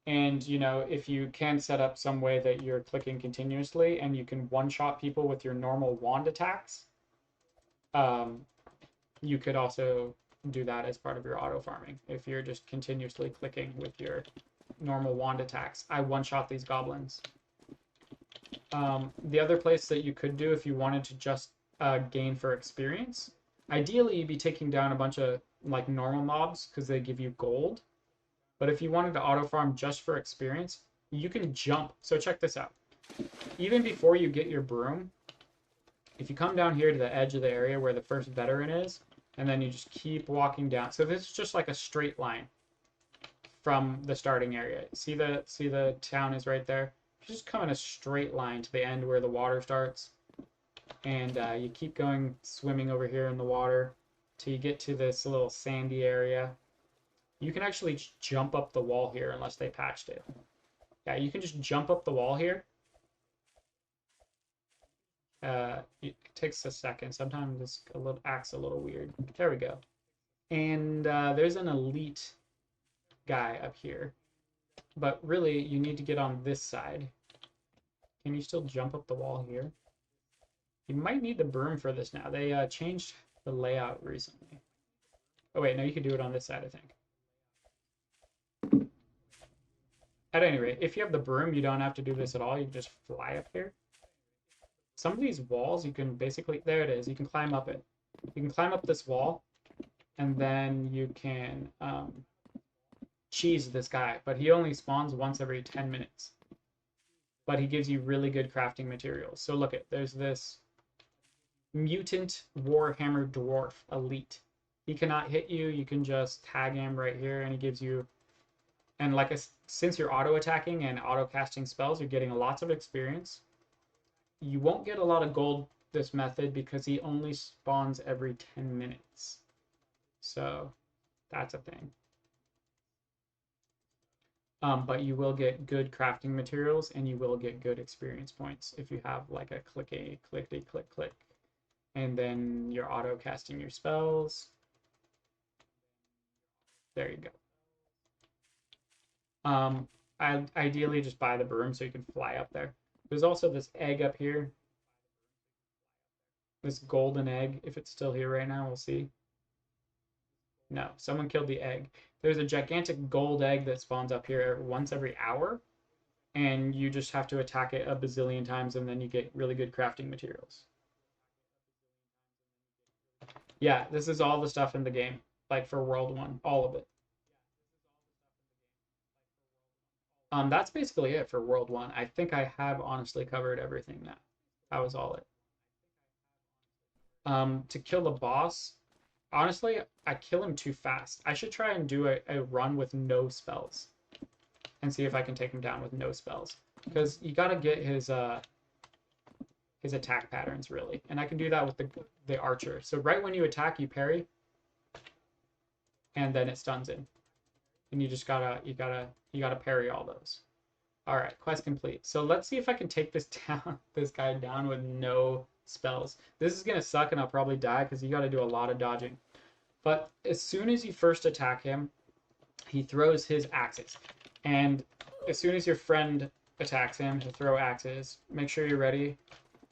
And, if you can set up some way that you're clicking continuously and you can one-shot people with your normal wand attacks, you could also do that as part of your auto farming. If you're just continuously clicking with your normal wand attacks. I one-shot these goblins. The other place that you could do if you wanted to just gain for experience, ideally you'd be taking down a bunch of like normal mobs because they give you gold. But if you wanted to auto farm just for experience, you can jump. So check this out. Even before you get your broom, if you come down here to the edge of the area where the first veteran is, and then you just keep walking down. So this is just like a straight line from the starting area. See the town is right there? You just come in a straight line to the end where the water starts. And you keep going swimming over here in the water till you get to this little sandy area. You can actually jump up the wall here unless they patched it. Yeah, you can just jump up the wall here. It takes a second. Sometimes this acts a little weird. There we go. And there's an elite guy up here. But really, you need to get on this side. Can you still jump up the wall here? You might need the broom for this now. They changed the layout recently. Oh wait, no, you can do it on this side, I think. At any rate, if you have the broom, you don't have to do this at all. You can just fly up here. Some of these walls, you can basically, there it is, you can climb up it. You can climb up this wall, and then you can cheese this guy, but he only spawns once every 10 minutes. But he gives you really good crafting materials. So look there's this Mutant Warhammer Dwarf Elite. He cannot hit you. You can just tag him right here, and he gives you. And like since you're auto attacking and auto casting spells, you're getting lots of experience. You won't get a lot of gold this method because he only spawns every 10 minutes. So that's a thing. But you will get good crafting materials and you will get good experience points if you have like a click, click, and then you're auto casting your spells. There you go. I ideally just buy the broom so you can fly up there. There's also this egg up here. This golden egg. If it's still here right now, we'll see. No, someone killed the egg. There's a gigantic gold egg that spawns up here once every hour, and you just have to attack it a bazillion times, and then you get really good crafting materials. Yeah, this is all the stuff in the game, like for World 1, all of it. That's basically it for World 1. I think I have honestly covered everything now. That was all it. To kill the boss, honestly, I kill him too fast. I should try and do a run with no spells and see if I can take him down with no spells. Because you gotta get his attack patterns really. And I can do that with the archer. So right when you attack, you parry, and then it stuns him. And you just gotta parry all those. Alright, quest complete. So let's see if I can take this guy down with no spells. This is gonna suck and I'll probably die because you gotta do a lot of dodging. But as soon as you first attack him, he throws his axes. And as soon as your friend attacks him, he'll throw axes. Make sure you're ready.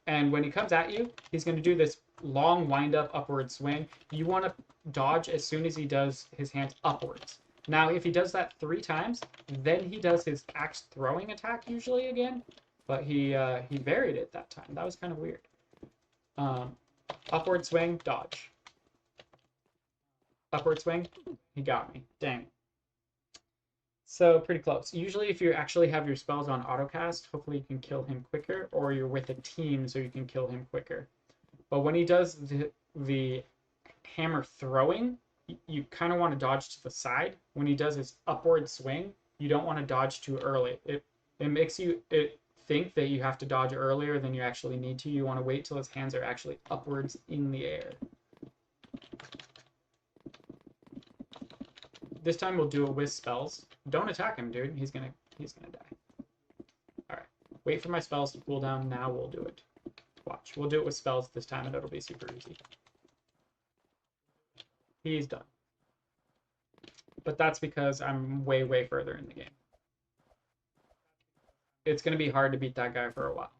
And when he comes at you, he's going to do this long wind-up upward swing. You want to dodge as soon as he does his hands upwards. Now, if he does that 3 times, then he does his axe throwing attack usually again. But he varied it that time. That was kind of weird. Upward swing, dodge. Upward swing, he got me. Dang. So pretty close. Usually if you actually have your spells on autocast, hopefully you can kill him quicker, or you're with a team so you can kill him quicker. But when he does the hammer throwing, you kind of want to dodge to the side. When he does his upward swing, you don't want to dodge too early. It makes you think that you have to dodge earlier than you actually need to. You want to wait till his hands are actually upwards in the air. This time we'll do it with spells. Don't attack him, dude. He's gonna die. Alright. Wait for my spells to cool down. Now we'll do it. Watch. We'll do it with spells this time and it'll be super easy. He's done. But that's because I'm way, way further in the game. It's gonna be hard to beat that guy for a while.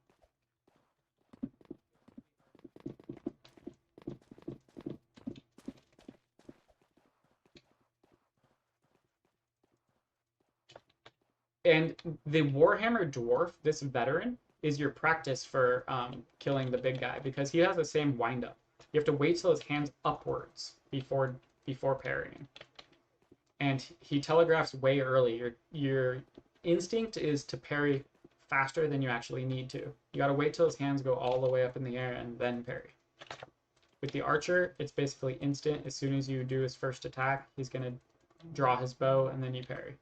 And the Warhammer Dwarf, this veteran, is your practice for killing the big guy because he has the same windup. You have to wait till his hand's upwards before parrying. And he telegraphs way early. Your instinct is to parry faster than you actually need to. You gotta wait till his hands go all the way up in the air and then parry. With the archer, it's basically instant. As soon as you do his first attack, he's gonna draw his bow and then you parry.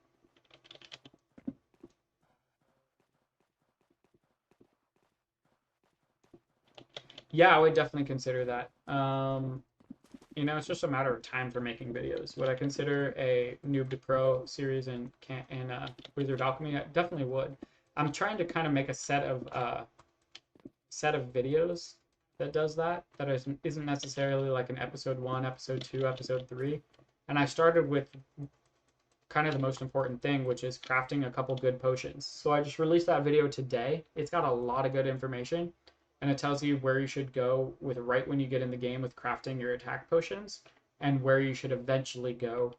Yeah, I would definitely consider that. You know, it's just a matter of time for making videos. Would I consider a Noob to Pro series in Wizard Alchemy? I definitely would. I'm trying to kind of make a set of videos that does that isn't necessarily like an episode 1, episode 2, episode 3. And I started with kind of the most important thing, which is crafting a couple good potions. So I just released that video today. It's got a lot of good information. And it tells you where you should go with right when you get in the game with crafting your attack potions, and where you should eventually go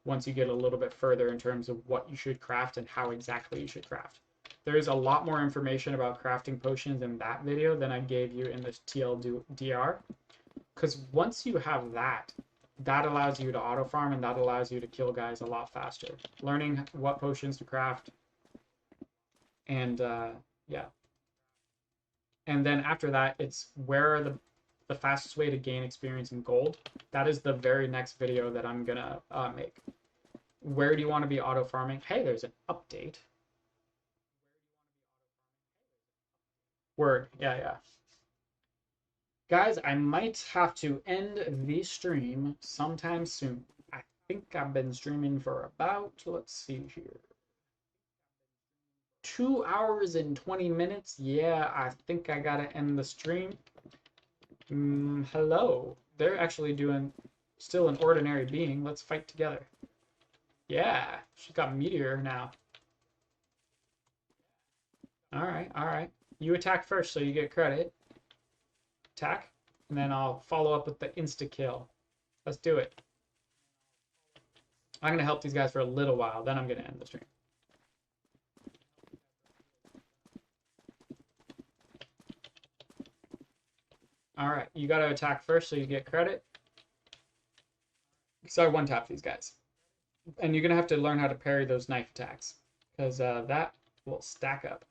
once you get a little bit further in terms of what you should craft and how exactly you should craft. There is a lot more information about crafting potions in that video than I gave you in this TLDR, because once you have that allows you to auto farm and that allows you to kill guys a lot faster. Learning what potions to craft, and yeah. And then after that, it's where are the the fastest way to gain experience in gold, that is the very next video that I'm gonna make. Where do you want to be auto farming? Hey, there's an update. Word, yeah. Guys, I might have to end the stream sometime soon. I think I've been streaming for about, let's see here, 2 hours and 20 minutes. Yeah, I think I gotta end the stream. Hello. They're actually doing still an ordinary being. Let's fight together. Yeah, she's got meteor now. Alright. You attack first so you get credit. Attack. And then I'll follow up with the insta-kill. Let's do it. I'm going to help these guys for a little while, then I'm going to end the stream. Alright, you got to attack first so you get credit. So I one-tap these guys. And you're going to have to learn how to parry those knife attacks, because that will stack up.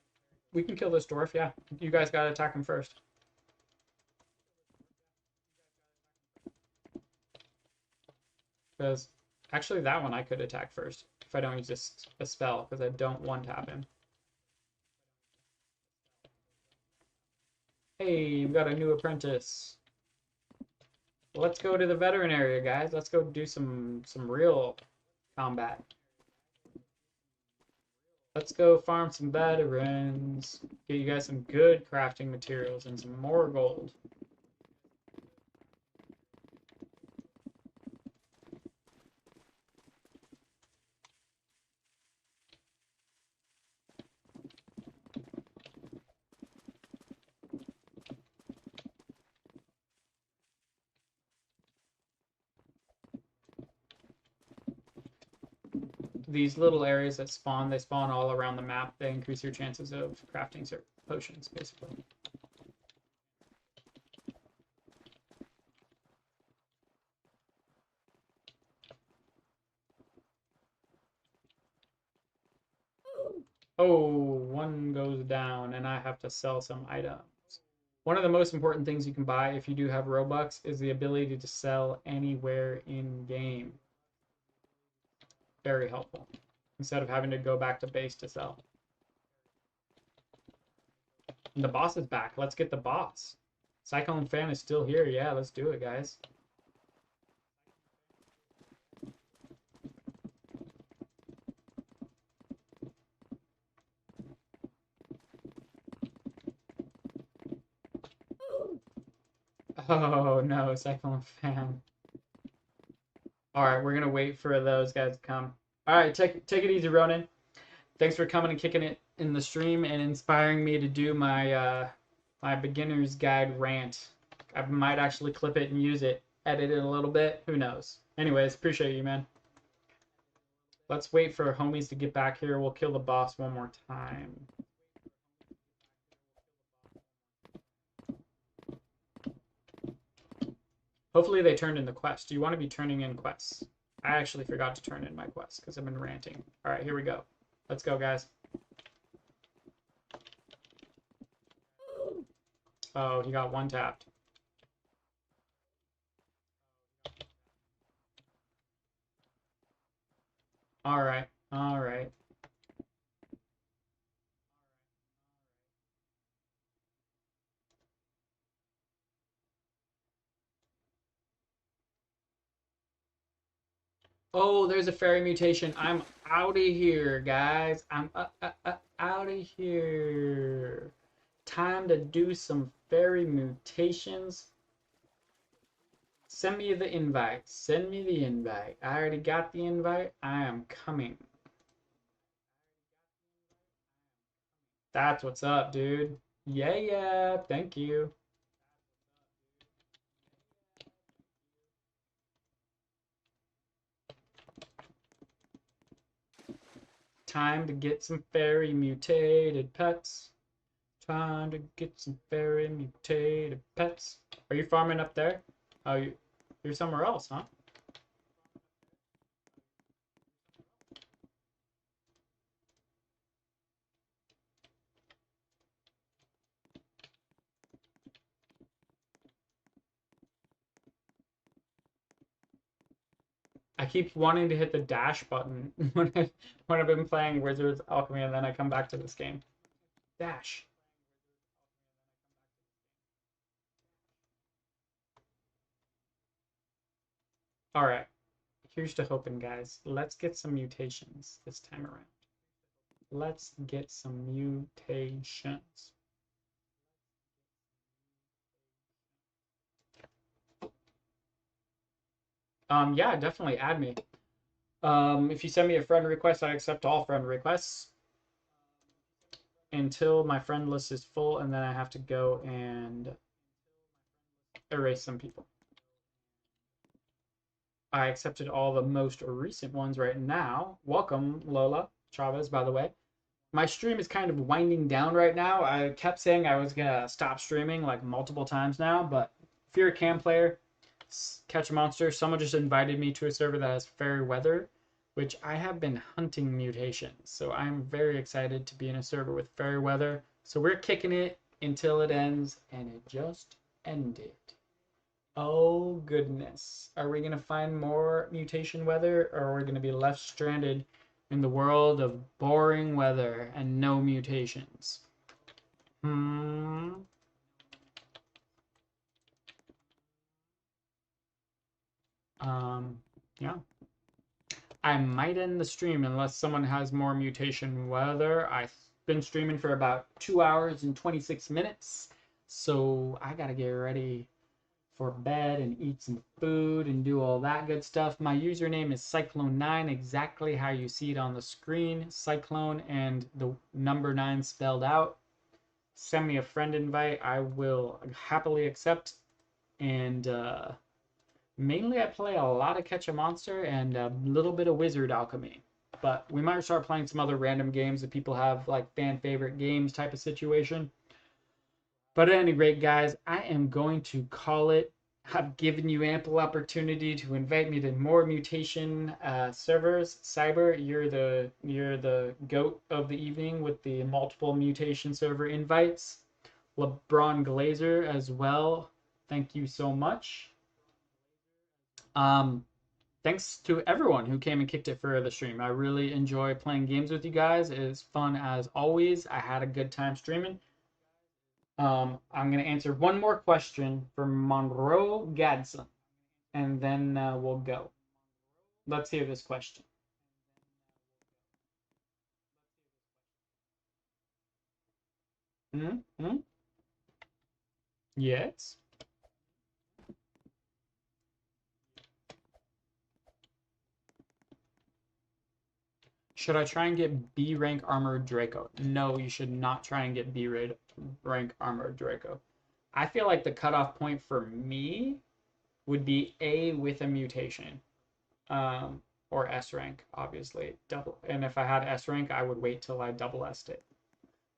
We can kill this dwarf, yeah. You guys got to attack him first. Because actually that one I could attack first if I don't use a spell, because I don't one-tap him. Hey, we've got a new apprentice. Let's go to the veteran area, guys. Let's go do some real combat. Let's go farm some veterans. Get you guys some good crafting materials and some more gold. These little areas that spawn, they spawn all around the map. They increase your chances of crafting certain potions, basically. Oh, one goes down, and I have to sell some items. One of the most important things you can buy if you do have Robux is the ability to sell anywhere in-game. Very helpful, instead of having to go back to base to sell. And the boss is back. Let's get the boss. Cyclone Fan is still here. Yeah, let's do it, guys. Oh no, Cyclone Fan. Alright, we're gonna wait for those guys to come. Alright, take it easy, Ronan. Thanks for coming and kicking it in the stream and inspiring me to do my my beginner's guide rant. I might actually clip it and use it, edit it a little bit. Who knows? Anyways, appreciate you, man. Let's wait for homies to get back here. We'll kill the boss one more time. Hopefully they turned in the quest. Do you want to be turning in quests? I actually forgot to turn in my quests because I've been ranting. Alright, here we go. Let's go, guys. Oh, he got one tapped. Alright. Oh, there's a fairy mutation. I'm out of here, guys. I'm out of here. Time to do some fairy mutations. Send me the invite. Send me the invite. I already got the invite. I am coming. That's what's up, dude. Yeah. Thank you. Time to get some fairy mutated pets. Time to get some fairy mutated pets. Are you farming up there? Oh, you're somewhere else, huh? I keep wanting to hit the dash button when I've been playing Wizards Alchemy, and then I come back to this game. Dash. All right. Here's to hoping, guys. Let's get some mutations this time around. Let's get some mutations. Yeah, definitely add me. If you send me a friend request, I accept all friend requests until my friend list is full, and then I have to go and erase some people. I accepted all the most recent ones right now. Welcome, Lola Chavez, by the way. My stream is kind of winding down right now. I kept saying I was gonna stop streaming like multiple times now, but if you're a cam player, Catch a Monster, someone just invited me to a server that has fair weather, which I have been hunting mutations. So I'm very excited to be in a server with fair weather. So we're kicking it until it ends, and it just ended. Oh goodness. Are we going to find more mutation weather, or are we going to be left stranded in the world of boring weather and no mutations? Yeah. I might end the stream unless someone has more mutation weather. I've been streaming for about 2 hours and 26 minutes. So I got to get ready for bed and eat some food and do all that good stuff. My username is Cyclone9, exactly how you see it on the screen. Cyclone and the number 9 spelled out. Send me a friend invite. I will happily accept. And mainly I play a lot of Catch a Monster and a little bit of Wizard Alchemy. But we might start playing some other random games that people have, like fan favorite games type of situation. But at any rate, guys, I am going to call it. I've given you ample opportunity to invite me to more mutation servers. Cyber, you're the goat of the evening with the multiple mutation server invites. LeBron Glazer as well. Thank you so much. Thanks to everyone who came and kicked it for the stream. I really enjoy playing games with you guys. It is fun as always. I had a good time streaming. I'm going to answer one more question from Monroe Gadsden, and then we'll go. Let's hear this question. Mm-hmm. Yes? Should I try and get B rank armored Draco? No, you should not try and get B rank armored Draco. I feel like the cutoff point for me would be A with a mutation. Or S rank, obviously. And if I had S rank, I would wait till I double S'd it.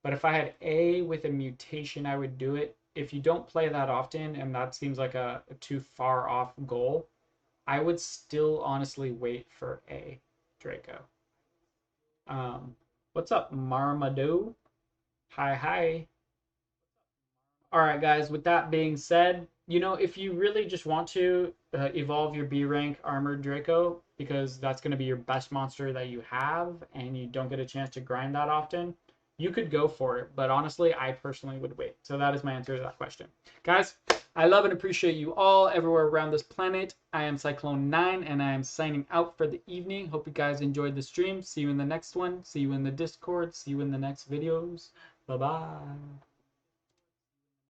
But if I had A with a mutation, I would do it. If you don't play that often, and that seems like a too far off goal, I would still honestly wait for A Draco. What's up, Marmado? Hi, hi. All right, guys, with that being said, if you really just want to evolve your B rank armored Draco, because that's going to be your best monster that you have, and you don't get a chance to grind that often, you could go for it. But honestly, I personally would wait. So that is my answer to that question. Guys, I love and appreciate you all everywhere around this planet. I am Cyclone9, and I am signing out for the evening. Hope you guys enjoyed the stream. See you in the next one. See you in the Discord. See you in the next videos. Bye-bye.